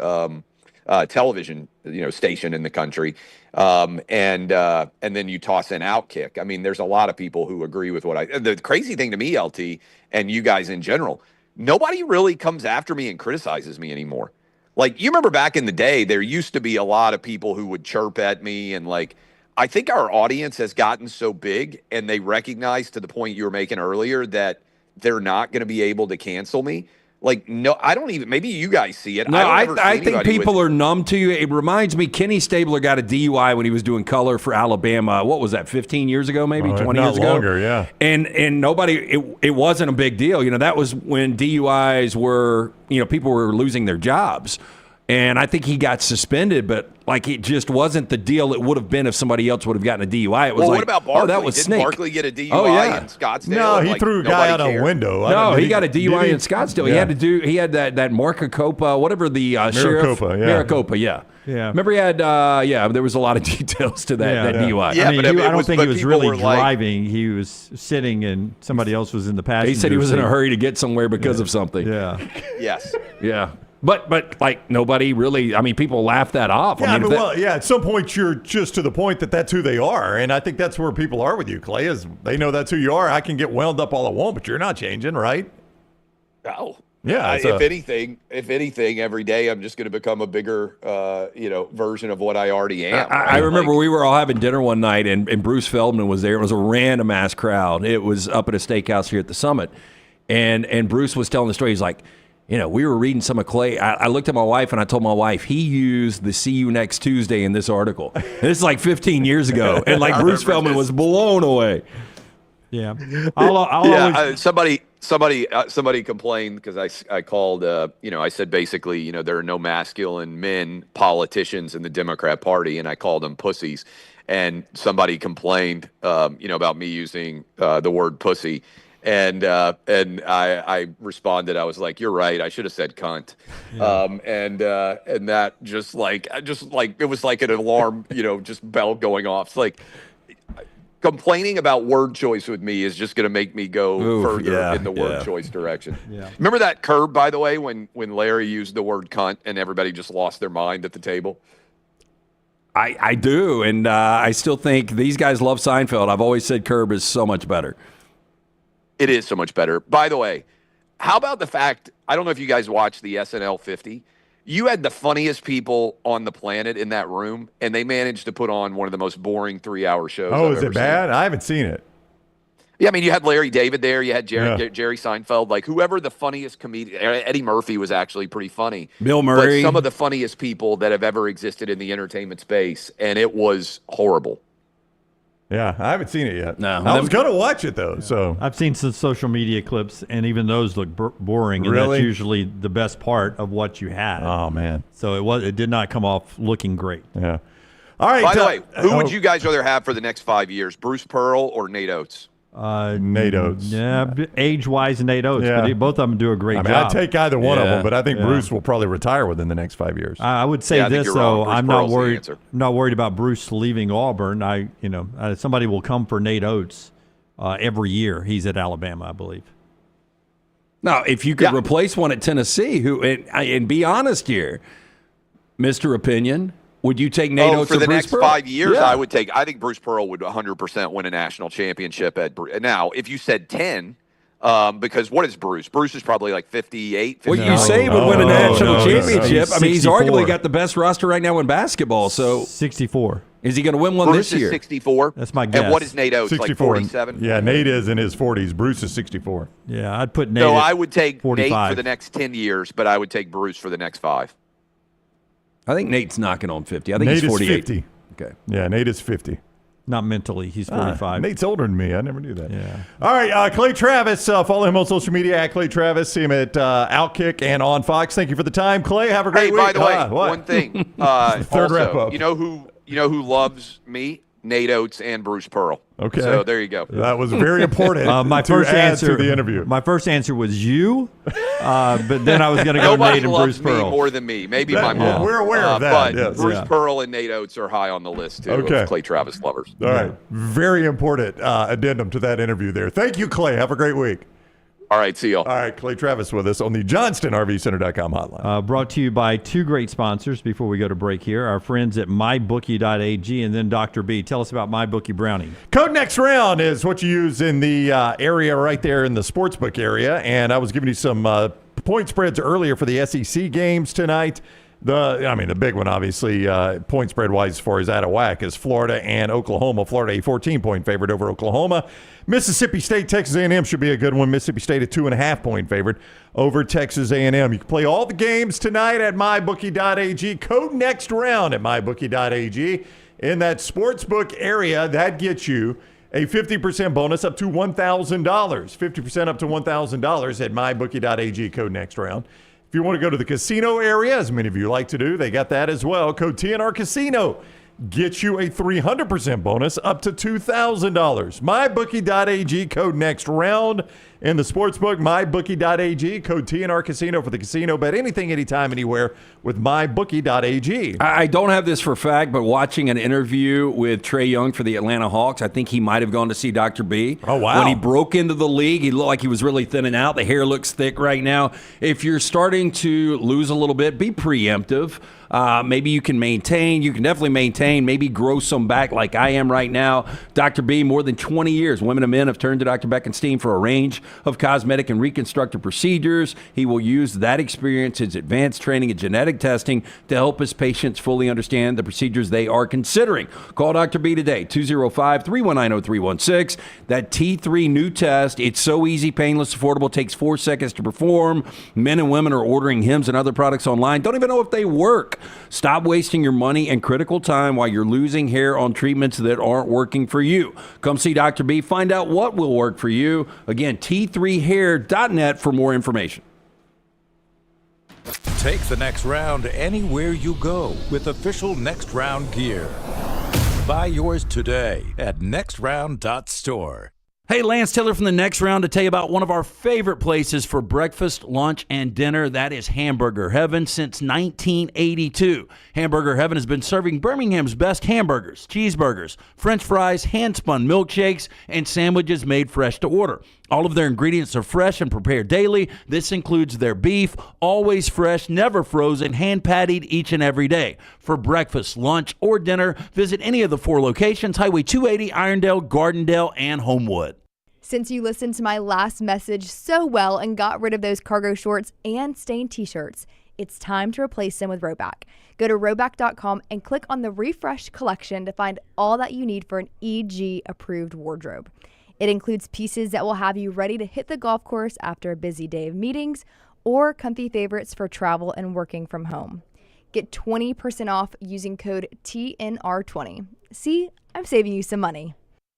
television station in the country. And then you toss in Outkick. I mean, there's a lot of people who agree with the crazy thing to me, LT, and you guys in general, nobody really comes after me and criticizes me anymore. Like, you remember back in the day, there used to be a lot of people who would chirp at me, and like, I think our audience has gotten so big, and they recognize, to the point you were making earlier, that they're not going to be able to cancel me. Like, no, I don't even, maybe you guys see it. No, I think people are numb to you. It reminds me, Kenny Stabler got a DUI when he was doing color for Alabama. What was that, 15 years ago, maybe 20 years ago? Longer, yeah. And nobody, it wasn't a big deal. You know, that was when DUIs were, people were losing their jobs. And I think he got suspended, but like, it just wasn't the deal it would have been if somebody else would have gotten a DUI. It was what about Barkley? that was Didn't snake. Barkley get a DUI in Scottsdale? No, he threw a guy out a window. No, he got a DUI in Scottsdale. Yeah. He had that Maricopa, whatever the sheriff. Maricopa, yeah. Yeah. Remember, he had, there was a lot of details to that DUI. Yeah, I mean, but I don't think he was really like, driving. He was sitting, and somebody else was in the passenger He said he was seat. in a hurry to get somewhere because of something. Yeah. Yes. Yeah. But like, nobody really, I mean, people laugh that off. Yeah, I mean, at some point you're just to the point that's who they are. And I think that's where people are with you, Clay, is they know that's who you are. I can get wound up all I want, but you're not changing, right? No. Yeah. If anything, every day I'm just going to become a bigger, version of what I already am. I remember we were all having dinner one night, and Bruce Feldman was there. It was a random ass crowd. It was up at a steakhouse here at the Summit. And Bruce was telling the story. He's like, we were reading some of Clay. I looked at my wife and I told my wife, he used the "see you next Tuesday" in this article. And this is like 15 years ago. And like, Bruce Feldman was blown away. Yeah. Somebody complained because I called, I said basically, there are no masculine men politicians in the Democrat Party, and I called them pussies. And somebody complained, about me using the word pussy. And I responded. I was like, "You're right. I should have said cunt." Yeah. And that just like it was like an alarm, just bell going off. It's like, complaining about word choice with me is just going to make me go further in the word choice direction. Yeah. Remember that curb, by the way, when Larry used the word cunt and everybody just lost their mind at the table? I do, and I still think these guys love Seinfeld. I've always said curb is so much better. It is so much better. By the way, how about the fact, I don't know if you guys watched the SNL 50. You had the funniest people on the planet in that room, and they managed to put on one of the most boring 3-hour shows I've is ever it bad? seen. I haven't seen it. Yeah, I mean, you had Larry David there. You had Jerry Seinfeld. Like, whoever the funniest comedian, Eddie Murphy was actually pretty funny. Bill Murray. But some of the funniest people that have ever existed in the entertainment space, and it was horrible. Yeah, I haven't seen it yet. No, I was going to watch it, though. So I've seen some social media clips, and even those look boring, and Really? that's usually the best part of what you had. Oh, man. So it did not come off looking great. Yeah. All right. By the way, who would you guys rather have for the next 5 years, Bruce Pearl or Nate Oates? Nate Oates. Yeah, age-wise, Nate Oates. Yeah. But both of them do a great job. I'd take either one of them, but I think Bruce will probably retire within the next 5 years. I would say I think this, you're though. wrong. Bruce I'm Pearl's not the worried. answer. Not worried about Bruce leaving Auburn. Somebody will come for Nate Oates every year. He's at Alabama, I believe. Now, if you could replace one at Tennessee, and be honest here, Mr. Opinion, would you take Nate Oates for the Bruce next Pearl? 5 years? Yeah. I think Bruce Pearl would 100% win a national championship now. If you said 10, because what is Bruce? Bruce is probably like 58. What you say he would win a national championship. I mean, he's 64. arguably got the best roster right now in basketball. So 64. Is he going to win one Bruce this year? Is 64. That's my guess. And what is Nate Oates? 64. Like 47? Yeah, Nate is in his 40s. Bruce is 64. Yeah, I'd put Nate. So at I would take 45. Nate for the next 10 years, but I would take Bruce for the next 5. I think Nate's knocking on 50. I think Nate he's 48. is 50. Okay. Yeah, Nate is 50. Not mentally. He's 45. Nate's older than me. I never knew that. Yeah. All right, Clay Travis. Follow him on social media at Clay Travis. See him at Outkick and on Fox. Thank you for the time, Clay. Have a great week. By the way, one thing. Third also, wrap up. You know who loves me? Nate Oates, and Bruce Pearl. Okay. So there you go. That was very important my to first add answer to the interview. My first answer was you, but then I was going to go Nobody Nate and loves Bruce me Pearl. more than me. Maybe my mom. We're aware of that. But Yes. Bruce Pearl and Nate Oates are high on the list, too, Okay. of Clay Travis lovers. All right. Very important addendum to that interview there. Thank you, Clay. Have a great week. All right, see y'all. All right, Clay Travis with us on the JohnstonRVCenter.com hotline. Brought to you by two great sponsors before we go to break here. Our friends at MyBookie.ag and then Dr. B. Tell us about MyBookie Brownie. Code next round is what you use in the area right there in the sportsbook area. And I was giving you some point spreads earlier for the SEC games tonight. The big one, obviously, point spread wise, as far as out of whack, is Florida and Oklahoma. Florida a 14-point favorite over Oklahoma. Mississippi State, Texas A&M should be a good one. Mississippi State a 2.5-point favorite over Texas A&M. You can play all the games tonight at mybookie.ag. Code next round at mybookie.ag. In that sportsbook area, that gets you a 50% bonus up to $1,000. 50% up to $1,000 at mybookie.ag. Code next round. If you want to go to the casino area, as many of you like to do, they got that as well. Code TNR Casino gets you a 300% bonus up to $2,000. MyBookie.ag, code next round in the sportsbook. MyBookie.ag, code TNR Casino for the casino. Bet anything, anytime, anywhere with MyBookie.ag. I don't have this for a fact, but watching an interview with Trae Young for the Atlanta Hawks, I think he might have gone to see Dr. B. Oh, wow. When he broke into the league, he looked like he was really thinning out. The hair looks thick right now. If you're starting to lose a little bit, be preemptive. Maybe you can maintain. You can definitely maintain, maybe grow some back like I am right now. Dr. B, more than 20 years. Women and men have turned to Dr. Beckenstein for a range of cosmetic and reconstructive procedures. He will use that experience, his advanced training and genetic testing to help his patients fully understand the procedures they are considering. Call Dr. B today, 205-319-0316. That T3 new test, it's so easy, painless, affordable, takes 4 seconds to perform. Men and women are ordering Hims and other products online. Don't even know if they work. Stop wasting your money and critical time while you're losing hair on treatments that aren't working for you. Come see Dr. B. Find out what will work for you. Again, T3hair.net for more information. Take the next round anywhere you go with official Next Round gear. Buy yours today at nextround.store. Hey, Lance Taylor from the Next Round to tell you about one of our favorite places for breakfast, lunch, and dinner. That is Hamburger Heaven since 1982. Hamburger Heaven has been serving Birmingham's best hamburgers, cheeseburgers, French fries, hand-spun milkshakes, and sandwiches made fresh to order. All of their ingredients are fresh and prepared daily. This includes their beef, always fresh, never frozen, hand-pattied each and every day. For breakfast, lunch, or dinner, visit any of the 4 locations, Highway 280, Irondale, Gardendale, and Homewood. Since you listened to my last message so well and got rid of those cargo shorts and stained t-shirts, it's time to replace them with Rhoback. Go to Rhoback.com and click on the Refresh collection to find all that you need for an EG-approved wardrobe. It includes pieces that will have you ready to hit the golf course after a busy day of meetings or comfy favorites for travel and working from home. Get 20% off using code TNR20. See, I'm saving you some money.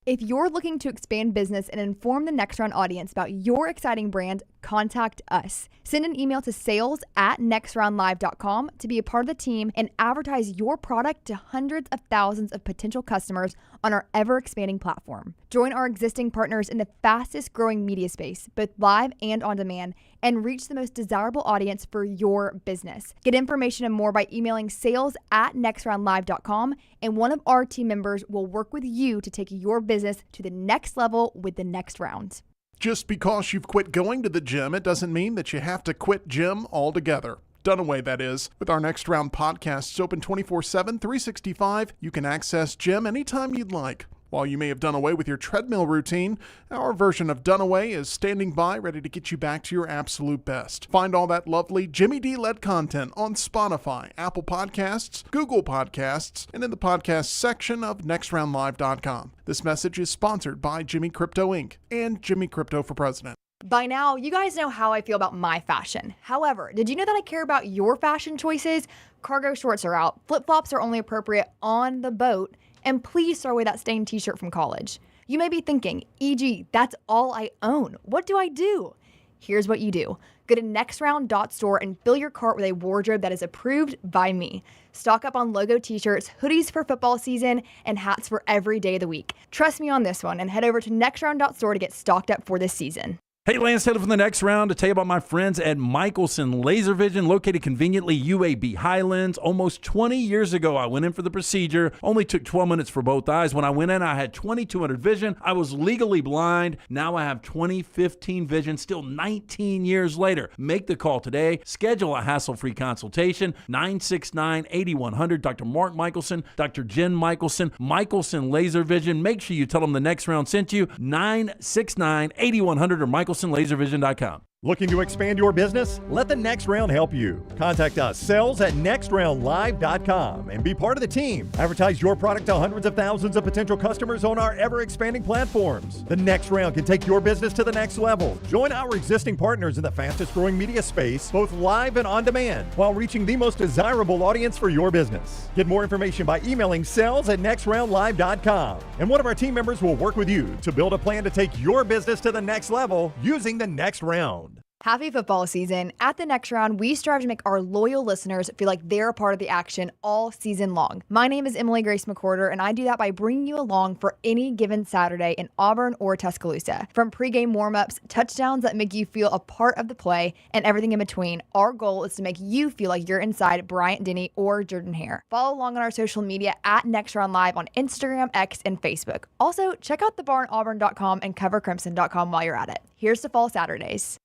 If you're looking to expand business and inform the Next Round audience about your exciting brand, contact us. Send an email to sales@nextroundlive.com to be a part of the team and advertise your product to hundreds of thousands of potential customers on our ever-expanding platform. Join our existing partners in the fastest-growing media space, both live and on demand, and reach the most desirable audience for your business. Get information and more by emailing sales@nextroundlive.com, and one of our team members will work with you to take your business to the next level with the Next Round. Just because you've quit going to the gym, it doesn't mean that you have to quit gym altogether. Dunaway, that is. With our Next Round podcasts open 24/7, 365, you can access gym anytime you'd like. While you may have done away with your treadmill routine, our version of Dunaway is standing by ready to get you back to your absolute best. Find all that lovely Jimmy D-led content on Spotify, Apple Podcasts, Google Podcasts, and in the podcast section of nextroundlive.com. This message is sponsored by Jimmy Crypto Inc. and Jimmy Crypto for President. By now, you guys know how I feel about my fashion. However, did you know that I care about your fashion choices? Cargo shorts are out, flip-flops are only appropriate on the boat, and please throw away that stained t-shirt from college. You may be thinking, EG, that's all I own. What do I do? Here's what you do. Go to nextround.store and fill your cart with a wardrobe that is approved by me. Stock up on logo t-shirts, hoodies for football season, and hats for every day of the week. Trust me on this one and head over to nextround.store to get stocked up for this season. Hey, Lance Taylor from the Next Round to tell you about my friends at Michelson Laser Vision, located conveniently UAB Highlands. Almost 20 years ago, I went in for the procedure. Only took 12 minutes for both eyes. When I went in, I had 2200 vision. I was legally blind. Now I have 20/15 vision, still 19 years later. Make the call today. Schedule a hassle-free consultation. 969-8100. Dr. Mark Michelson, Dr. Jen Michelson, Michelson Laser Vision. Make sure you tell them the Next Round sent you. 969-8100 or MichelSonLaserVision.com. Looking to expand your business? Let the Next Round help you. Contact us, sales@nextroundlive.com, and be part of the team. Advertise your product to hundreds of thousands of potential customers on our ever-expanding platforms. The Next Round can take your business to the next level. Join our existing partners in the fastest-growing media space, both live and on demand, while reaching the most desirable audience for your business. Get more information by emailing sales@nextroundlive.com, and one of our team members will work with you to build a plan to take your business to the next level using the Next Round. Happy football season. At the Next Round, we strive to make our loyal listeners feel like they're a part of the action all season long. My name is Emily Grace McWhorter, and I do that by bringing you along for any given Saturday in Auburn or Tuscaloosa. From pregame warm-ups, touchdowns that make you feel a part of the play, and everything in between, our goal is to make you feel like you're inside Bryant Denny or Jordan Hare. Follow along on our social media at Next Round Live on Instagram, X, and Facebook. Also, check out thebarnauburn.com and covercrimson.com while you're at it. Here's to fall Saturdays.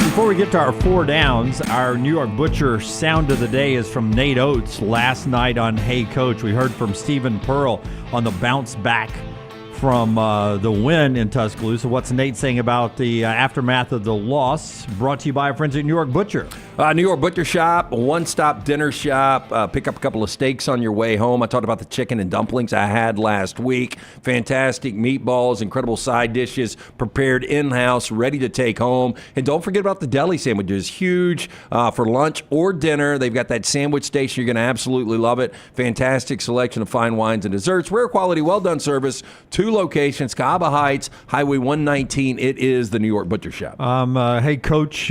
Before we get to our four downs, our New York Butcher sound of the day is from Nate Oates last night on Hey Coach. We heard from Stephen Pearl on the bounce back from the win in Tuscaloosa. What's Nate saying about the aftermath of the loss? Brought to you by our friends at New York Butcher. New York Butcher Shop, a one-stop dinner shop. Pick up a couple of steaks on your way home. I talked about the chicken and dumplings I had last week. Fantastic meatballs, incredible side dishes, prepared in-house, ready to take home. And don't forget about the deli sandwiches. Huge for lunch or dinner. They've got that sandwich station. You're going to absolutely love it. Fantastic selection of fine wines and desserts. Rare quality, well-done service. 2 locations, Cahaba Heights, Highway 119. It is the New York Butcher Shop. Hey, Coach,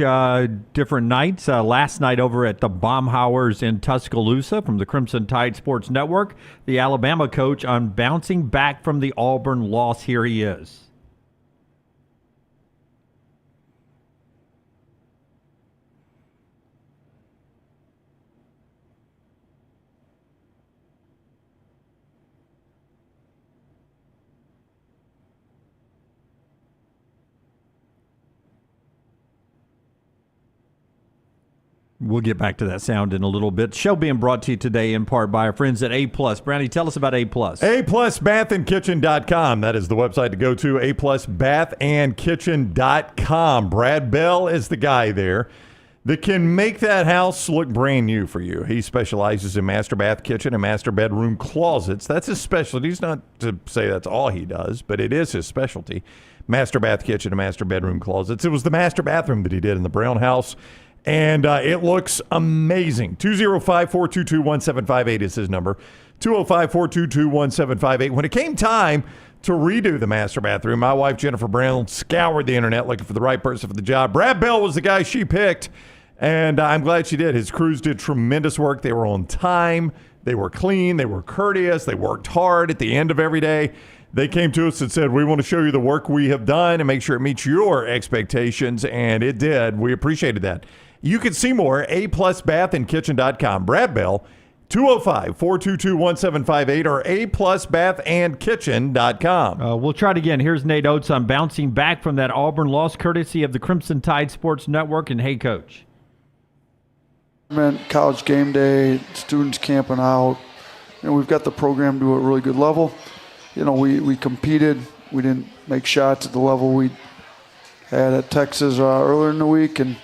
different nights. Last night over at the Baumhauers in Tuscaloosa from the Crimson Tide Sports Network, the Alabama coach on bouncing back from the Auburn loss. Here he is. We'll get back to that sound in a little bit. Show being brought to you today in part by our friends at A+. Brownie, tell us about A+. A+bathandkitchen.com. That is the website to go to, A+bathandkitchen.com. Brad Bell is the guy there that can make that house look brand new for you. He specializes in master bath kitchen and master bedroom closets. That's his specialty. It's not to say that's all he does, but it is his specialty. Master bath kitchen and master bedroom closets. It was the master bathroom that he did in the Brown house. And it looks amazing. 205-422-1758 is his number. 205-422-1758. When it came time to redo the master bathroom, my wife, Jennifer Brown, scoured the internet looking for the right person for the job. Brad Bell was the guy she picked, and I'm glad she did. His crews did tremendous work. They were on time. They were clean. They were courteous. They worked hard at the end of every day. They came to us and said, we want to show you the work we have done and make sure it meets your expectations, and it did. We appreciated that. You can see more at aplusbathandkitchen.com. Brad Bell, 205-422-1758 or aplusbathandkitchen.com. We'll try it again. Here's Nate Oates on bouncing back from that Auburn loss, courtesy of the Crimson Tide Sports Network and Hey Coach. College game day, students camping out. We've got the program to a really good level. We competed. We didn't make shots at the level we had at Texas earlier in the week, and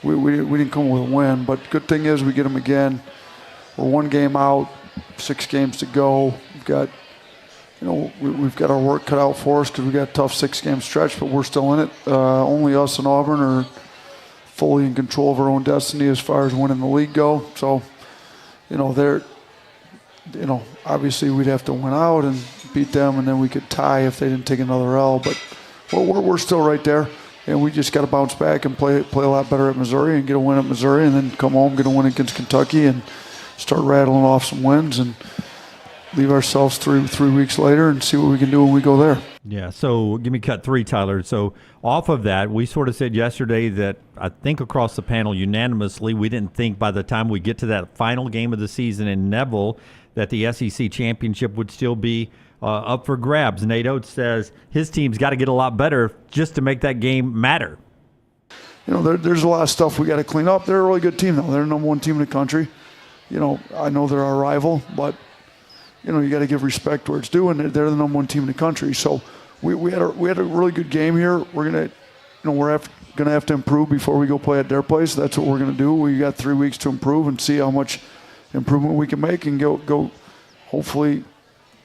we didn't come with a win. But good thing is we get them again. We're 1 game out, 6 games to go. We've got our work cut out for us because we got a tough 6-game stretch, but we're still in it. Only us and Auburn are fully in control of our own destiny as far as winning the league go. So, obviously we'd have to win out and beat them, and then we could tie if they didn't take another L. But we're still right there, and we just got to bounce back and play a lot better at Missouri and get a win at Missouri, and then come home, get a win against Kentucky, and start rattling off some wins and leave ourselves 3 weeks later and see what we can do when we go there. Yeah, so give me cut 3, Tyler. So off of that, we sort of said yesterday that I think across the panel unanimously, we didn't think by the time we get to that final game of the season in Neville that the SEC championship would still be up for grabs. Nate Oates says his team's got to get a lot better just to make that game matter. There's a lot of stuff we got to clean up. They're a really good team, though. They're the number 1 team in the country. I know they're our rival, but you got to give respect where it's due, and they're the number 1 team in the country. So we had a really good game here. We're gonna have to improve before we go play at their place. That's what we're gonna do. We got 3 weeks to improve and see how much improvement we can make, and go hopefully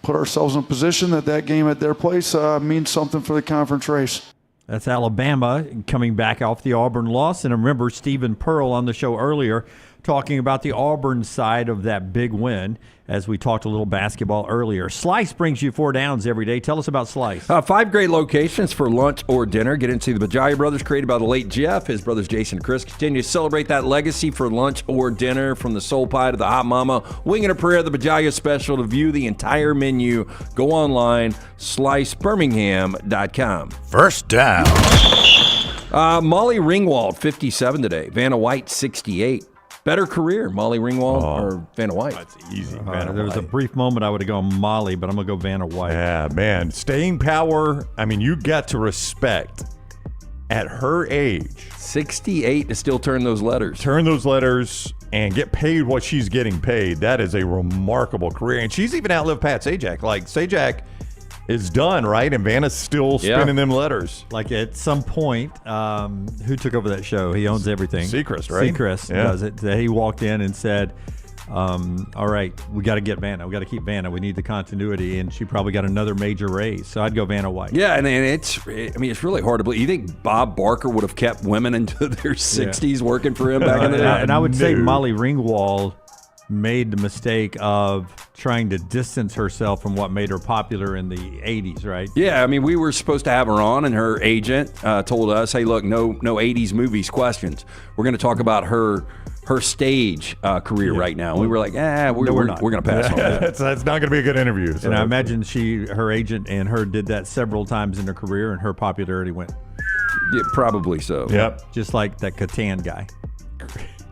put ourselves in a position that game at their place means something for the conference race. That's Alabama coming back off the Auburn loss. And remember, Stephen Pearl on the show earlier talking about the Auburn side of that big win as we talked a little basketball earlier. Slice brings you 4 downs every day. Tell us about Slice. 5 great locations for lunch or dinner. Get into the Bajaya brothers, created by the late Jeff. His brothers Jason and Chris continue to celebrate that legacy for lunch or dinner. From the soul pie to the hot mama, wing and a prayer, the Bajaya special. To view the entire menu, go online, slicebirmingham.com. First down. Molly Ringwald, 57 today. Vanna White, 68. Better career, Molly Ringwald or Vanna White? That's easy. There was a brief moment I would have gone Molly, but I'm going to go Vanna White. Yeah, man. Staying power, you got to respect at her age. 68 to still turn those letters. Turn those letters and get paid what she's getting paid. That is a remarkable career. And she's even outlived Pat Sajak. Like, Sajak is done, right? And Vanna's still spinning them letters. Like at some point, who took over that show? He owns everything. Seacrest, right? Seacrest does it. He walked in and said, all right, we got to get Vanna. We got to keep Vanna. We need the continuity. And she probably got another major raise. So I'd go Vanna White. Yeah, and it's really hard to believe. You think Bob Barker would have kept women into their 60s working for him back in the day? And I would say Molly Ringwald made the mistake of trying to distance herself from what made her popular in the 80s, right? Yeah, we were supposed to have her on, and her agent told us, hey, look, no 80s movies questions. We're going to talk about her stage career right now. And we were like, we're not. We're going to pass on that. That's not going to be a good interview. So. And I imagine her agent and her did that several times in her career, and her popularity went. Yeah, probably so. Yep. Just like that Catan guy.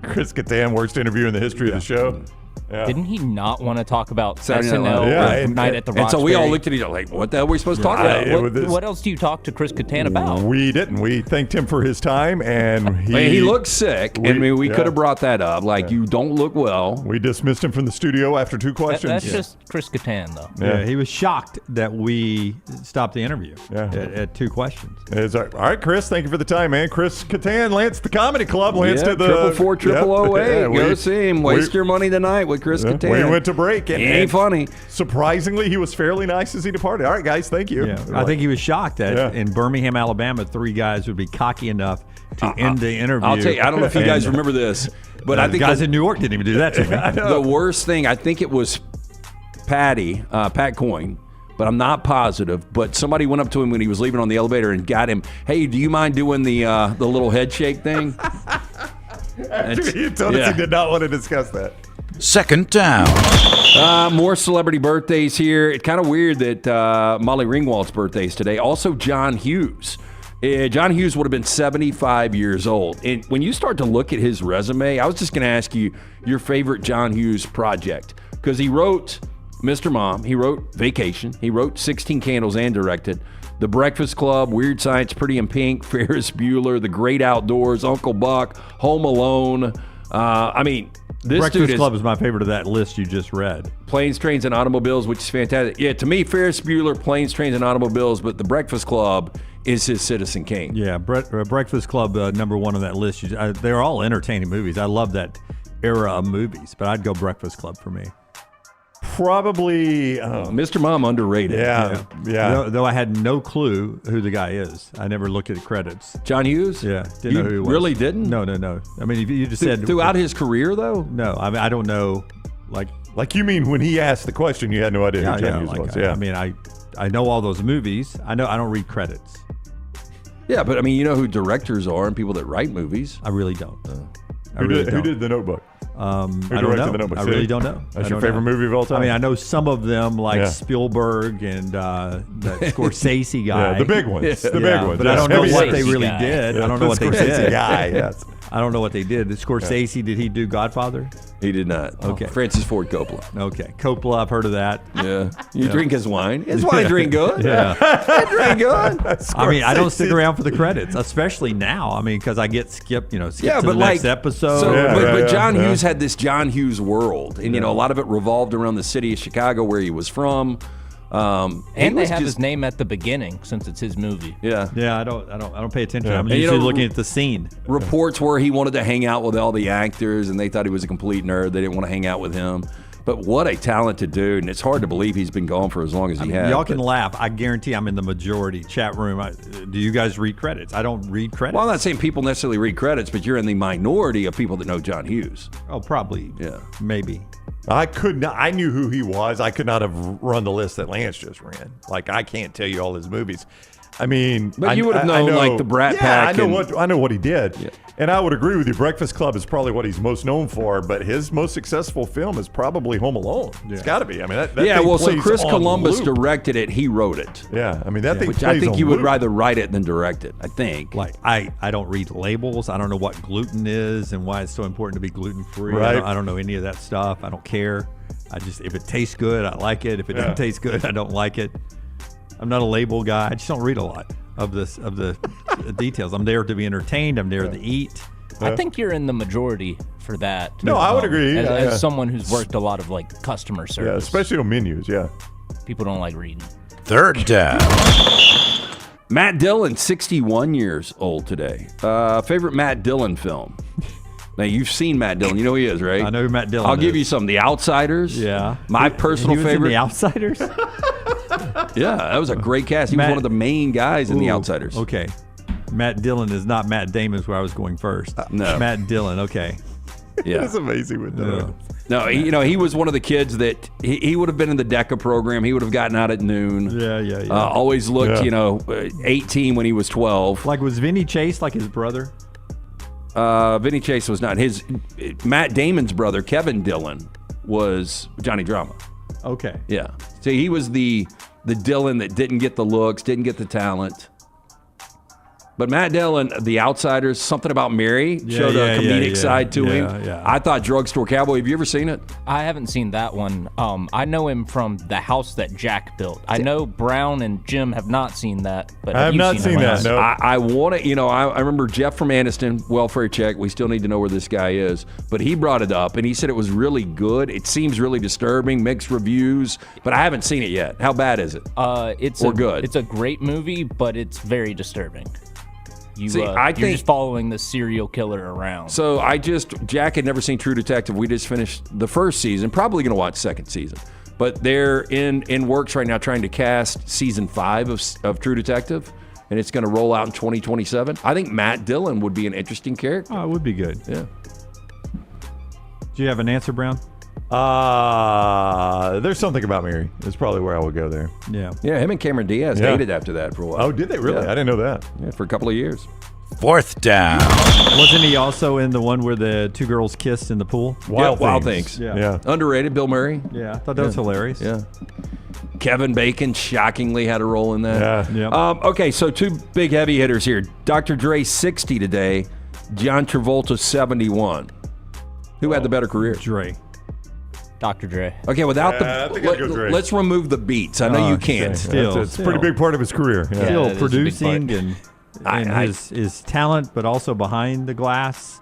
Chris Catan, worst interview in the history of the show. Yeah. Didn't he not want to talk about SNL Night at the Roxbury? And so we all looked at each other like, what the hell are we supposed to talk about? What else do you talk to Chris Catan about? We didn't. We thanked him for his time, and he looked sick. We could have brought that up. Like, you don't look well. We dismissed him from the studio after 2 questions. That's just Chris Catan, though. Yeah, he was shocked that we stopped the interview at 2 questions. All right, Chris, thank you for the time, man. Chris Catan, Lance the Comedy Club, Lance to the 444-0008. Go see him. Waste your money tonight with Chris Catan. We went to break. And ain't funny. Surprisingly, he was fairly nice as he departed. All right, guys, thank you. Yeah, I think he was shocked that in Birmingham, Alabama, 3 guys would be cocky enough to end the interview. I'll tell you, I don't know if you guys remember this, but I think guys in New York didn't even do that to me. The worst thing, I think it was Pat Coyne, but I'm not positive. But somebody went up to him when he was leaving on the elevator and got him, hey, do you mind doing the little head shake thing? He told us he did not want to discuss that. Second down. More celebrity birthdays here. It's kind of weird that Molly Ringwald's birthday is today. Also, John Hughes. John Hughes would have been 75 years old. And when you start to look at his resume, I was just going to ask you your favorite John Hughes project. Because he wrote Mr. Mom. He wrote Vacation. He wrote 16 Candles and directed The Breakfast Club, Weird Science, Pretty in Pink, Ferris Bueller, The Great Outdoors, Uncle Buck, Home Alone. This Breakfast Club is my favorite of that list you just read. Planes, Trains, and Automobiles, which is fantastic. Yeah, to me, Ferris Bueller, Planes, Trains, and Automobiles, but The Breakfast Club is his Citizen Kane. Yeah, Breakfast Club, number 1 on that list. They're all entertaining movies. I love that era of movies, but I'd go Breakfast Club for me. Probably Mr. Mom underrated. Yeah. Though I had no clue who the guy is. I never looked at the credits. John Hughes? Yeah. Didn't know who he was. Really didn't? No. I mean, you just said throughout his career, though. No, I don't know. Like Like, you mean when he asked the question, you had no idea who John Hughes was? Yeah. I mean, I know all those movies. I don't read credits. Yeah, but I mean, you know who directors are and people that write movies. I really don't. Who did The Notebook? I don't directed know. The Notebook? I really don't know. That's your favorite movie of all time? I mean, I know some of them, like Yeah. Spielberg and the Scorsese guy. Yeah, the big ones. The big ones. But I don't know Heavy what hitters. they really Guy. did. Yeah, I don't know what they Scorsese did. guy, yes. I don't know what they did. Scorsese, did he do Godfather? He did not. Okay. Francis Ford Coppola. Okay. Coppola, I've heard of that. Yeah. You drink his wine. His wine drink good. Yeah. It drink good. I mean, I don't stick around for the credits, especially now. I mean, because I get skipped, to the next episode. So, but John Hughes had this John Hughes world, and a lot of it revolved around the city of Chicago, where he was from. And they have his name at the beginning since it's his movie. Yeah. Yeah, I don't pay attention. Yeah. I'm And, usually looking at the scene. Reports where he wanted to hang out with all the actors, and they thought he was a complete nerd. They didn't want to hang out with him. But what a talented dude, and it's hard to believe he's been gone for as long as he has. Y'all can laugh. I guarantee I'm in the majority chat room. Do you guys read credits? I don't read credits. Well, I'm not saying people necessarily read credits, but you're in the minority of people that know John Hughes. Oh, probably. Yeah. Maybe. I could not. I knew who he was. I could not have run the list that Lance just ran. Like, I can't tell you all his movies. I mean, but you would have known, like, the Brat Pack. I know what he did, and I would agree with you. Breakfast Club is probably what he's most known for, but his most successful film is probably Home Alone. It's got to be. I mean, that thing so plays Chris on Columbus loop. directed it. He wrote it. Yeah, I mean that thing. Which plays I think on you would loop. rather write it than direct it. I think. Like I don't read labels. I don't know what gluten is and why it's so important to be gluten free. Right. I don't know any of that stuff. I don't care. If it tastes good, I like it. If it doesn't taste good, I don't like it. I'm not a label guy. I just don't read a lot of the details. I'm there to be entertained. I'm there to eat. I think you're in the majority for that. No, I would agree. As someone who's worked a lot of coustomer service. Yeah, especially on menus. Yeah. People don't like reading. Third down. Matt Dillon, 61 years old today. Favorite Matt Dillon film? Now, you've seen Matt Dillon. You know who he is, right? I know who Matt Dillon I'll give is. you some. The Outsiders. Yeah. My personal he was favorite. In The Outsiders? Yeah, that was a great cast. He was one of the main guys in The Outsiders. Okay. Matt Dillon is not Matt Damon's where I was going first. No. Matt Dillon, okay. Yeah. That's amazing with Dillon. No, he was one of the kids that he would have been in the DECA program. He would have gotten out at noon. Yeah. Always looked, 18 when he was 12. Like, was Vinny Chase like his brother? Vinny Chase was not. Matt Damon's brother, Kevin Dillon, was Johnny Drama. Okay. Yeah. So he was the Dillon that didn't get the looks, didn't get the talent. But Matt Dillon, The Outsiders, something about Mary, showed a comedic side to him. Yeah. I thought Drugstore Cowboy. Have you ever seen it? I haven't seen that one. I know him from The House That Jack Built. I know Brown and Jim have not seen that. But I have not seen that. No. I want to, I remember Jeff from Anniston, welfare check. We still need to know where this guy is. But he brought it up, and he said it was really good. It seems really disturbing, mixed reviews, but I haven't seen it yet. How bad is it? It's good? It's a great movie, but it's very disturbing. See, You're just following the serial killer around. So Jack had never seen True Detective. We just finished the first season, probably going to watch second season. But they're in works right now trying to cast season 5 of True Detective, and it's going to roll out in 2027. I think Matt Dillon would be an interesting character. Oh, it would be good. Yeah. Do you have an answer, Brown? There's something about Mary. That's probably where I would go there. Yeah. Yeah, him and Cameron Diaz dated after that for a while. Oh, did they really? Yeah. I didn't know that. Yeah, for a couple of years. Fourth down. Wasn't he also in the one where the two girls kissed in the pool? Wild Things. Yeah. Underrated, Bill Murray. Yeah, I thought that was hilarious. Yeah. Kevin Bacon shockingly had a role in that. Yeah. Okay, so two big heavy hitters here. Dr. Dre 60 today. John Travolta 71. Who had the better career? Dre. Dr. Dre. Okay, without I think I'd go Dre. let's remove the beats. I know you can't. Still, It's a pretty big part of his career. Yeah. Still that is a big producing and his talent, but also behind the glass.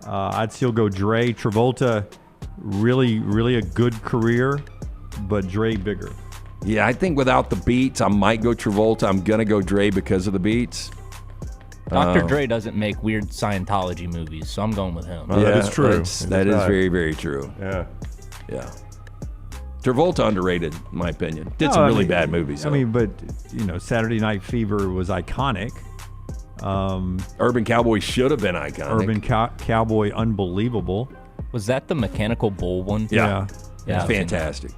I'd still go Dre. Travolta, really, really a good career, but Dre bigger. Yeah, I think without the beats, I might go Travolta. I'm going to go Dre because of the beats. Dr. Dre doesn't make weird Scientology movies, so I'm going with him. That is true. That is very, very true. Yeah. Yeah. Travolta underrated, in my opinion. Did some really bad movies. I mean, but, Saturday Night Fever was iconic. Urban Cowboy should have been iconic. Urban Cowboy, unbelievable. Was that the Mechanical Bull one? Yeah. Yeah, It's fantastic.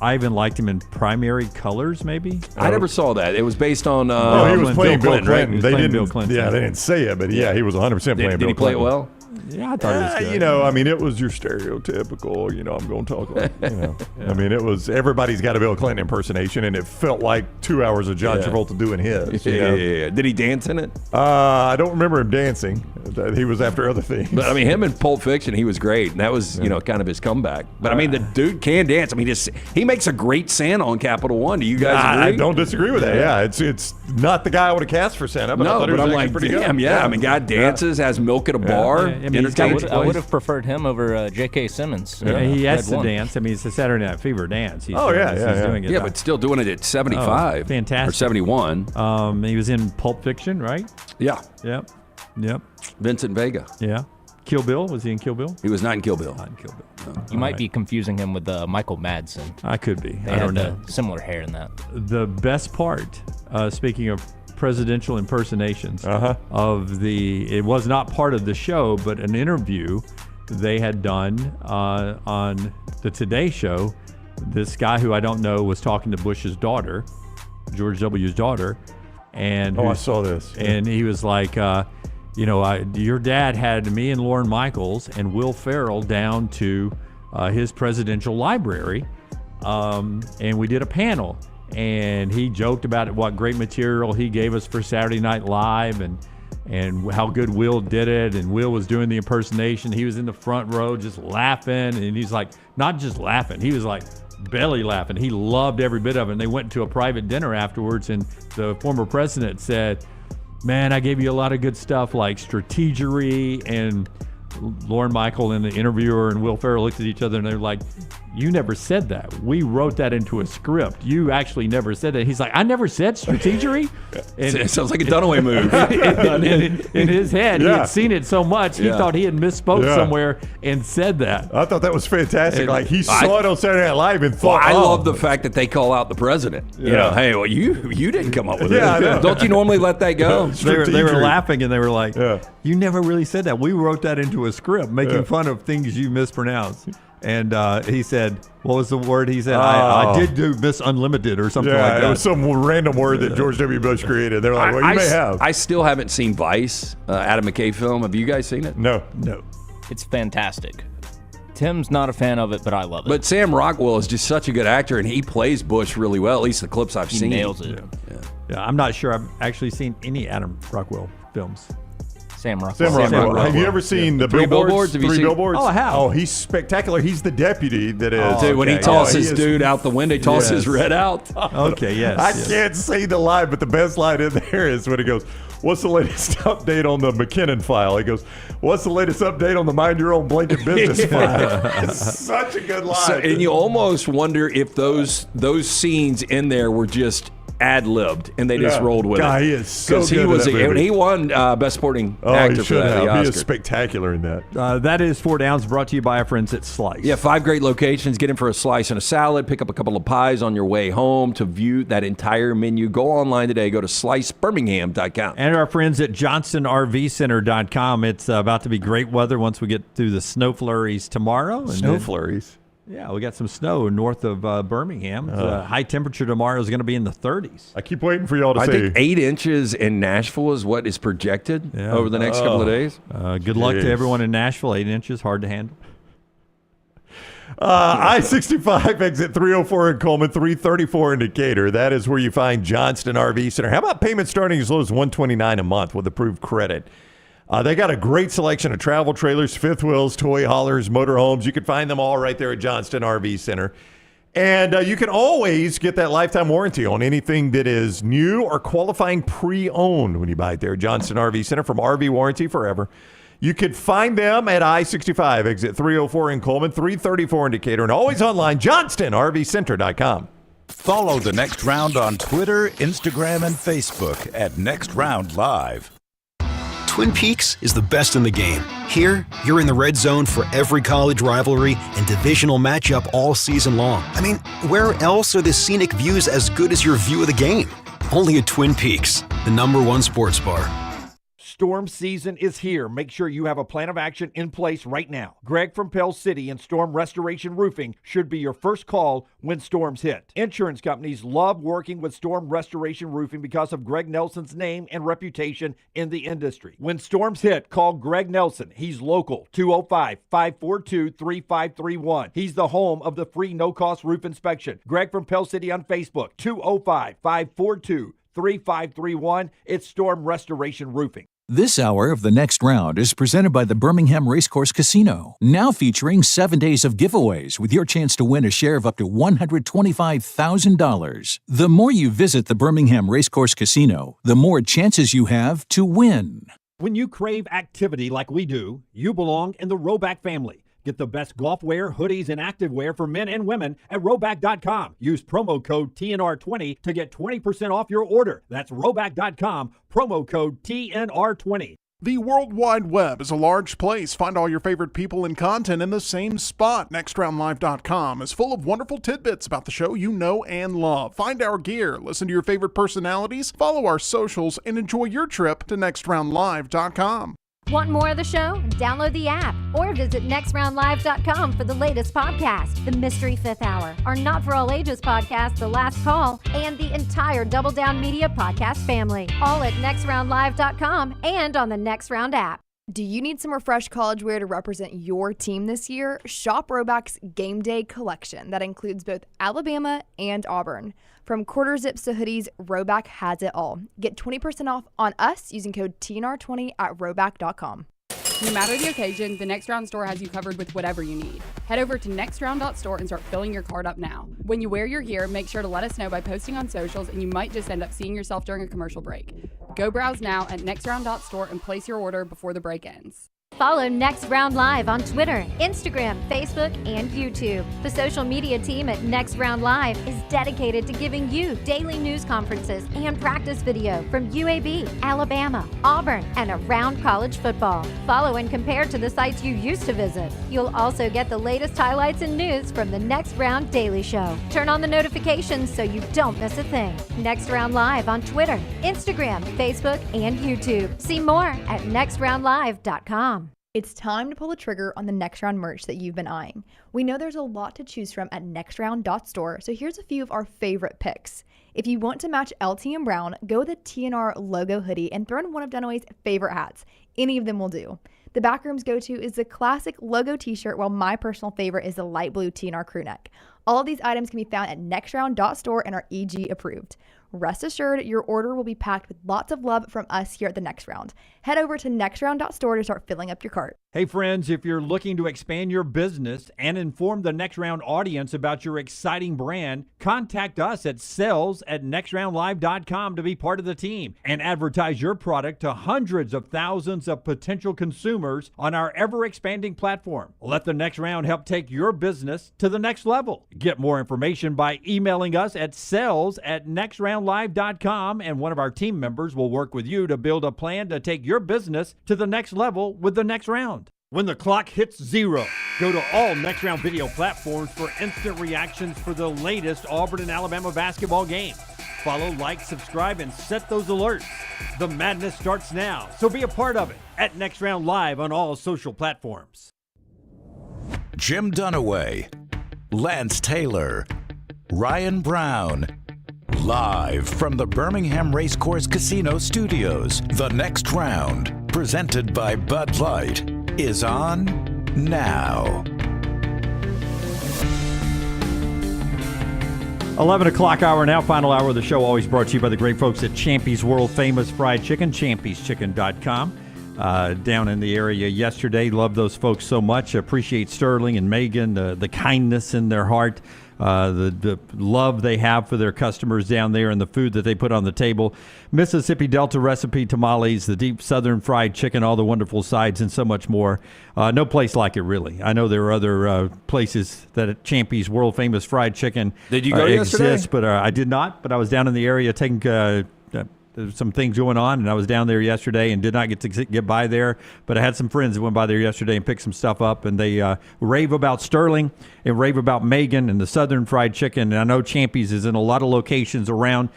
I even liked him in primary colors, maybe. I never saw that. It was based on. he was playing Bill Clinton. Right? He was They playing didn't. Bill Clinton. Yeah, they didn't say it, but yeah, he was 100% playing Bill Clinton. Did he play it well? Yeah, I thought it was good. You know, I mean, it was your stereotypical, I'm going to talk like, I mean, it was, everybody's got a Bill Clinton impersonation, and it felt like 2 hours of John Travolta doing his. Yeah. Did he dance in it? I don't remember him dancing. He was after other things. But I mean, him in Pulp Fiction, he was great, and that was kind of his comeback. But I mean, the dude can dance. I mean, he makes a great Santa on Capital One. Do you guys agree? I don't disagree with that. Yeah, it's not the guy I would have cast for Santa, but I thought he was I'm actually like, pretty damn, good. I mean, guy dances, has milk at a bar. I mean, I would have preferred him over J.K. Simmons. Yeah, he has Red to One. dance. I mean, it's a Saturday Night Fever dance. He's Oh, doing yeah, this. yeah, He's yeah. doing it. Yeah, but still doing it at 75. Fantastic. Or 71. He was in Pulp Fiction, right? Yeah. Yep. Vincent Vega. Yeah. Kill Bill? Was he in Kill Bill? He was not in Kill Bill. Not in Kill Bill. No. You might be confusing him with Michael Madsen. I could be. They I don't had know. similar hair in that. The best part, speaking of presidential impersonations, it was not part of the show, but an interview they had done on the Today Show. This guy who I don't know was talking to Bush's daughter, George W.'s daughter, and I saw this. And he was like, your dad had me and Lorne Michaels and Will Ferrell down to his presidential library, and we did a panel. And he joked about what great material he gave us for Saturday Night Live, and how good Will did it. And Will was doing the impersonation. He was in the front row just laughing, and he's like, not just laughing, he was like belly laughing. He loved every bit of it. And they went to a private dinner afterwards, and the former president said, man, I gave you a lot of good stuff like strategery. And Lorne Michael and the interviewer and Will Ferrell looked at each other and they're like, you never said that. We wrote that into a script. You actually never said that. He's like, I never said strategery. And it sounds like a Dunaway move. in his head, he had seen it so much, he thought he had misspoke somewhere and said that. I thought that was fantastic. And like he saw it on Saturday Night Live and thought, I love the fact that they call out the president. You know, hey, well, you didn't come up with it. I know. Don't you normally let that go? They were laughing and they were like, you never really said that. We wrote that into a script, making fun of things you mispronounced. And he said, what was the word he said? I did do Miss Unlimited or something like that. It was some random word that George W. Bush created. They're like, well, you may have. I still haven't seen Vice, Adam McKay film. Have you guys seen it? No. It's fantastic. Tim's not a fan of it, but I love it. But Sam Rockwell is just such a good actor, and he plays Bush really well, at least the clips I've seen. He nails it. Yeah, I'm not sure I've actually seen any Adam Rockwell films. Sam Rockwell. Sam Rockwell. Have you ever seen the Billboards? Have you Three seen- Billboards? Oh, I have. Oh, he's spectacular. He's the deputy that is. Dude, when he tosses dude out the window, he tosses Yes. Red out. Okay, yes. I can't say the line, but the best line in there is when he goes, what's the latest update on the McKinnon file? He goes, what's the latest update on the Mind Your Own Blanket Business file? It's such a good line. So, and you almost wonder if those scenes in there were just ad-libbed and they just rolled with God, it. he is so he good in was that movie. he won Best Supporting Oh, Actor he for should that. have. The He is Oscar. spectacular in that. That is 4 Downs, brought to you by our friends at Slice. Yeah, 5 great locations. Get in for a slice and a salad. Pick up a couple of pies on your way home. To view that entire menu, go online today. Go to slicebirmingham.com. And our friends at JohnstonRVCenter.com. It's about to be great weather once we get through the snow flurries tomorrow. And Snow then- flurries. Yeah, we got some snow north of Birmingham. High temperature tomorrow is going to be in the 30s. I keep waiting for y'all to I say. think 8 inches in Nashville is what is projected over the next couple of days. Good luck to everyone in Nashville. 8 inches, hard to handle. I-65 exit 304 in Coleman, 334 in Decatur. That is where you find Johnston RV Center. How about payment starting as low as $129 a month with approved credit? They got a great selection of travel trailers, fifth wheels, toy haulers, motorhomes. You can find them all right there at Johnston RV Center. And you can always get that lifetime warranty on anything that is new or qualifying pre-owned when you buy it there at Johnston RV Center from RV Warranty Forever. You can find them at I-65 exit 304 in Coleman, 334 in Decatur, and always online, JohnstonRVCenter.com. Follow The Next Round on Twitter, Instagram, and Facebook at Next Round Live. Twin Peaks is the best in the game. Here, you're in the red zone for every college rivalry and divisional matchup all season long. I mean, where else are the scenic views as good as your view of the game? Only at Twin Peaks, the #1 sports bar. Storm season is here. Make sure you have a plan of action in place right now. Greg from Pell City and Storm Restoration Roofing should be your first call when storms hit. Insurance companies love working with Storm Restoration Roofing because of Greg Nelson's name and reputation in the industry. When storms hit, call Greg Nelson. He's local, 205-542-3531. He's the home of the free no-cost roof inspection. Greg from Pell City on Facebook, 205-542-3531. It's Storm Restoration Roofing. This hour of The Next Round is presented by the Birmingham Racecourse Casino, now featuring 7 days of giveaways with your chance to win a share of up to $125,000. The more you visit the Birmingham Racecourse Casino, the more chances you have to win. When you crave activity like we do, you belong in the Roback family. Get the best golf wear, hoodies, and activewear for men and women at Roback.com. Use promo code TNR20 to get 20% off your order. That's Roback.com, promo code TNR20. The World Wide Web is a large place. Find all your favorite people and content in the same spot. NextRoundLive.com is full of wonderful tidbits about the show you know and love. Find our gear, listen to your favorite personalities, follow our socials, and enjoy your trip to NextRoundLive.com. Want more of the show? Download the app or visit nextroundlive.com for the latest podcast, The Mystery Fifth Hour, our Not For All Ages podcast, The Last Call, and the entire Double Down Media podcast family. All at nextroundlive.com and on the Next Round app. Do you need some refreshed college wear to represent your team this year? Shop Roback's Game Day collection that includes both Alabama and Auburn. From quarter zips to hoodies, Roback has it all. Get 20% off on us using code TNR20 at roback.com. No matter the occasion, the Next Round store has you covered with whatever you need. Head over to nextround.store and start filling your cart up now. When you wear your gear, make sure to let us know by posting on socials, and you might just end up seeing yourself during a commercial break. Go browse now at nextround.store and place your order before the break ends. Follow Next Round Live on Twitter, Instagram, Facebook, and YouTube. The social media team at Next Round Live is dedicated to giving you daily news conferences and practice video from UAB, Alabama, Auburn, and around college football. Follow and compare to the sites you used to visit. You'll also get the latest highlights and news from the Next Round Daily Show. Turn on the notifications so you don't miss a thing. Next Round Live on Twitter, Instagram, Facebook, and YouTube. See more at nextroundlive.com. It's time to pull the trigger on the Next Round merch that you've been eyeing. We know there's a lot to choose from at nextround.store, so here's a few of our favorite picks. If you want to match LT and Brown, go with the TNR logo hoodie and throw in one of Dunaway's favorite hats. Any of them will do. The Backroom's go-to is the classic logo t-shirt, while my personal favorite is the light blue TNR crew neck. All of these items can be found at nextround.store and are EG approved. Rest assured, your order will be packed with lots of love from us here at the Next Round. Head over to nextround.store to start filling up your cart. Hey friends, if you're looking to expand your business and inform the Next Round audience about your exciting brand, contact us at sales@nextroundlive.com to be part of the team and advertise your product to hundreds of thousands of potential consumers on our ever-expanding platform. Let the Next Round help take your business to the next level. Get more information by emailing us at sales@nextroundlive.com, and one of our team members will work with you to build a plan to take your business to the next level with the Next Round. When the clock hits 0, go to all Next Round video platforms for instant reactions for the latest Auburn and Alabama basketball games. Follow, like, subscribe, and set those alerts. The madness starts now, so be a part of it at Next Round Live on all social platforms. Jim Dunaway, Lance Taylor, Ryan Brown. Live from the Birmingham Racecourse Casino Studios, the Next Round, presented by Bud Light, is on now. 11 o'clock hour now, final hour of the show, always brought to you by the great folks at Champy's World Famous Fried Chicken, champyschicken.com. Down in the area yesterday, love those folks so much. Appreciate Sterling and Megan, the kindness in their heart. The love they have for their customers down there and the food that they put on the table. Mississippi Delta recipe tamales, the deep southern fried chicken, all the wonderful sides, and so much more. No place like it, really. I know there are other places that at Champy's world famous fried chicken Did you go yesterday? but I did not. But I was down in the area taking there's some things going on, and I was down there yesterday and did not get to get by there, but I had some friends that went by there yesterday and picked some stuff up, and they rave about Sterling and rave about Megan and the Southern Fried Chicken, and I know Champy's is in a lot of locations around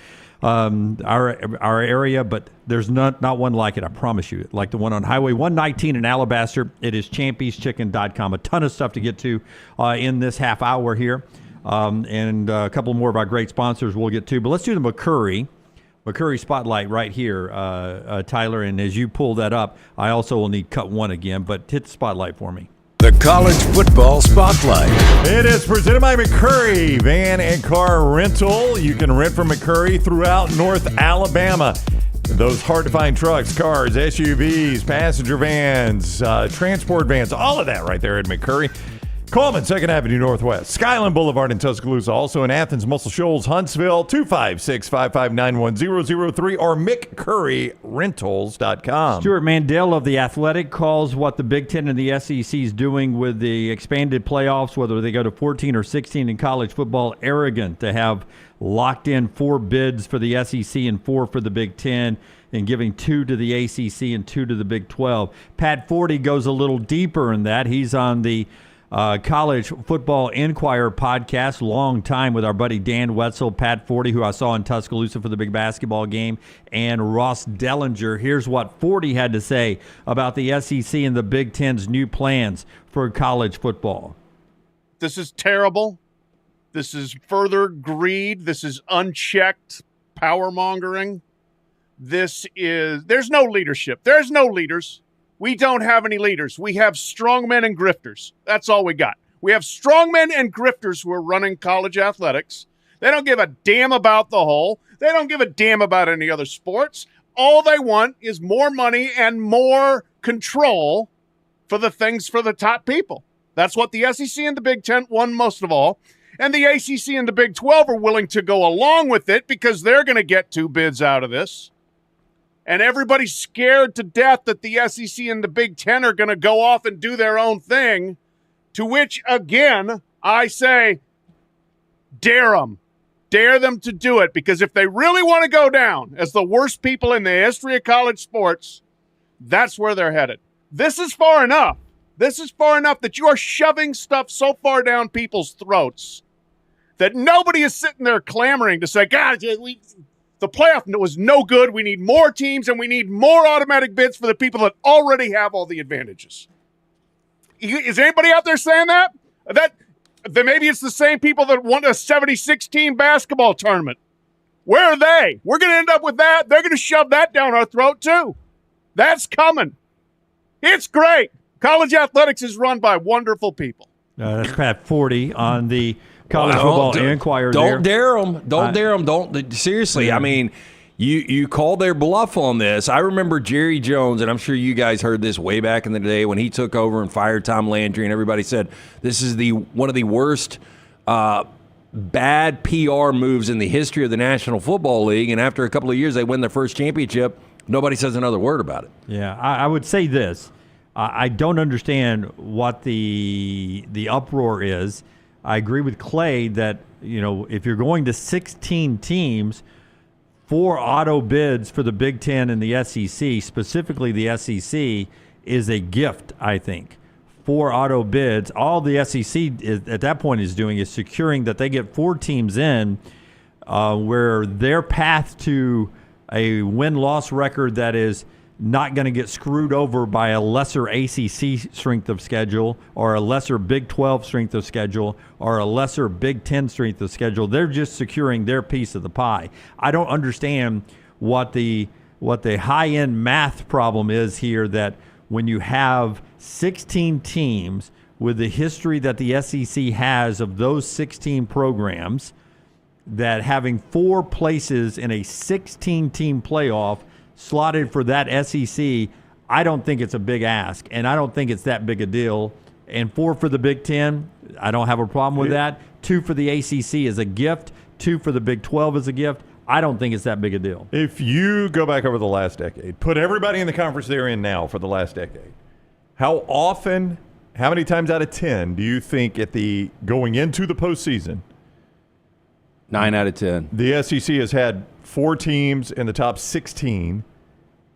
our area, but there's not one like it, I promise you. Like the one on Highway 119 in Alabaster, it is champieschchicken.com. A ton of stuff to get to in this half hour here, and a couple more of our great sponsors we'll get to. But let's do the McCurry Spotlight right here, Tyler. And as you pull that up, I also will need cut one again, but hit the spotlight for me. The College Football Spotlight. It is presented by McCurry Van and Car Rental. You can rent from McCurry throughout North Alabama. Those hard-to-find trucks, cars, SUVs, passenger vans, transport vans, all of that right there at McCurry. Coleman, 2nd Avenue Northwest. Skyline Boulevard in Tuscaloosa. Also in Athens, Muscle Shoals, Huntsville, 256-559-1003 or McCurryRentals.com. Stuart Mandel of The Athletic calls what the Big Ten and the SEC is doing with the expanded playoffs, whether they go to 14 or 16 in college football, arrogant to have locked in 4 bids for the SEC and 4 for the Big Ten, and giving 2 to the ACC and 2 to the Big 12. Pat Forty goes a little deeper in that. He's on the College Football Inquirer podcast, long time with our buddy Dan Wetzel, Pat Forty, who I saw in Tuscaloosa for the big basketball game, and Ross Dellinger. Here's what Forty had to say about the SEC and the Big Ten's new plans for college football. This is terrible. This is further greed. This is unchecked power mongering. There's no leadership. There's no leaders. We don't have any leaders. We have strongmen and grifters. That's all we got. We have strongmen and grifters who are running college athletics. They don't give a damn about the whole. They don't give a damn about any other sports. All they want is more money and more control for the things for the top people. That's what the SEC and the Big Ten want most of all. And the ACC and the Big 12 are willing to go along with it because they're going to get 2 bids out of this. And everybody's scared to death that the SEC and the Big Ten are going to go off and do their own thing, to which, again, I say, dare them. Dare them to do it, because if they really want to go down as the worst people in the history of college sports, that's where they're headed. This is far enough. This is far enough that you are shoving stuff so far down people's throats that nobody is sitting there clamoring to say, God, the playoff was no good. We need more teams, and we need more automatic bids for the people that already have all the advantages. Is anybody out there saying that? That maybe it's the same people that want a 76-team basketball tournament. Where are they? We're going to end up with that. They're going to shove that down our throat, too. That's coming. It's great. College athletics is run by wonderful people. That's Pat Forty on the College Football Inquirer. Don't dare them. Don't dare them. Seriously. I mean, you call their bluff on this. I remember Jerry Jones, and I'm sure you guys heard this way back in the day when he took over and fired Tom Landry, and everybody said this is one of the worst bad PR moves in the history of the National Football League. And after a couple of years, they win their first championship. Nobody says another word about it. Yeah, I would say this. I don't understand what the uproar is. I agree with Clay that, if you're going to 16 teams, 4 auto bids for the Big Ten and the SEC, specifically the SEC, is a gift, I think. 4 auto bids. All the SEC at that point is doing is securing that they get 4 teams in where their path to a win-loss record that is not going to get screwed over by a lesser ACC strength of schedule or a lesser Big 12 strength of schedule or a lesser Big 10 strength of schedule. They're just securing their piece of the pie. I don't understand what the high-end math problem is here, that when you have 16 teams with the history that the SEC has of those 16 programs, that having 4 places in a 16-team playoff slotted for that SEC, I don't think it's a big ask, and I don't think it's that big a deal. And 4 for the Big Ten, I don't have a problem with that. 2 for the ACC is a gift. 2 for the Big 12 is a gift. I don't think it's that big a deal. If you go back over the last decade, put everybody in the conference they're in now for the last decade, how often, how many times out of 10 do you think going into the postseason, 9 out of 10. the SEC has had 4 teams in the top 16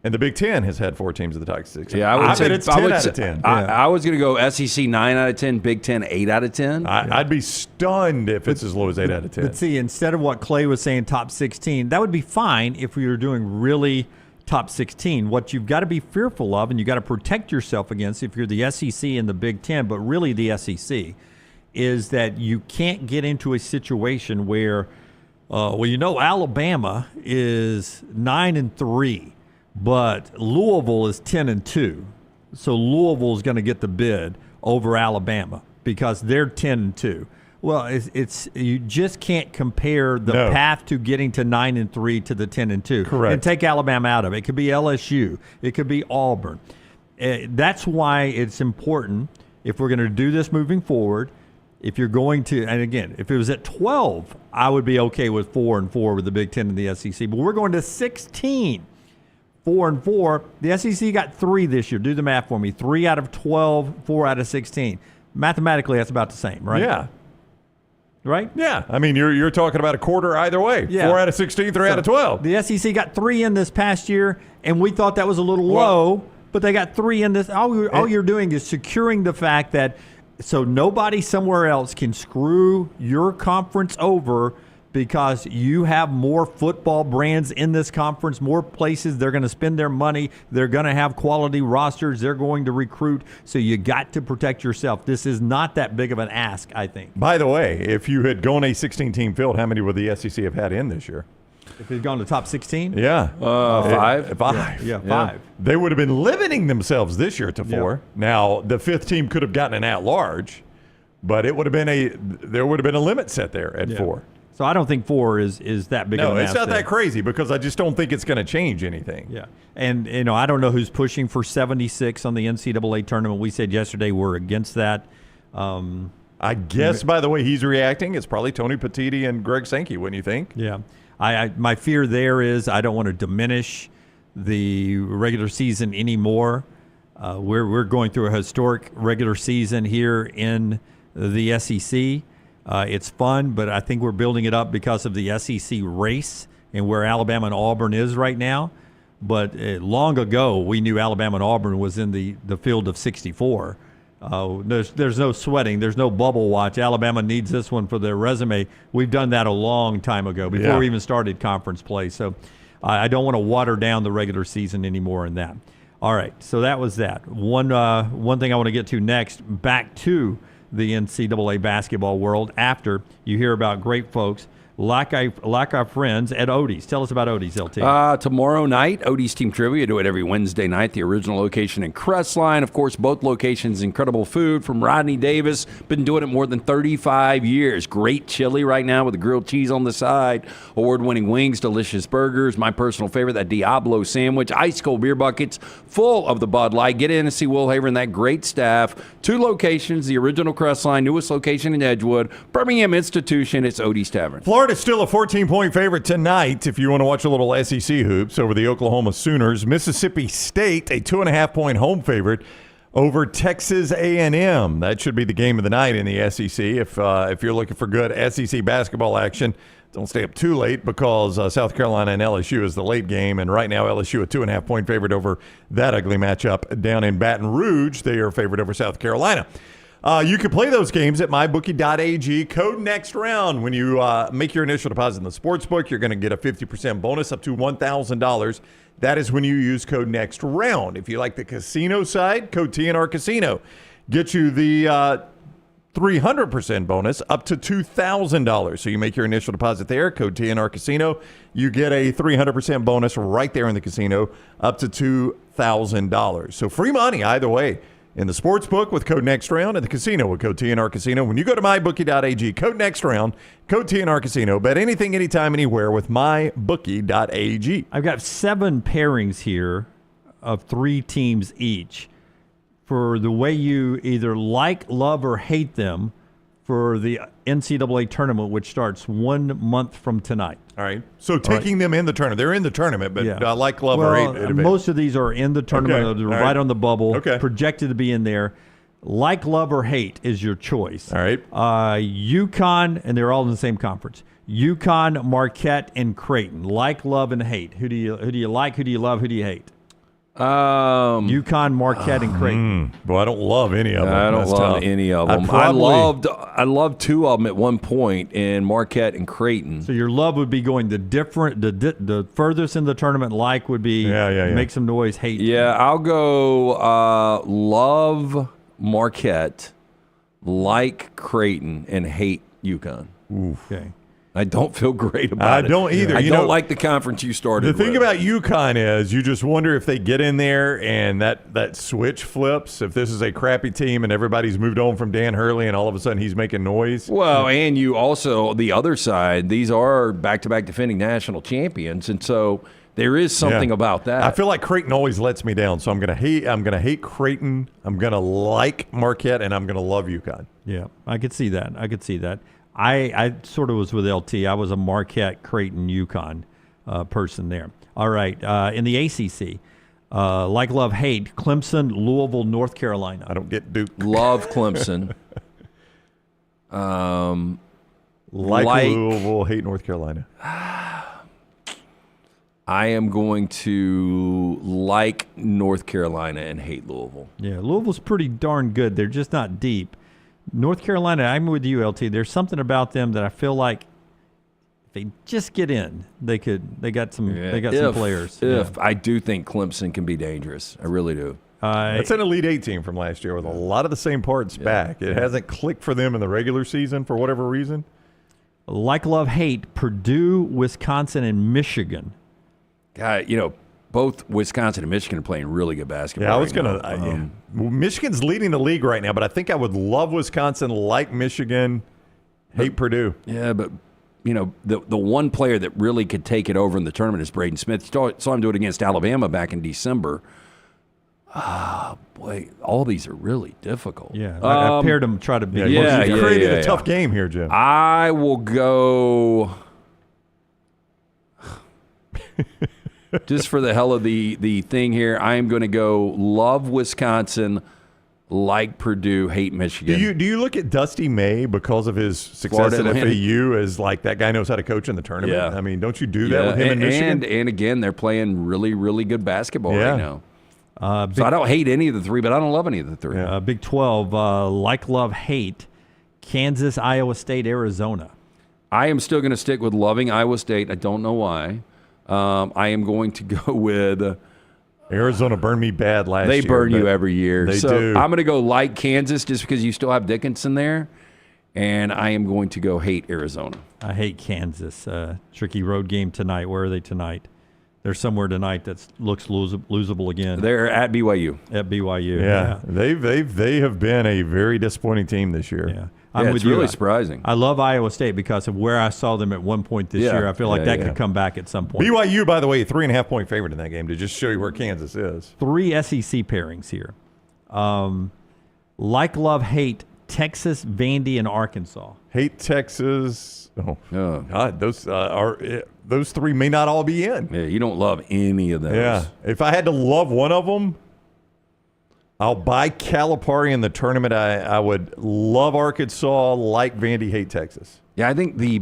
And the Big Ten has had 4 teams in the top 16. Yeah, I bet it's 10 out of 10. I was going to go SEC 9 out of 10, Big Ten 8 out of 10. I'd be stunned if it's as low as 8 out of 10. But see, instead of what Clay was saying, top 16, that would be fine if we were doing really top 16. What you've got to be fearful of, and you've got to protect yourself against if you're the SEC and the Big Ten, but really the SEC, is that you can't get into a situation where, Alabama is 9-3. But Louisville is 10-2, so Louisville is going to get the bid over Alabama because they're 10-2. Well, it's you just can't compare the path to getting to 9-3 to the 10-2. Correct. And take Alabama out of it. It could be LSU. It could be Auburn. That's why it's important if we're going to do this moving forward. If you're going to, and again, if it was at 12, I would be okay with 4-4 with the Big Ten and the SEC. But we're going to 16. 4-4. The SEC got 3 this year. Do the math for me. 3 out of 12, 4 out of 16. Mathematically, that's about the same, right? Yeah. Right? Yeah. I mean, you're talking about a quarter either way. Yeah. 4 out of 16, 3 out of 12. The SEC got 3 in this past year, and we thought that was a little low, but they got 3 in this. All you're doing is securing the fact that so nobody somewhere else can screw your conference over because you have more football brands in this conference, more places they're going to spend their money. They're going to have quality rosters. They're going to recruit. So you got to protect yourself. This is not that big of an ask, I think. By the way, if you had gone a 16-team field, how many would the SEC have had in this year? If they'd gone to top 16? Yeah. 5. 5. Yeah, 5. They would have been limiting themselves this year to 4. Yeah. Now, the 5th team could have gotten an at-large, but there would have been a limit set there at 4. So I don't think 4 is that big of an ask. No, it's not that crazy because I just don't think it's going to change anything. Yeah. And, I don't know who's pushing for 76 on the NCAA tournament. We said yesterday we're against that. I guess by the way he's reacting, it's probably Tony Petitti and Greg Sankey, wouldn't you think? Yeah. My fear there is I don't want to diminish the regular season anymore. We're going through a historic regular season here in the SEC. It's fun, but I think we're building it up because of the SEC race and where Alabama and Auburn is right now. But long ago, we knew Alabama and Auburn was in the field of 64. There's no sweating. There's no bubble watch. Alabama needs this one for their resume. We've done that a long time ago before we even started conference play. So I don't want to water down the regular season anymore in that. All right, so that was that. One thing I want to get to next, back to the NCAA basketball world after you hear about great folks like our friends at Odie's. Tell us about Odie's, LT. Tomorrow night, Odie's Team Trivia. Do it every Wednesday night. The original location in Crestline. Of course, both locations, incredible food from Rodney Davis. Been doing it more than 35 years. Great chili right now with the grilled cheese on the side. Award-winning wings, delicious burgers. My personal favorite, that Diablo sandwich. Ice cold beer buckets full of the Bud Light. Get in and see Will Haver and that great staff. 2 locations, the original Crestline, newest location in Edgewood. Birmingham Institution, it's Odie's Tavern. Florida's still a 14-point favorite tonight if you want to watch a little SEC hoops over the Oklahoma Sooners. Mississippi State, a 2.5-point home favorite over Texas A&M. That should be the game of the night in the SEC. If you're looking for good SEC basketball action, don't stay up too late because South Carolina and LSU is the late game. And right now, LSU a 2.5-point favorite over that ugly matchup down in Baton Rouge. They are favored over South Carolina. You can play those games at mybookie.ag. Code next round. When you make your initial deposit in the sportsbook, you're going to get a 50% bonus up to $1,000. That is when you use code next round. If you like the casino side, code TNR Casino. Get you the 300% bonus up to $2,000. So you make your initial deposit there, code TNR Casino. You get a 300% bonus right there in the casino up to $2,000. So free money either way. In the sports book with code next round, and the casino with code TNR Casino. When you go to mybookie.ag, code next round, code TNR Casino. Bet anything, anytime, anywhere with mybookie.ag. I've got 7 pairings here of 3 teams each for the way you either like, love, or hate them for the NCAA tournament, which starts 1 month from tonight. All right. So taking them in the tournament. They're in the tournament, but like, love, or hate. Most of these are in the tournament. Okay. They're right on the bubble. Okay. Projected to be in there. Like, love, or hate is your choice. All right. UConn, and they're all in the same conference. UConn, Marquette, and Creighton. Like, love, and hate. Who do you like? Who do you love? Who do you hate? UConn, Marquette, and Creighton. Well, I don't love any of them. I don't That's love tough. any of them. I loved two of them at one point in Marquette and Creighton. So your love would be going the furthest in the tournament. Like would be make some noise. Hate. Yeah, I'll go love Marquette, like Creighton, and hate UConn. Okay. I don't feel great about it. I don't either. I You don't know, like the conference you started The thing with. about UConn is you just wonder if they get in there and that switch flips, if this is a crappy team and everybody's moved on from Dan Hurley and all of a sudden he's making noise. Well, and you also, the other side, these are back-to-back defending national champions, and so there is something about that. I feel like Creighton always lets me down, so I'm gonna hate Creighton, I'm gonna like Marquette, and I'm gonna love UConn. Yeah, I could see that. I sort of was with LT. I was a Marquette, Creighton, UConn person there. All right, in the ACC, like, love, hate, Clemson, Louisville, North Carolina. I don't get Duke. Love Clemson. Like Louisville, hate North Carolina. I am going to like North Carolina and hate Louisville. Yeah, Louisville's pretty darn good. They're just not deep. North Carolina, I'm with you, LT. There's something about them that I feel like if they just get in, they got some players. I do think Clemson can be dangerous. I really do. It's an Elite Eight team from last year with a lot of the same parts back. It hasn't clicked for them in the regular season for whatever reason. Like, love, hate, Purdue, Wisconsin, and Michigan. God, both Wisconsin and Michigan are playing really good basketball. Yeah, I was right going now. to. Michigan's leading the league right now, but I think I would love Wisconsin, like Michigan, hate Purdue. Yeah, but the one player that really could take it over in the tournament is Braden Smith. You saw him do it against Alabama back in December. Boy, all these are really difficult. Yeah, I paired them. Try to be. You created a tough game here, Jim. I will go. Just for the hell of the thing here, I am going to go love Wisconsin, like Purdue, hate Michigan. Do you look at Dusty May because of his success at FAU as like that guy knows how to coach in the tournament? Yeah. I mean, don't you do that with him in Michigan? And again, they're playing really, really good basketball right now. So I don't hate any of the three, but I don't love any of the three. Big 12, like, love, hate, Kansas, Iowa State, Arizona. I am still going to stick with loving Iowa State. I don't know why. I am going to go with Arizona. Burned me bad last year. They burn you every year. They so do. I'm going to go like Kansas just because you still have Dickinson there, and I am going to go hate Arizona. I hate Kansas. Tricky road game tonight. Where are they tonight? They're somewhere tonight that looks losable again. They're at BYU. At BYU. Yeah. They have been a very disappointing team this year. Yeah. It's really surprising. I love Iowa State because of where I saw them at one point this year. I feel like that could come back at some point. BYU, by the way, 3.5-point favorite in that game to just show you where Kansas is. 3 SEC pairings here. Like, love, hate, Texas, Vandy, and Arkansas. Hate Texas. Oh God, those three may not all be in. Yeah, you don't love any of those. Yeah, if I had to love one of them, I'll buy Calipari in the tournament. I would love Arkansas, like Vandy, hate Texas. Yeah, I think the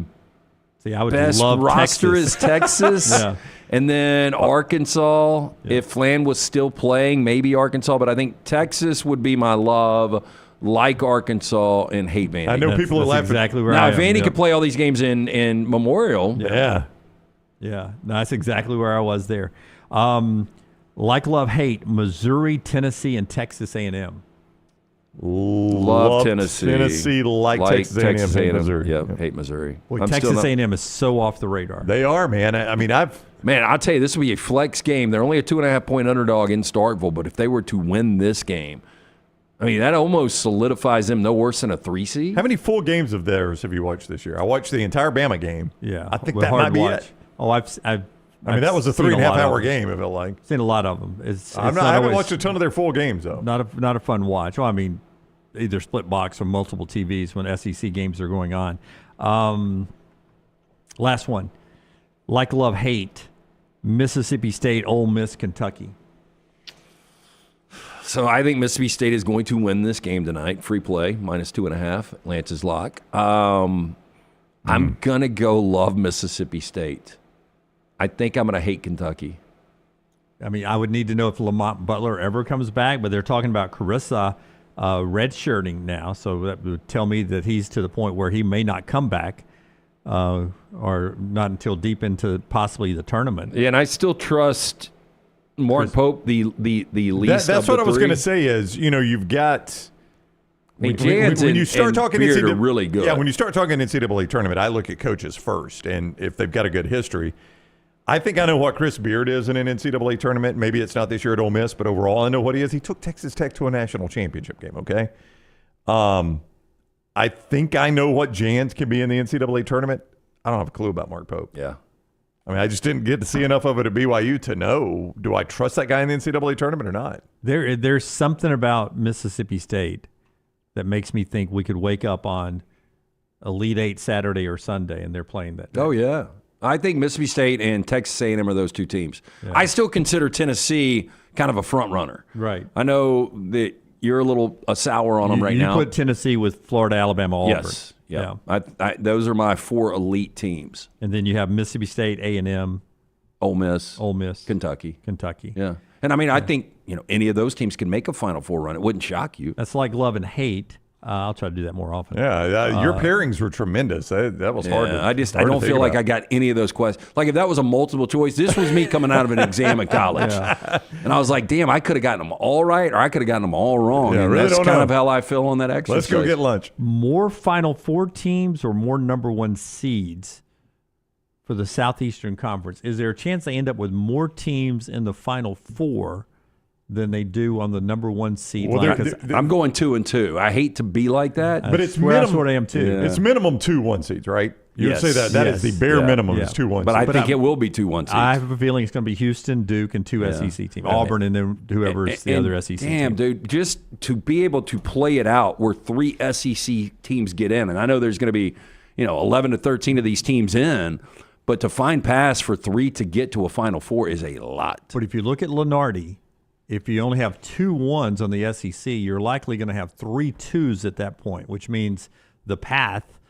I would best love roster Texas. is Texas. Yeah. And then Arkansas, if Flan was still playing, maybe Arkansas. But I think Texas would be my love, like Arkansas, and hate Vandy. I know people are laughing. Exactly where now, I if am. Vandy could play all these games in Memorial. Yeah. Yeah, no, that's exactly where I was there. Like, love, hate, Missouri, Tennessee, and Texas A&M. Love Tennessee. Tennessee, like Texas A&M, hate Missouri. Yep, hate Missouri. Boy, Texas A&M is so off the radar. They are, man. I'll tell you, this would be a flex game. They're only a 2.5-point underdog in Starkville, but if they were to win this game, I mean, that almost solidifies them no worse than a 3 seed. How many full games of theirs have you watched this year? I watched the entire Bama game. Yeah, I think that might be it. Oh, that was a 3.5-hour game. It felt like. Seen a lot of them. I haven't watched a ton of their full games though. Not a fun watch. Well, I mean, either split box or multiple TVs when SEC games are going on. Last one. Like, love, hate, Mississippi State, Ole Miss, Kentucky. So I think Mississippi State is going to win this game tonight. Free play, -2.5. Lance's lock. I'm going to go love Mississippi State. I think I'm going to hate Kentucky. I mean, I would need to know if Lamont Butler ever comes back, but they're talking about Carissa redshirting now, so that would tell me that he's to the point where he may not come back, or not until deep into possibly the tournament. Yeah, and I still trust Mark Pope the least. That's what I was going to say. Is you've got. When you start talking Beard NCAA, are really good. Yeah, when you start talking NCAA tournament, I look at coaches first, and if they've got a good history, I think I know what Chris Beard is in an NCAA tournament. Maybe it's not this year at Ole Miss, but overall, I know what he is. He took Texas Tech to a national championship game. Okay, I think I know what Jans can be in the NCAA tournament. I don't have a clue about Mark Pope. Yeah, I mean, I just didn't get to see enough of it at BYU to know, do I trust that guy in the NCAA tournament or not? There's something about Mississippi State that makes me think we could wake up on Elite Eight Saturday or Sunday, and they're playing that day. Oh, yeah. I think Mississippi State and Texas A&M are those two teams. Yeah. I still consider Tennessee kind of a front runner. Right. I know that you're a little sour on them right now. You put Tennessee with Florida, Alabama, Auburn. Yes. Yeah. Those are my 4 elite teams. And then you have Mississippi State, A&M, Ole Miss, Kentucky. Yeah. And I mean, I think any of those teams can make a Final Four run. It wouldn't shock you. That's like love and hate. I'll try to do that more often. Yeah, your pairings were tremendous. That was hard. I don't feel like I got any of those questions. Like if that was a multiple choice, this was me coming out of an exam in college, and I was like, "Damn, I could have gotten them all right, or I could have gotten them all wrong." Yeah, and really that's don't kind know. of how I feel on that exercise. Let's go get lunch. More Final Four teams or more number 1 seeds for the Southeastern Conference? Is there a chance they end up with more teams in the Final Four than they do on the number 1 seed line? I'm going 2 and 2. I hate to be like that, but it's that's what I am too. Yeah. It's minimum 2 1 seeds, right? You would say that is the bare minimum is 2 1 But seeds. I think it will be 2 1 seeds. I have a feeling it's going to be Houston, Duke, and 2 SEC teams. Auburn, and then whoever's the other SEC team. Damn, dude, just to be able to play it out where 3 SEC teams get in, and I know there's going to be 11 to 13 of these teams in, but to find paths for 3 to get to a Final Four is a lot. But if you look at Lenardi, if you only have 2 1s on the SEC, you're likely going to have 3 2s at that point, which means the path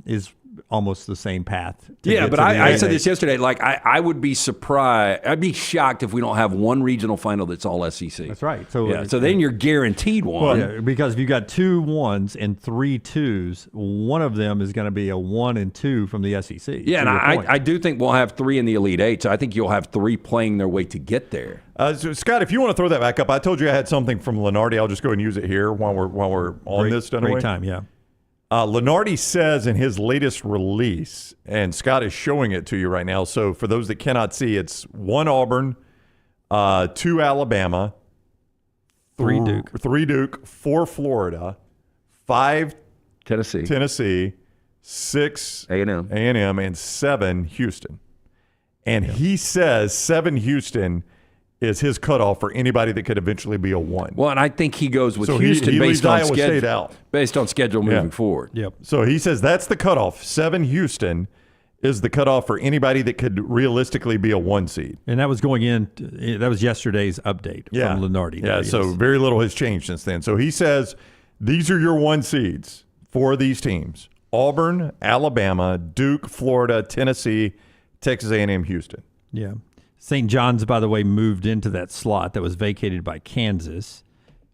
is almost the same path. Yeah, but I said this yesterday. Like, I would be surprised. I'd be shocked if we don't have one regional final that's all SEC. That's right. So so then you're guaranteed one. Well, yeah, because if you got 2 1s and 3 2s, one of them is going to be a 1 and 2 from the SEC. Yeah, and I do think we'll have 3 in the Elite Eight. So I think you'll have 3 playing their way to get there. So Scott, if you want to throw that back up, I told you I had something from Lenardi. I'll just go and use it here while we're on this. Dunaway. Great time, yeah. Lenardi says in his latest release, and Scott is showing it to you right now. So for those that cannot see, it's 1 Auburn, 2 Alabama, 3 Duke, 4 Florida, 5 Tennessee, 6 A&M, and 7 Houston. And he says 7 Houston is his cutoff for anybody that could eventually be a 1. Well, and I think he goes with so Houston he based leaves on Iowa State out. Based on schedule moving forward. Yep. So he says that's the cutoff. 7 Houston is the cutoff for anybody that could realistically be a 1 seed. And that was going in. That was yesterday's update from Lenardi. Yeah. So very little has changed since then. So he says these are your 1 seeds for these teams: Auburn, Alabama, Duke, Florida, Tennessee, Texas A&M, Houston. Yeah. St. John's, by the way, moved into that slot that was vacated by Kansas,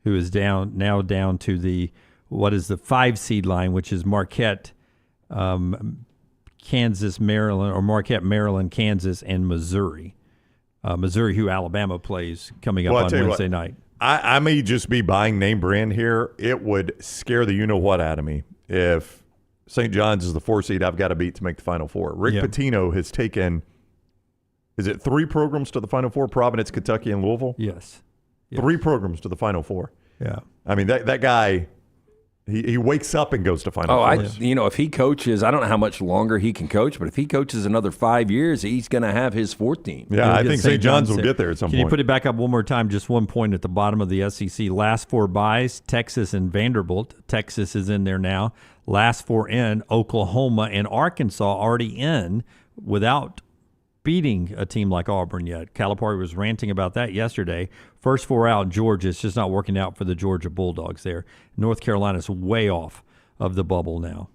who is now down to the 5 seed line, which is Marquette, Kansas, Maryland, or Marquette, Maryland, Kansas, and Missouri. Missouri, who Alabama plays coming up on Wednesday night. I may just be buying name brand here. It would scare the you-know-what out of me if St. John's is the 4 seed I've got to beat to make the Final Four. Rick Pitino has taken... Is it 3 programs to the Final Four? Providence, Kentucky, and Louisville? Yes. 3 programs to the Final Four. Yeah. I mean, that guy, he wakes up and goes to Final Four. If he coaches, I don't know how much longer he can coach, but if he coaches another 5 years, he's going to have his 4th team. Yeah, I think St. John's will get there at some point. Can you put it back up one more time? Just 1 point at the bottom of the SEC. Last 4 byes, Texas and Vanderbilt. Texas is in there now. Last 4 in, Oklahoma and Arkansas already in without beating a team like Auburn yet. Calipari was ranting about that yesterday. First 4 out, Georgia. It's just not working out for the Georgia Bulldogs there. North Carolina's way off of the bubble now.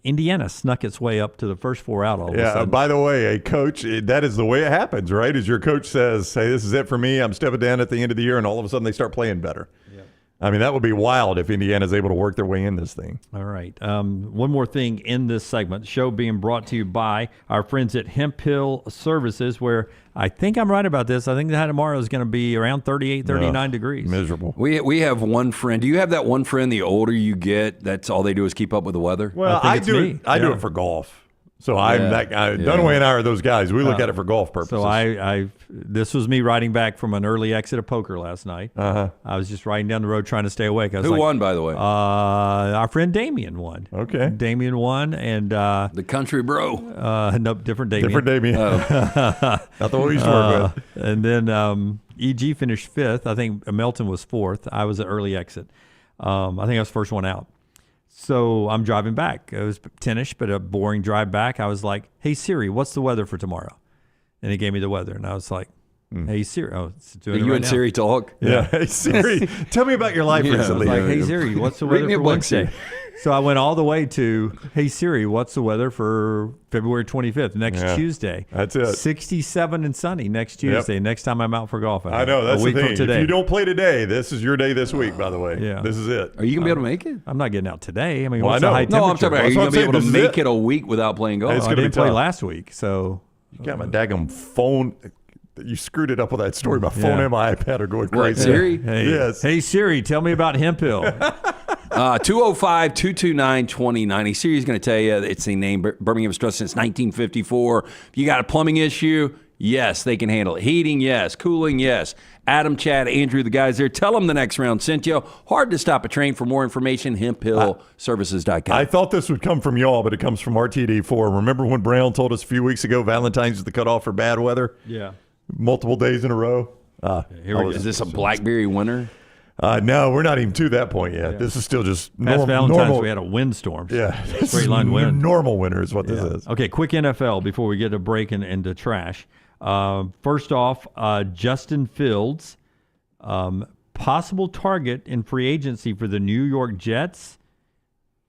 Indiana snuck its way up to the first 4 out all of a sudden. By the way, a coach, that is the way it happens, right? Is your coach says, hey, this is it for me. I'm stepping down at the end of the year, and all of a sudden they start playing better. Yep. I mean, that would be wild if Indiana's able to work their way in this thing. All right. One more thing in this segment. The show being brought to you by our friends at Hemp Hill Services, where I think I'm right about this. I think the high tomorrow is going to be around 38, 39 degrees. Miserable. We have one friend. Do you have that one friend, the older you get, that's all they do is keep up with the weather? Well, I do it for golf. So I'm that guy. Dunaway and I are those guys. We look at it for golf purposes. So this was me riding back from an early exit of poker last night. I was just riding down the road trying to stay awake. Who won, by the way? Our friend Damien won. Okay. Damien won. And the country bro. Nope, different Damien. Different Damien. Not the one we used to work with. And then EG finished 5th. I think Melton was 4th. I was an early exit. I think I was the first one out. So I'm driving back. It was 10-ish, but a boring drive back. I was like, hey, Siri, what's the weather for tomorrow? And it gave me the weather. And I was like, hey, Siri. Oh, it's doing it you right and now. Siri talk? Yeah. Hey, Siri, tell me about your life recently. I was like, hey, Siri, what's the weather for Wednesday? So I went all the way to, hey, Siri, what's the weather for February 25th, next Tuesday? That's it. 67 and sunny next Tuesday, next time I'm out for golf. I know, that's a week the thing. from today. If you don't play today, this is your day this week, by the way. Yeah. This is it. Are you going to be able to make it? I'm not getting out today. I mean, Well, what's I the know. high temperature? No, I'm talking about, are you going to be able to make it a week without playing golf? It's I gonna be didn't play tough. last week, so. You got my daggum phone. You screwed it up with that story. My phone and my iPad are going crazy. Siri? Hey, yes. Hey, Siri, tell me about Hemp Hill. 205-229-2090. Siri's going to tell you it's the name Birmingham's trusted since 1954. If you got a plumbing issue, yes, they can handle it. Heating, yes. Cooling, yes. Adam, Chad, Andrew, the guys there. Tell them the next round sent you. Hard to stop a train. For more information, hemphillservices.com. I thought this would come from y'all, but it comes from RTD4. Remember when Brown told us a few weeks ago Valentine's is the cutoff for bad weather? Yeah. Multiple days in a row. Here we go. Is this a Blackberry winter? No, we're not even to that point yet. Yeah. This is still just Past Valentine's, normal. we had a windstorm. Yeah. Straight line wind. Normal winter is what this is. Okay, quick NFL before we get a break into trash. First off, Justin Fields, possible target in free agency for the New York Jets,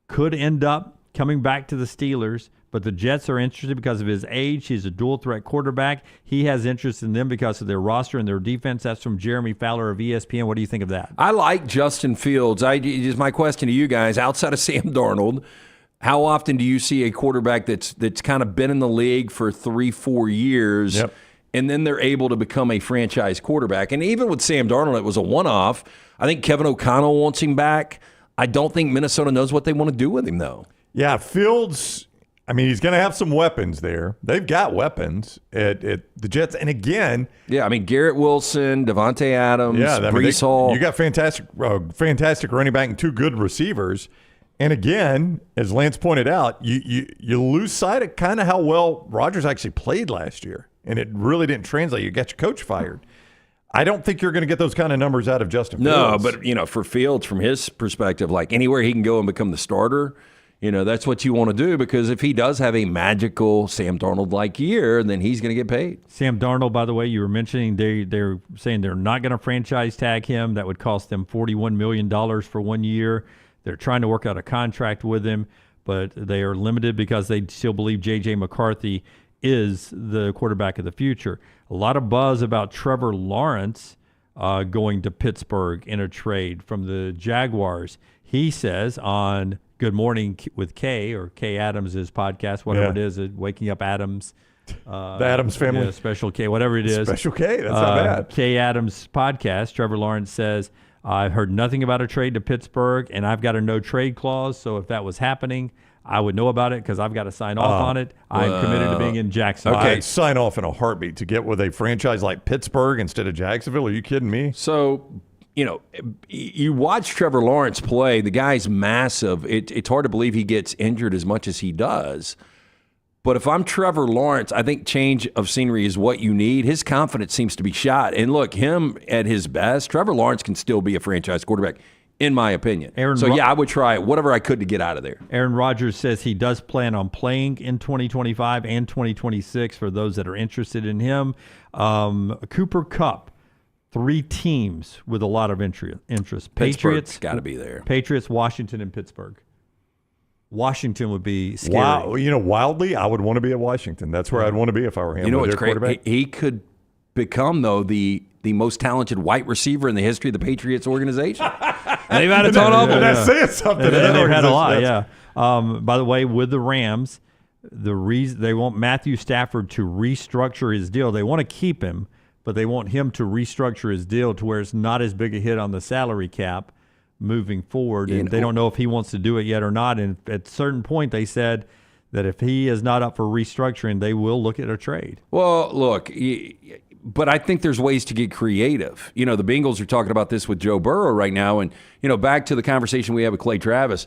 could end up coming back to the Steelers, but the Jets are interested because of his age. He's a dual-threat quarterback. He has interest in them because of their roster and their defense. That's from Jeremy Fowler of ESPN. What do you think of that? I like Justin Fields. Just my question to you guys, outside of Sam Darnold, how often do you see a quarterback that's kind of been in the league for 3-4 years, and then they're able to become a franchise quarterback? And even with Sam Darnold, it was a one-off. I think Kevin O'Connell wants him back. I don't think Minnesota knows what they want to do with him, though. Yeah, Fields, I mean, he's going to have some weapons there. They've got weapons at the Jets. And again, yeah, I mean, Garrett Wilson, Devontae Adams, Breece Hall. You got fantastic running back and two good receivers. And again, as Lance pointed out, you lose sight of kind of how well Rodgers actually played last year. And it really didn't translate. You got your coach fired. I don't think you're going to get those kind of numbers out of Justin Fields. No, but, for Fields, from his perspective, like anywhere he can go and become the starter, that's what you want to do, because if he does have a magical Sam Darnold-like year, then he's going to get paid. Sam Darnold, by the way, you were mentioning they're saying they're not going to franchise tag him. That would cost them $41 million for 1 year. They're trying to work out a contract with him, but they are limited because they still believe J.J. McCarthy is the quarterback of the future. A lot of buzz about Trevor Lawrence going to Pittsburgh in a trade from the Jaguars. He says on Good Morning with Kay, or Kay Adams' podcast, whatever it is, Waking Up Adams. The Adams family. Yeah, Special K, whatever it is. Special K, that's not bad. Kay Adams' podcast, Trevor Lawrence says, I've heard nothing about a trade to Pittsburgh, and I've got a no-trade clause, so if that was happening, I would know about it because I've got to sign off on it. I'm committed to being in Jacksonville. Okay, sign off in a heartbeat to get with a franchise like Pittsburgh instead of Jacksonville. Are you kidding me? So, you watch Trevor Lawrence play. The guy's massive. It's hard to believe he gets injured as much as he does. But if I'm Trevor Lawrence, I think change of scenery is what you need. His confidence seems to be shot. And look, him at his best, Trevor Lawrence can still be a franchise quarterback, in my opinion. I would try whatever I could to get out of there. Aaron Rodgers says he does plan on playing in 2025 and 2026 for those that are interested in him. Cooper Kupp, 3 teams with a lot of interest. Patriots got to be there. Patriots, Washington, and Pittsburgh. Washington would be scary. Wow, wildly, I would want to be at Washington. That's where I'd want to be if I were him. You know what's crazy? great? He could become, though, the most talented white receiver in the history of the Patriots organization. And they've had a ton of them. That's saying something. They've had a lot, yeah. By the way, with the Rams, the reason they want Matthew Stafford to restructure his deal, they want to keep him, but they want him to restructure his deal to where it's not as big a hit on the salary cap moving forward. And they don't know if he wants to do it yet or not. And at a certain point, they said that if he is not up for restructuring, they will look at a trade. Well, look, but I think there's ways to get creative. The Bengals are talking about this with Joe Burrow right now. And, back to the conversation we had with Clay Travis,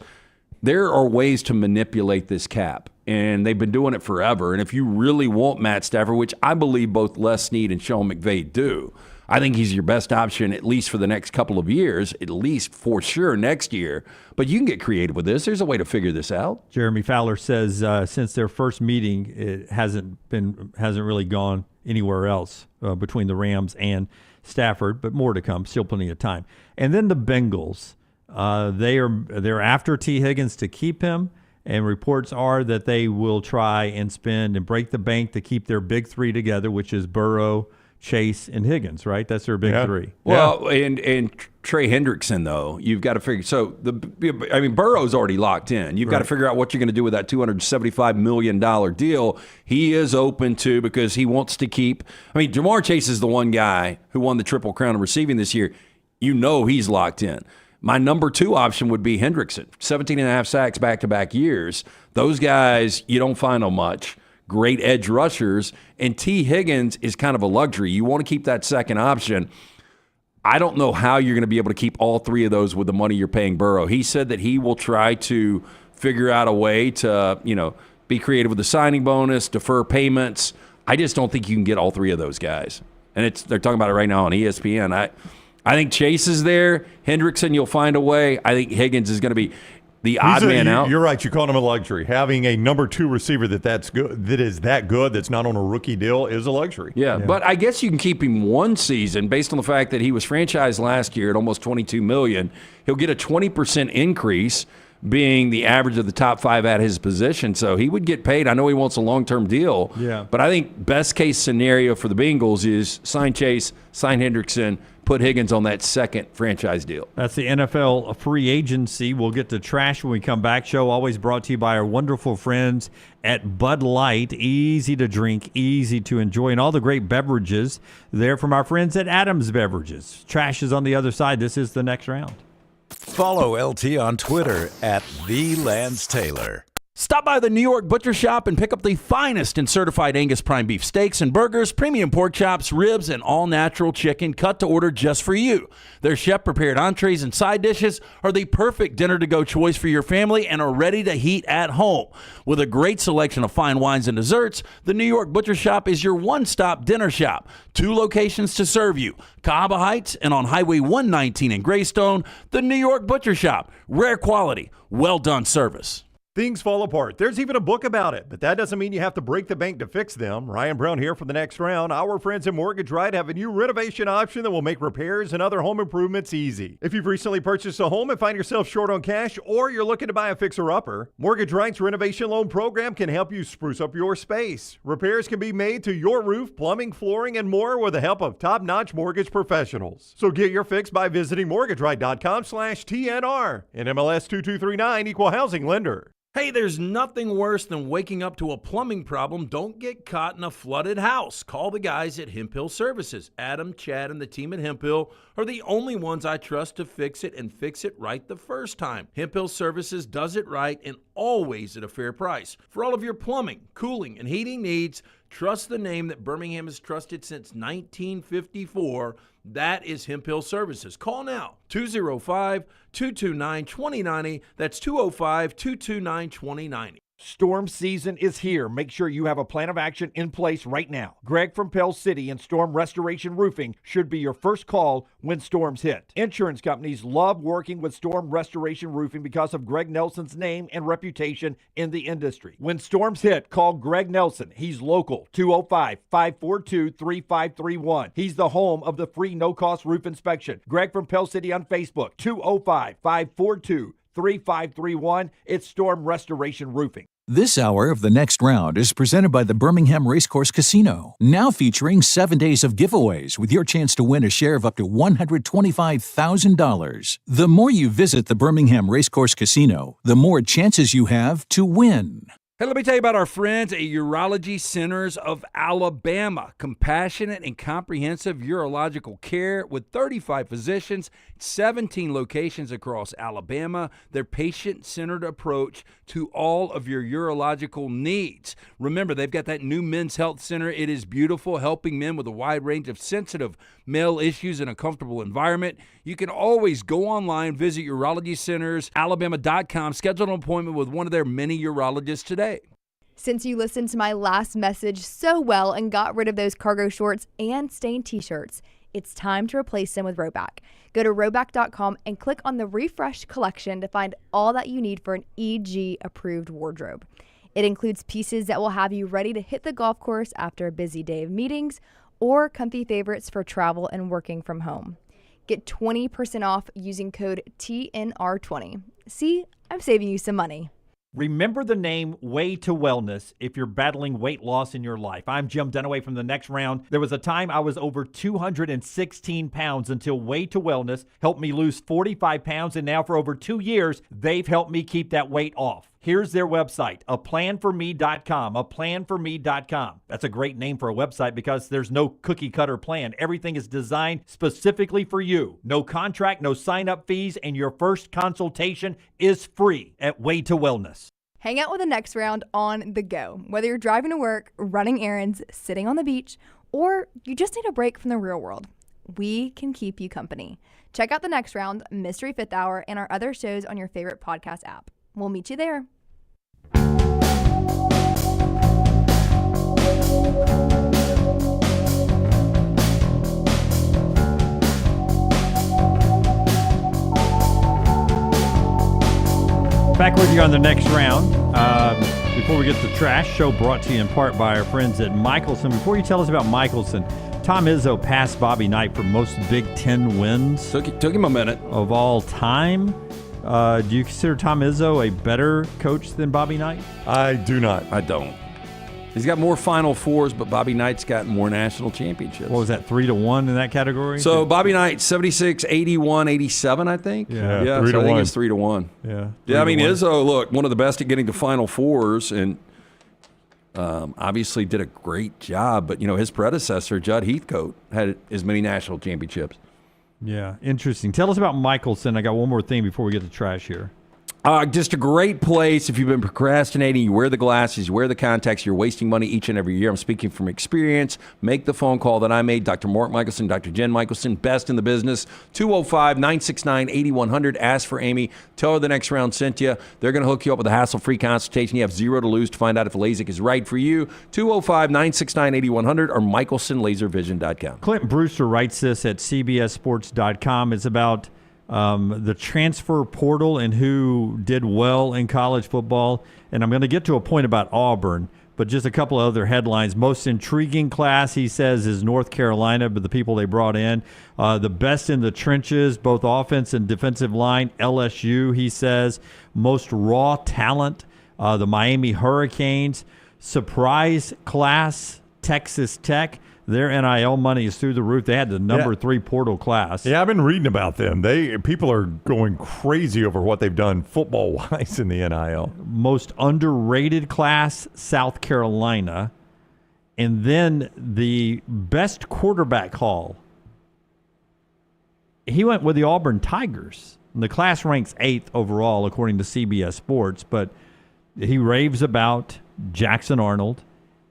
there are ways to manipulate this cap. And they've been doing it forever. And if you really want Matt Stafford, which I believe both Les Snead and Sean McVay do, I think he's your best option, at least for the next couple of years, at least for sure next year. But you can get creative with this. There's a way to figure this out. Jeremy Fowler says since their first meeting, it hasn't really gone anywhere else between the Rams and Stafford, but more to come. Still plenty of time. And then the Bengals, they're after T. Higgins to keep him. And reports are that they will try and spend and break the bank to keep their big three together, which is Burrow, Chase, and Higgins, right? That's their big three. Well, and Trey Hendrickson, though, you've got to figure. So, Burrow's already locked in. You've got to figure out what you're going to do with that $275 million deal. He is open to, because he wants to keep. Jamar Chase is the one guy who won the Triple Crown of receiving this year. He's locked in. My number two option would be Hendrickson. 17.5 sacks back-to-back years. Those guys, you don't find them much. Great edge rushers. And T. Higgins is kind of a luxury. You want to keep that second option. I don't know how you're going to be able to keep all three of those with the money you're paying Burrow. He said that he will try to figure out a way to, be creative with the signing bonus, defer payments. I just don't think you can get all three of those guys. And they're talking about it right now on ESPN. I think Chase is there. Hendrickson, you'll find a way. I think Higgins is going to be the odd man out. You're right. You called him a luxury. Having a number two receiver that's good, that's not on a rookie deal, is a luxury. Yeah, but I guess you can keep him one season based on the fact that he was franchised last year at almost $22 million. He'll get a 20% increase, being the average of the top five at his position. So he would get paid. I know he wants a long-term deal. Yeah. But I think best case scenario for the Bengals is sign Chase, sign Hendrickson, put Higgins on that second franchise deal. That's the NFL free agency. We'll get to trash when we come back. Show always brought to you by our wonderful friends at Bud Light. Easy to drink, easy to enjoy, and all the great beverages there from our friends at Adams Beverages. Trash is on the other side. This is the next round. Follow LT on Twitter at @TheLanceTaylor. Stop by the New York Butcher Shop and pick up the finest in certified Angus prime beef steaks and burgers, premium pork chops, ribs, and all-natural chicken cut to order just for you. Their chef-prepared entrees and side dishes are the perfect dinner-to-go choice for your family and are ready to heat at home. With a great selection of fine wines and desserts, the New York Butcher Shop is your one-stop dinner shop. 2 locations to serve you, Cahaba Heights and on Highway 119 in Greystone. The New York Butcher Shop. Rare quality, well-done service. Things fall apart. There's even a book about it, but that doesn't mean you have to break the bank to fix them. Ryan Brown here for the next round. Our friends at Mortgage Right have a new renovation option that will make repairs and other home improvements easy. If you've recently purchased a home and find yourself short on cash, or you're looking to buy a fixer-upper, Mortgage Right's renovation loan program can help you spruce up your space. Repairs can be made to your roof, plumbing, flooring, and more with the help of top-notch mortgage professionals. So get your fix by visiting mortgageright.com/TNR. And MLS 2239, Equal Housing Lender. Hey, there's nothing worse than waking up to a plumbing problem. Don't get caught in a flooded house. Call the guys at Hemp Hill Services. Adam, Chad, and the team at Hemp Hill are the only ones I trust to fix it and fix it right the first time. Hemp Hill Services does it right and always at a fair price. For all of your plumbing, cooling, and heating needs, trust the name that Birmingham has trusted since 1954. That is Hemp Hill Services. Call now, 205-229-2090. That's 205-229-2090. Storm season is here. Make sure you have a plan of action in place right now. Greg from Pell City and Storm Restoration Roofing should be your first call when storms hit. Insurance companies love working with Storm Restoration Roofing because of Greg Nelson's name and reputation in the industry. When storms hit, call Greg Nelson. He's local, 205-542-3531. He's the home of the free no-cost roof inspection. Greg from Pell City on Facebook, 205-542-3531. 3531. It's Storm Restoration Roofing. This hour of The Next Round is presented by the Birmingham Racecourse Casino, now featuring 7 days of giveaways with your chance to win a share of up to $125,000. The more you visit the Birmingham Racecourse Casino, the more chances you have to win. Hey, let me tell you about our friends at Urology Centers of Alabama. Compassionate and comprehensive urological care with 35 physicians, 17 locations across Alabama. Their patient-centered approach to all of your urological needs. Remember, they've got that new men's health center. It is beautiful, helping men with a wide range of sensitive male issues in a comfortable environment. You can always go online, visit urologycentersalabama.com, schedule an appointment with one of their many urologists today. Since you listened to my last message so well and got rid of those cargo shorts and stained t-shirts, it's time to replace them with Rhoback. Go to Rhoback.com and click on the Refresh collection to find all that you need for an EG-approved wardrobe. It includes pieces that will have you ready to hit the golf course after a busy day of meetings or comfy favorites for travel and working from home. Get 20% off using code TNR20. See, I'm saving you some money. Remember the name Way to Wellness if you're battling weight loss in your life. I'm Jim Dunaway from The Next Round. There was a time I was over 216 pounds until Way to Wellness helped me lose 45 pounds, and now for over 2 years, they've helped me keep that weight off. Here's their website, aplanforme.com, aplanforme.com. That's a great name for a website because there's no cookie-cutter plan. Everything is designed specifically for you. No contract, no sign-up fees, and your first consultation is free at Way to Wellness. Hang out with The Next Round on the go. Whether you're driving to work, running errands, sitting on the beach, or you just need a break from the real world, we can keep you company. Check out The Next Round, Mystery Fifth Hour, and our other shows on your favorite podcast app. We'll meet you there. Back with you on The Next Round. Before we get to the trash, show brought to you in part by our friends at Michelson. Before you tell us about Michelson, Tom Izzo passed Bobby Knight for most Big Ten wins. Took him a minute. Of all time. Do you consider Tom Izzo a better coach than Bobby Knight? I do not. I don't. He's got more Final Fours, but Bobby Knight's got more national championships. What was that, 3-1 in that category? So Bobby Knight, 76, 81, 87, I think. Yeah, so 3-1. I think it's 3-1. Yeah. Yeah, I mean, Izzo, look, one of the best at getting to Final Fours, and obviously did a great job. But, his predecessor, Judd Heathcote, had as many national championships. Yeah, interesting. Tell us about Michelson. I got one more thing before we get to trash here. Just a great place if you've been procrastinating. You wear the glasses, you wear the contacts, you're wasting money each and every year. I'm speaking from experience. Make the phone call that I made. Dr. Mark Michelson, Dr. Jen Michelson, best in the business. 205-969-8100. Ask for Amy. Tell her The Next Round sent you. They're going to hook you up with a hassle-free consultation. You have zero to lose to find out if LASIK is right for you. 205-969-8100 or michelsonlaservision.com. Clint Brewster writes this at cbssports.com. It's about the transfer portal and who did well in college football. And I'm going to get to a point about Auburn, but just a couple of other headlines. Most intriguing class, he says, is North Carolina, but the people they brought in. The best in the trenches, both offense and defensive line, LSU, he says. Most raw talent, the Miami Hurricanes. Surprise class, Texas Tech. Their NIL money is through the roof. They had the number 3 portal class. Yeah, I've been reading about them. People are going crazy over what they've done football-wise in the NIL. Most underrated class, South Carolina. And then the best quarterback haul, he went with the Auburn Tigers. And the class ranks 8th overall, according to CBS Sports. But he raves about Jackson Arnold.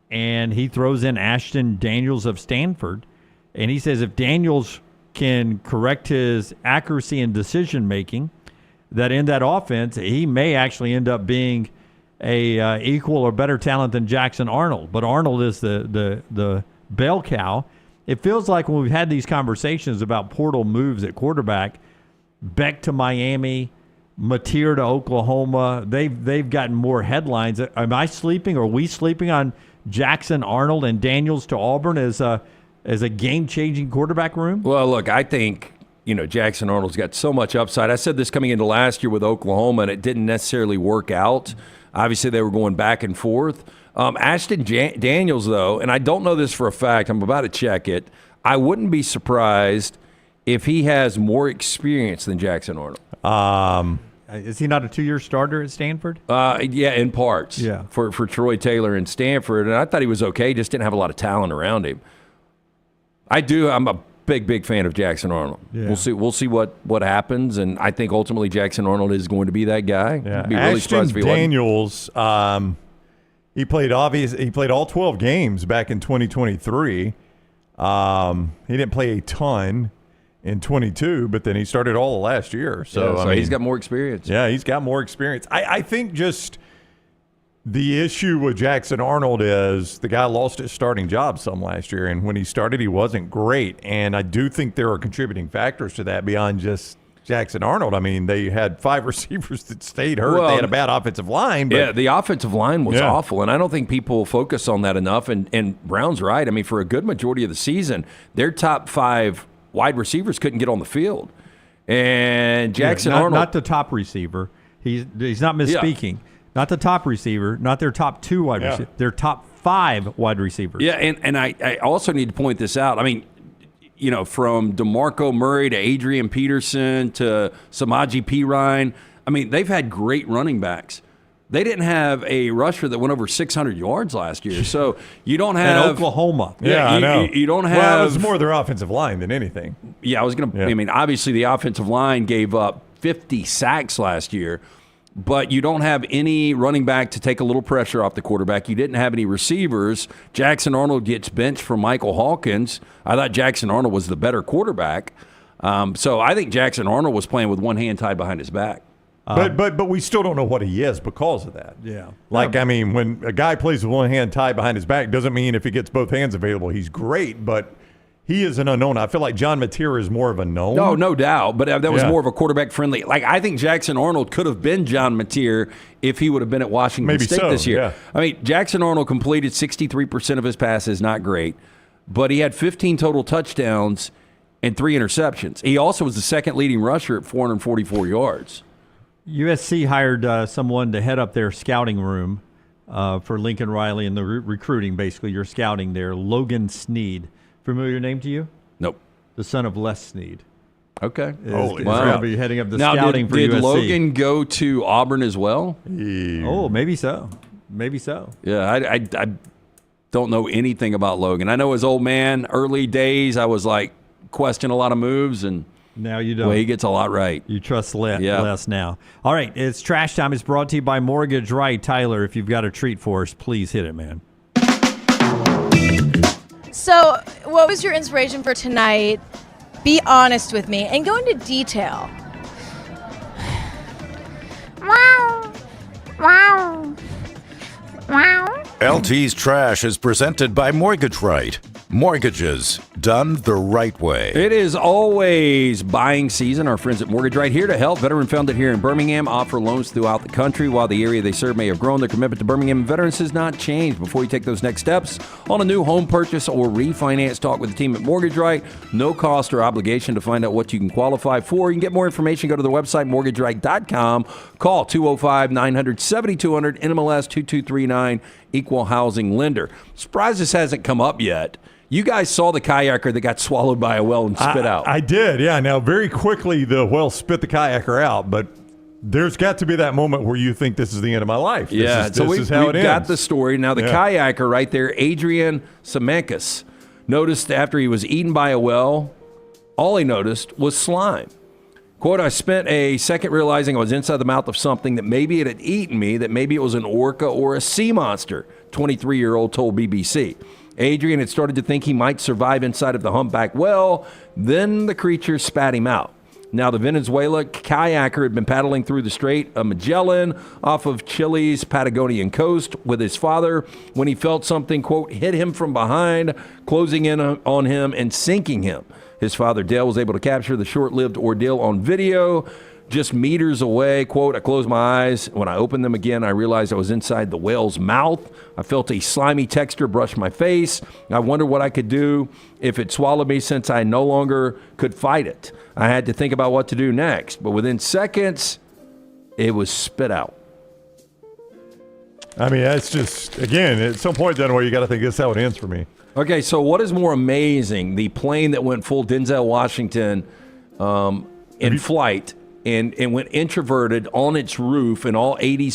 And he throws in Ashton Daniels of Stanford. And he says if Daniels can correct his accuracy and decision-making, that in that offense, he may actually end up being a equal or better talent than Jackson Arnold. But Arnold is the bell cow. It feels like when we've had these conversations about portal moves at quarterback, Beck to Miami, Mateer to Oklahoma, they've gotten more headlines. Am I sleeping, or are we sleeping on Jackson Arnold and Daniels to Auburn as a game-changing quarterback room? Well, look, I think Jackson Arnold's got so much upside. I said this coming into last year with Oklahoma, and it didn't necessarily work out. Obviously, they were going back and forth. Ashton Daniels, though, and I don't know this for a fact. I'm about to check it. I wouldn't be surprised if he has more experience than Jackson Arnold. Is he not a 2-year starter at Stanford? Yeah, in parts. Yeah. For Troy Taylor and Stanford, and I thought he was okay. Just didn't have a lot of talent around him. I'm a big fan of Jackson Arnold. Yeah. We'll see what happens, and I think ultimately Jackson Arnold is going to be that guy. Yeah. I'd be really surprised if he Daniels, he played all 12 games back in 2023. He didn't play a ton in 22, but then he started all of last year. So, he's got more experience. Yeah, he's got more experience. I think just the issue with Jackson Arnold is the guy lost his starting job some last year, and when he started, he wasn't great. And I do think there are contributing factors to that beyond just Jackson Arnold. I mean, they had 5 receivers that stayed hurt. They had a bad offensive line. But, yeah, the offensive line was awful, and I don't think people focus on that enough. And Brown's right. I mean, for a good majority of the season, their top 5 wide receivers couldn't get on the field. And Jackson Arnold. Not the top receiver. He's not misspeaking. Yeah. Not the top receiver, not their top 2 wide receivers. Their top 5 wide receivers. Yeah, and I also need to point this out. I mean, from DeMarco Murray to Adrian Peterson to Samaje Perine, I mean, they've had great running backs. They didn't have a rusher that went over 600 yards last year. So you don't have – Oklahoma. Yeah, I know. You don't have – well, it was more their offensive line than anything. Yeah, I was going to – I mean, obviously the offensive line gave up 50 sacks last year. But you don't have any running back to take a little pressure off the quarterback. You didn't have any receivers. Jackson Arnold gets benched for Michael Hawkins. I thought Jackson Arnold was the better quarterback. So I think Jackson Arnold was playing with one hand tied behind his back. But we still don't know what he is because of that. Yeah. I mean, when a guy plays with one hand tied behind his back, doesn't mean if he gets both hands available, he's great. But he is an unknown. I feel like John Mateer is more of a known. No doubt. But that was more of a quarterback-friendly. I think Jackson Arnold could have been John Mateer if he would have been at Washington State this year. Yeah. I mean, Jackson Arnold completed 63% of his passes, not great. But he had 15 total touchdowns and 3 interceptions. He also was the second leading rusher at 444 yards. USC hired someone to head up their scouting room for Lincoln Riley and the recruiting, basically, your scouting there, Logan Snead. Familiar name to you? Nope. The son of Les Snead. Okay. He's going to be heading up the scouting for did USC. Logan go to Auburn as well? Oh, maybe so. Maybe so. Yeah, I don't know anything about Logan. I know his old man, early days, I was question a lot of moves, and now you don't. Well, he gets a lot right. You trust Les now. All right, it's Trash Time. It's brought to you by Mortgage Right. Tyler, if you've got a treat for us, please hit it, man. So, what was your inspiration for tonight? Be honest with me and go into detail. Wow. Wow. Wow. LT's Trash is presented by Mortgage Right. Mortgages done the right way. It is always buying season. Our friends at Mortgage Right here to help. Veteran founded here in Birmingham, offer loans throughout the country. While the area they serve may have grown, their commitment to Birmingham veterans has not changed. Before you take those next steps on a new home purchase or refinance, talk with the team at Mortgage Right. No cost or obligation to find out what you can qualify for. You can get more information. Go to the website, mortgageright.com. Call 205-900-7200, NMLS 2239, Equal Housing Lender. Surprised this hasn't come up yet. You guys saw the kayaker that got swallowed by a whale and spit out. I did, yeah. Now, very quickly, the whale spit the kayaker out, but there's got to be that moment where you think this is the end of my life. This is how it ends. We've got the story. Now, the kayaker right there, Adrian Semenkus, noticed after he was eaten by a whale, all he noticed was slime. Quote, I spent a second realizing I was inside the mouth of something that maybe it had eaten me, that maybe it was an orca or a sea monster, 23-year-old told BBC. Adrian had started to think he might survive inside of the humpback whale. Then the creature spat him out. Now, the Venezuela kayaker had been paddling through the Strait of Magellan off of Chile's Patagonian coast with his father when he felt something, quote, hit him from behind, closing in on him and sinking him. His father, Dale, was able to capture the short-lived ordeal on video. just meters away. Quote, I closed my eyes. When I opened them again, I realized I was inside the whale's mouth. I felt a slimy texture brush my face. I wondered what I could do if it swallowed me since I no longer could fight it. I had to think about what to do next. But within seconds, it was spit out. I mean, that's just, again, at some point, Dunaway, you got to think this is how it ends for me. Okay, so what is more amazing? The plane that went full Denzel Washington in flight and went introverted on its roof, and all 80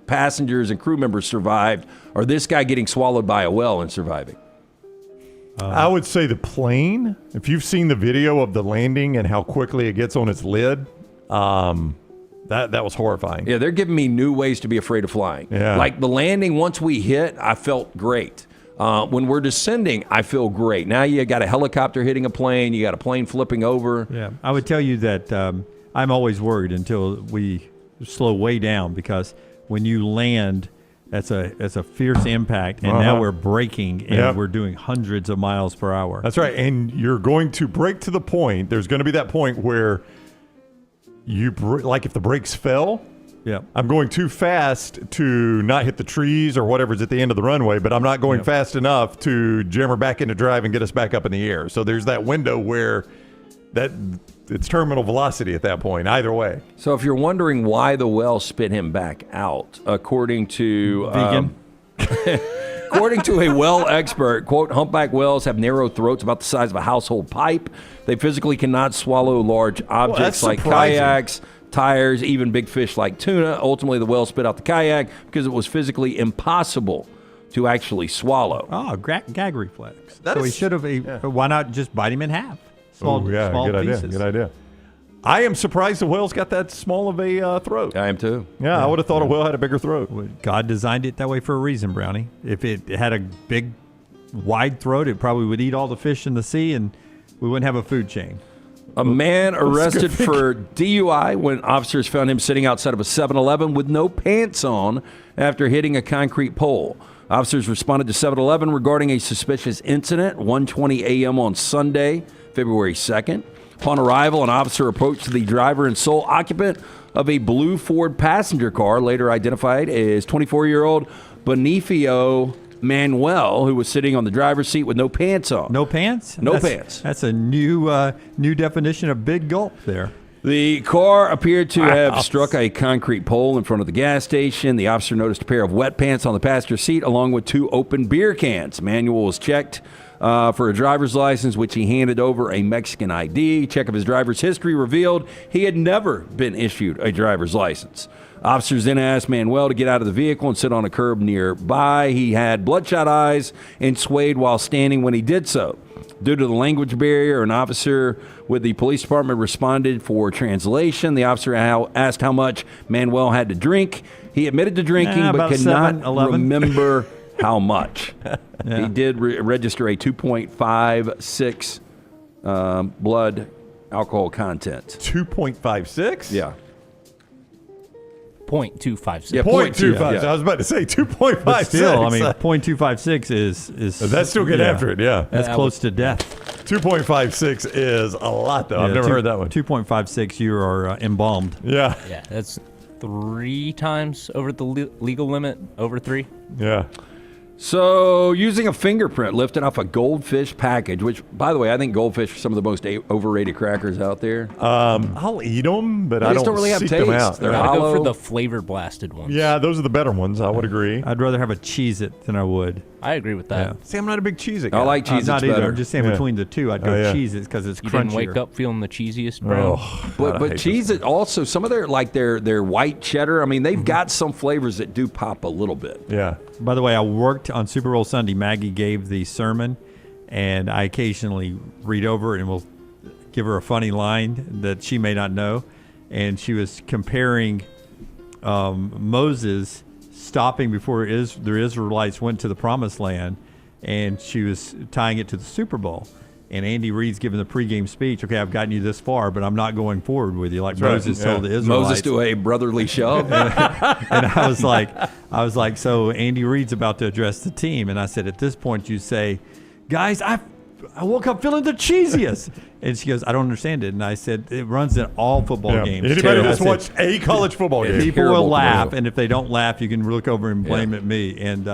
passengers and crew members survived, or this guy getting swallowed by a whale and surviving? I would say the plane. If you've seen the video of the landing and how quickly it gets on its lid, that was horrifying. Yeah, they're giving me new ways to be afraid of flying. Yeah. Like the landing, once we hit, I felt great. When we're descending, I feel great. Now you got a helicopter hitting a plane. You got a plane flipping over. Yeah, I would tell you that I'm always worried until we slow way down, because when you land, that's a fierce impact, and now we're braking, and we're doing hundreds of miles per hour. That's right, and you're going to brake to the point. There's going to be that point where like if the brakes fell, I'm going too fast to not hit the trees or whatever's at the end of the runway, but I'm not going fast enough to jam her back into drive and get us back up in the air. So there's that window where it's terminal velocity at that point, either way. So if you're wondering why the whale spit him back out, according to according to a whale expert, quote, humpback whales have narrow throats about the size of a household pipe. They physically cannot swallow large objects like kayaks, tires, even big fish like tuna. Ultimately, the whale spit out the kayak because it was physically impossible to actually swallow. Oh, gag reflex. So he should have. Why not just bite him in half? Small good pieces. idea. Good idea. I am surprised the whale's got that small of a throat. I am too. Yeah, I would have thought a whale had a bigger throat. God designed it that way for a reason, Brownie. If it had a big, wide throat, it probably would eat all the fish in the sea, and we wouldn't have a food chain. A man arrested for DUI when officers found him sitting outside of a 7-Eleven with no pants on after hitting a concrete pole. Officers responded to 7-Eleven regarding a suspicious incident, 1:20 a.m. on Sunday, February 2nd. Upon arrival, an officer approached the driver and sole occupant of a blue Ford passenger car, later identified as 24-year-old Bonifacio Manuel, who was sitting on the driver's seat with no pants on. No pants? No pants. That's a new definition of big gulp there. The car appeared to have struck a concrete pole in front of the gas station. The officer noticed a pair of wet pants on the passenger seat along with 2 open beer cans. Manuel was checked for a driver's license, which he handed over a Mexican ID. Check of his driver's history revealed he had never been issued a driver's license. Officers then asked Manuel to get out of the vehicle and sit on a curb nearby. He had bloodshot eyes and swayed while standing when he did so. Due to the language barrier, an officer with the police department responded for translation. The officer asked how much Manuel had to drink. He admitted to drinking, but could not remember how much. He did register a 2.56 blood alcohol content. 2.56? Yeah. 0.256. Yeah, 0.256. I was about to say 2.56. But still, I mean, 0.256 is that's still good after it, yeah. That's close to death. 2.56 is a lot, though. I've never heard that one. 2.56, you are embalmed. Yeah. Yeah, that's 3 times over the legal limit, over 3. Yeah. So, using a fingerprint lifted off a goldfish package, which, by the way, I think goldfish are some of the most overrated crackers out there. I'll eat them, but I don't really have seek taste. them out. They're hollow. Go for the flavor blasted ones. Yeah, those are the better ones. I would agree. I'd rather have a Cheez-It than I would. I agree with that. Yeah. See, I'm not a big Cheez-It guy. I like Cheez-Its not better. either. I'm just saying between the two, I'd go Cheez-Its because it's You crunchier. didn't wake up feeling the cheesiest, bro. But Cheez-It also, some of their white cheddar, I mean, they've got some flavors that do pop a little bit. Yeah. By the way, I worked on Super Bowl Sunday. Maggie gave the sermon, and I occasionally read over it and will give her a funny line that she may not know. And she was comparing Moses stopping before the Israelites went to the Promised Land, and she was tying it to the Super Bowl. And Andy Reid's giving the pregame speech. Okay, I've gotten you this far, but I'm not going forward with you, like That's Moses right. told the Israelites. Moses do a brotherly shove. And I was like, so Andy Reid's about to address the team, and I said, at this point, you say, guys, I I woke up feeling the cheesiest. And she goes, I don't understand it. And I said, it runs in all football games. Anybody that's watched a college football game. People will laugh, and if they don't laugh, you can look over and blame it me. And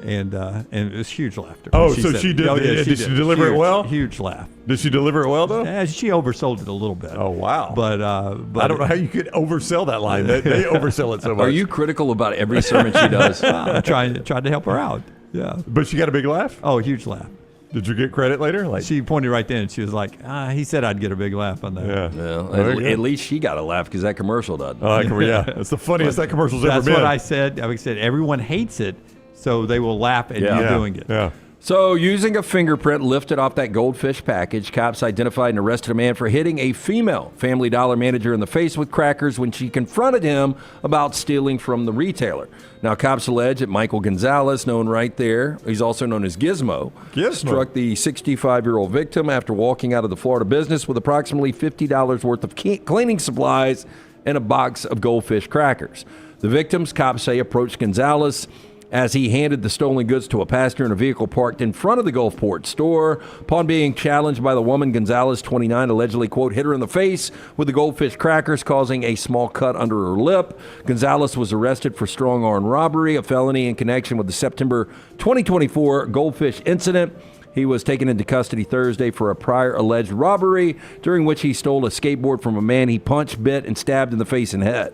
it was huge laughter. Oh, so she did. Did she deliver it well? Huge laugh. Did she deliver it well though? Yeah, she oversold it a little bit. Oh wow! But I don't know how you could oversell that line. They oversell it so much. Are you critical about every sermon she does? I'm trying to help her out. Yeah, but she got a big laugh. Oh, huge laugh. Did you get credit later? Like she pointed right then. She was like, he said I'd get a big laugh on that. Yeah. Well, at least she got a laugh because that commercial doesn't. Yeah, it's the funniest that commercial's ever been. That's what I said. I said everyone hates it, so they will laugh at you doing it. Yeah. So, using a fingerprint lifted off that goldfish package, cops identified and arrested a man for hitting a female Family Dollar manager in the face with crackers when she confronted him about stealing from the retailer. Now, cops allege that Michael Gonzalez, known right there, he's also known as Gizmo, struck the 65-year-old victim after walking out of the Florida business with approximately $50 worth of cleaning supplies and a box of goldfish crackers. The victims, cops say, approached Gonzalez as he handed the stolen goods to a passenger in a vehicle parked in front of the Gulfport store. Upon being challenged by the woman, Gonzalez, 29, allegedly, quote, hit her in the face with the goldfish crackers, causing a small cut under her lip. Gonzalez was arrested for strong arm robbery, a felony in connection with the September 2024 goldfish incident. He was taken into custody Thursday for a prior alleged robbery, during which he stole a skateboard from a man he punched, bit, and stabbed in the face and head.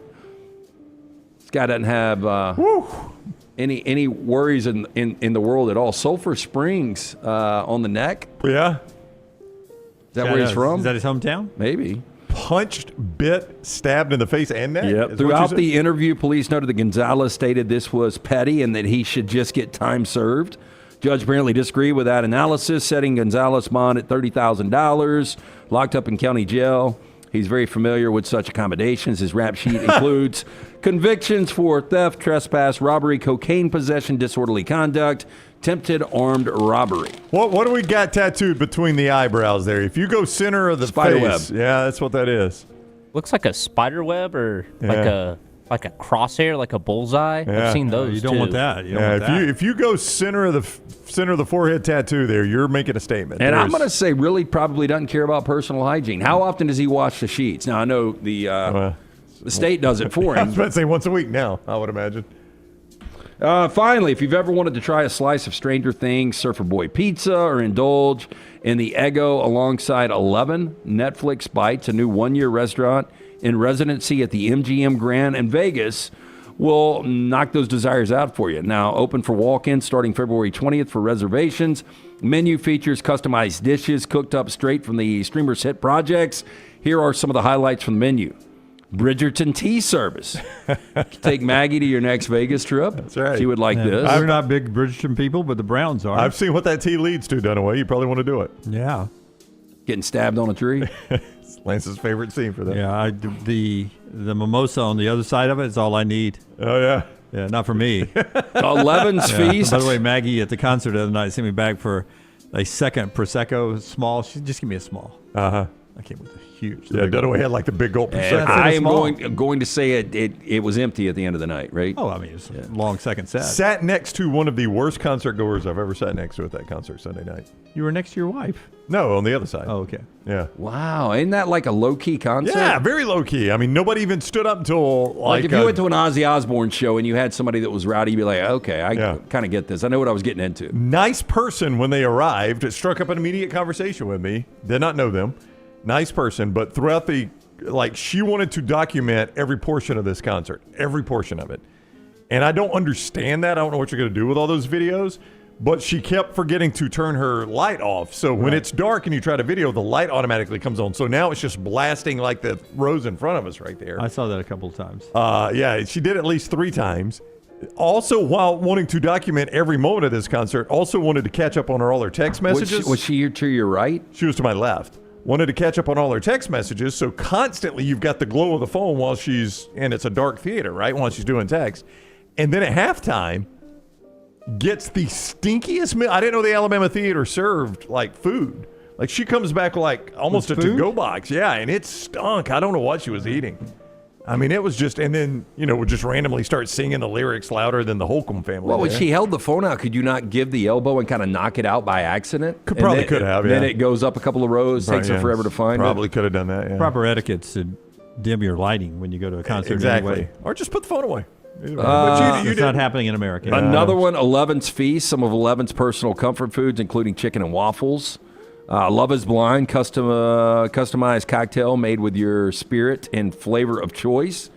This guy doesn't have any worries in the world at all. Sulphur Springs on the neck. Yeah. Is that where he's from? Is that his hometown? Maybe. Punched, bit, stabbed in the face and neck? Yep. Throughout the interview, police noted that Gonzalez stated this was petty and that he should just get time served. Judge apparently disagreed with that analysis, setting Gonzalez bond at $30,000, locked up in county jail. He's very familiar with such accommodations. His rap sheet includes convictions for theft, trespass, robbery, cocaine possession, disorderly conduct, attempted armed robbery. What do we got tattooed between the eyebrows there? If you go center of the spider face, web. Yeah, that's what that is. Looks like a spider web or like a crosshair, like a bullseye. Yeah. I've seen those. You don't want that. You don't want that. If you go center of the forehead tattoo there, you're making a statement. And I'm going to say, really, probably doesn't care about personal hygiene. How often does he wash the sheets? Now I know the state does it for him. I was about to say once a week now, I would imagine. Finally, if you've ever wanted to try a slice of Stranger Things, Surfer Boy Pizza, or indulge in the Eggo alongside 11 Netflix Bites, a new one-year restaurant in residency at the MGM Grand in Vegas, will knock those desires out for you. Now, open for walk-ins starting February 20th for reservations. Menu features customized dishes cooked up straight from the streamer's hit projects. Here are some of the highlights from the menu. Bridgerton tea service. Take Maggie to your next Vegas trip. That's right. She would like this. We're not big Bridgerton people, but the Browns are. I've seen what that tea leads to, Dunaway. You probably want to do it. Yeah. Getting stabbed on a tree. Lance's favorite scene for that. Yeah, the mimosa on the other side of it is all I need. Oh, yeah. Yeah, not for me. 11's feast. By the way, Maggie at the concert the other night sent me back for a second Prosecco small. She just give me a small. Uh-huh. I came with a huge. Yeah, Dunaway had like the big gulp. I am going to say it was empty at the end of the night, right? Oh, I mean, it was a long second set. Sat next to one of the worst concert goers I've ever sat next to at that concert Sunday night. You were next to your wife. No, on the other side. Oh, okay. Yeah. Wow, isn't that like a low-key concert? Yeah, very low-key. I mean, nobody even stood up until like if you went to an Ozzy Osbourne show and you had somebody that was rowdy, you'd be like, okay, I kind of get this. I know what I was getting into. Nice person when they arrived. It struck up an immediate conversation with me. Did not know them. Nice person, but throughout she wanted to document every portion of this concert, every portion of it. And I don't understand that. I don't know what you're going to do with all those videos, but she kept forgetting to turn her light off. So when it's dark and you try to video, the light automatically comes on. So now it's just blasting like the rows in front of us right there. I saw that a couple of times. Yeah, she did at least 3 times. Also, while wanting to document every moment of this concert, also wanted to catch up on all her text messages. Was she to your right? She was to my left. Wanted to catch up on all her text messages, so constantly you've got the glow of the phone while and it's a dark theater, right, while she's doing text. And then at halftime, gets the stinkiest meal. I didn't know the Alabama Theater served, like, food. Like, she comes back like almost a to-go box. Yeah, and it stunk. I don't know what she was eating. I mean, it was just, and then, would just randomly start singing the lyrics louder than the Holcomb family. Well, when she held the phone out, could you not give the elbow and kind of knock it out by accident? Could have, yeah. Then it goes up a couple of rows, takes her forever to find Probably could have done that, yeah. Proper etiquette to dim your lighting when you go to a concert. Exactly. Anyway. Or just put the phone away. It's not happening in America. Another one, Eleven's Feast, some of Eleven's personal comfort foods, including chicken and waffles. Love is Blind, customized cocktail made with your spirit and flavor of choice.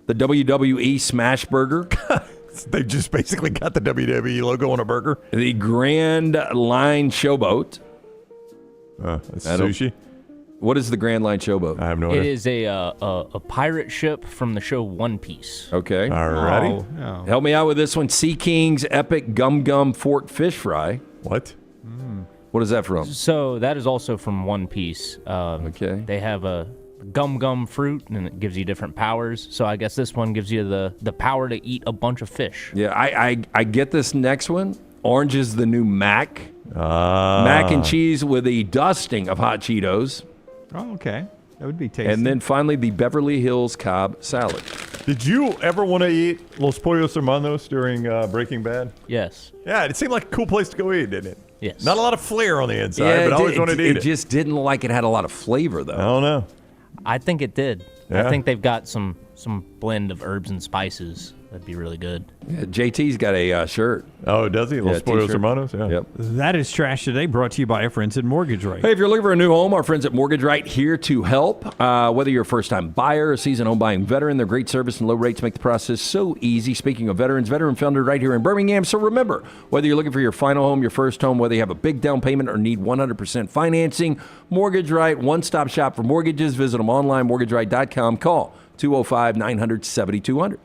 The WWE Smash Burger. They've just basically got the WWE logo on a burger. The Grand Line Showboat. That's sushi. What is the Grand Line Showboat? I have no idea. It is a pirate ship from the show One Piece. Okay. Alrighty. Oh. Help me out with this one. Sea King's Epic Gum Gum Fork Fish Fry. What? What is that from? So that is also from One Piece. Okay. They have a gum fruit, and it gives you different powers. So I guess this one gives you the power to eat a bunch of fish. Yeah, I get this next one. Orange is the new Mac. Mac and cheese with a dusting of hot Cheetos. Oh, okay. That would be tasty. And then finally, the Beverly Hills Cobb salad. Did you ever want to eat Los Pollos Hermanos during Breaking Bad? Yes. Yeah, it seemed like a cool place to go eat, didn't it? Yes. Not a lot of flair on the inside, but I always wanted to eat it. It just didn't look like it had a lot of flavor, though. I don't know. I think it did. Yeah. I think they've got some blend of herbs and spices. That'd be really good. Yeah, JT's got a shirt. Oh, does he? Los Pollos t-shirt. Hermanos? Yeah. Yep. That is Trash Today, brought to you by our friends at Mortgage Rate. Hey, if you're looking for a new home, our friends at Mortgage Right here to help. Whether you're a first-time buyer, a seasoned home buying veteran, their great service and low rates make the process so easy. Speaking of veterans, veteran founded right here in Birmingham. So remember, whether you're looking for your final home, your first home, whether you have a big down payment or need 100% financing, Mortgage Right, one-stop shop for mortgages. Visit them online, mortgageright.com. Call 205-900-7200.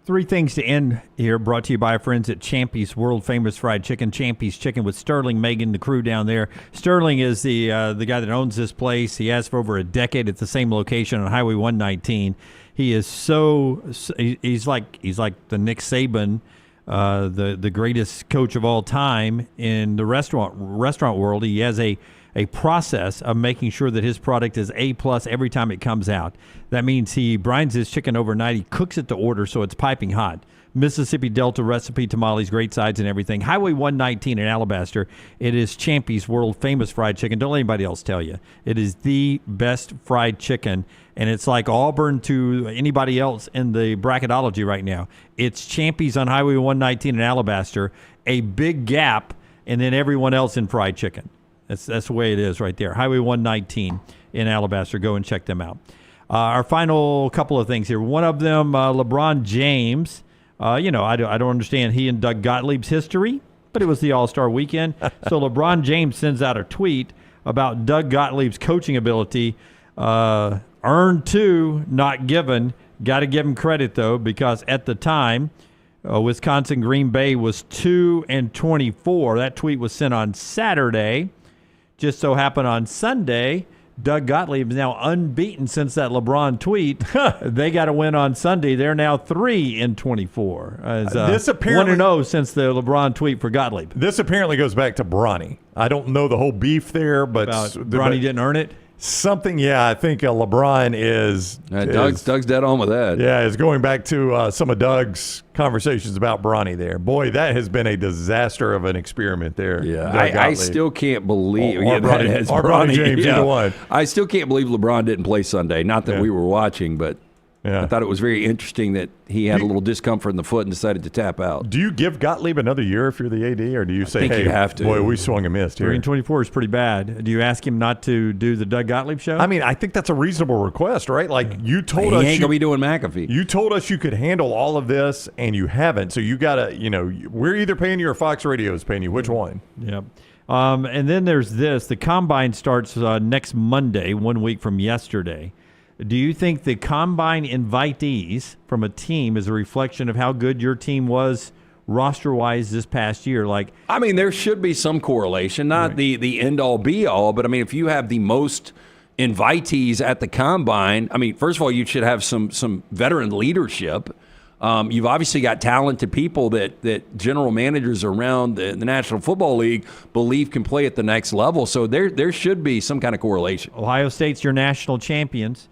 Three things to end here, brought to you by our friends at Champy's World Famous Fried Chicken. Champy's Chicken with Sterling, Megan, the crew down there. Sterling is the guy that owns this place. He has for over a decade at the same location on Highway 119. He is he's like the Nick Saban, the greatest coach of all time in the restaurant world. He has a process of making sure that his product is A+ every time it comes out. That means he brines his chicken overnight. He cooks it to order so it's piping hot. Mississippi Delta recipe tamales, great sides and everything. Highway 119 in Alabaster. It is Champy's world famous fried chicken. Don't let anybody else tell you. It is the best fried chicken, and it's like Auburn to anybody else in the bracketology right now. It's Champy's on Highway 119 in Alabaster, a big gap, and then everyone else in fried chicken. That's the way it is right there. Highway 119 in Alabaster. Go and check them out. Our final couple of things here. One of them, LeBron James. I don't understand he and Doug Gottlieb's history, but it was the All-Star weekend. So LeBron James sends out a tweet about Doug Gottlieb's coaching ability. Earned 2, not given. Got to give him credit, though, because at the time, Wisconsin Green Bay was 2-24. That tweet was sent on Saturday. Just so happened on Sunday, Doug Gottlieb is now unbeaten since that LeBron tweet. They got to win on Sunday. They're now 3-24. This apparently 1-0 since the LeBron tweet for Gottlieb. This apparently goes back to Bronny. I don't know the whole beef there, but Bronny didn't earn it. Something, yeah. I think LeBron is. Doug's dead on with that. Yeah, is going back to some of Doug's conversations about Bronny there. Boy, that has been a disaster of an experiment there. Yeah, I still can't believe. Bronny James, either one. I still can't believe LeBron didn't play Sunday. Not that we were watching, but I thought it was very interesting that he had a little discomfort in the foot and decided to tap out. Do you give Gottlieb another year if you're the AD, or do you say, I think hey, you have to. Boy, we swung and missed here. 3-24 is pretty bad. Do you ask him not to do the Doug Gottlieb show? I mean, I think that's a reasonable request, right? Like, you told us. He ain't going to be doing McAfee. You told us you could handle all of this, and you haven't. So you got to, we're either paying you or Fox Radio is paying you. Which one? Yep. And then there's this. The Combine starts next Monday, 1 week from yesterday. Do you think the Combine invitees from a team is a reflection of how good your team was roster-wise this past year? I mean, there should be some correlation, not the end-all, be-all, but, I mean, if you have the most invitees at the Combine, I mean, first of all, you should have some veteran leadership. You've obviously got talented people that general managers around the National Football League believe can play at the next level, so there should be some kind of correlation. Ohio State's your national champions.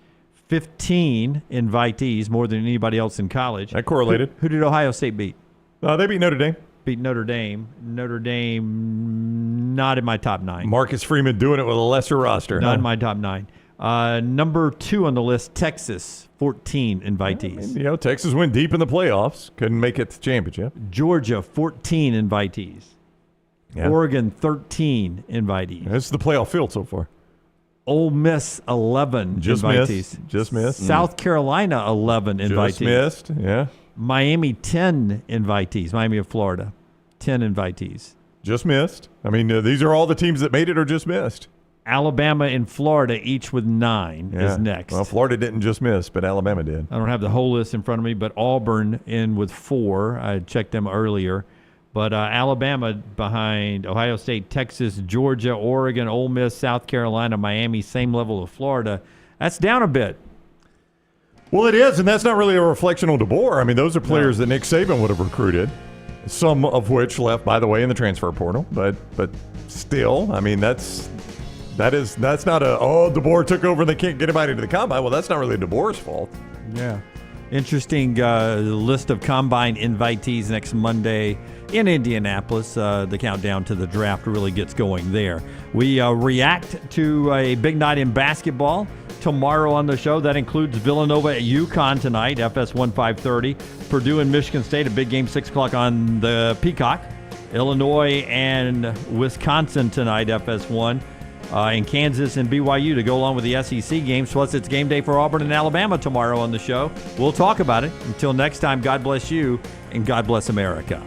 15 invitees, more than anybody else in college. That correlated. Who did Ohio State beat? They beat Notre Dame. Beat Notre Dame. Notre Dame, not in my top 9. Marcus Freeman doing it with a lesser roster. Not in my top 9. Number 2 on the list, Texas, 14 invitees. You know, Texas went deep in the playoffs. Couldn't make it to the championship. Georgia, 14 invitees. Yeah. Oregon, 13 invitees. This is the playoff field so far. Ole Miss, 11 invitees. Just missed. South Carolina, 11 invitees. Just missed, yeah. Miami, 10 invitees. Miami of Florida, 10 invitees. Just missed. I mean, these are all the teams that made it or just missed. Alabama and Florida, each with 9, is next. Well, Florida didn't just miss, but Alabama did. I don't have the whole list in front of me, but Auburn in with 4. I checked them earlier. But Alabama behind Ohio State, Texas, Georgia, Oregon, Ole Miss, South Carolina, Miami, same level of Florida. That's down a bit. Well, it is, and that's not really a reflection on DeBoer. I mean, those are players that Nick Saban would have recruited, some of which left, by the way, in the transfer portal. But still, I mean, that's not DeBoer took over and they can't get anybody to the combine. Well, that's not really DeBoer's fault. Yeah. Interesting list of combine invitees next Monday in Indianapolis. The countdown to the draft really gets going there. We react to a big night in basketball tomorrow on the show. That includes Villanova at UConn tonight, FS1 5:30. Purdue and Michigan State, a big game, 6 o'clock on the Peacock. Illinois and Wisconsin tonight, FS1. And Kansas and BYU to go along with the SEC games. Plus, it's game day for Auburn and Alabama tomorrow on the show. We'll talk about it. Until next time, God bless you and God bless America.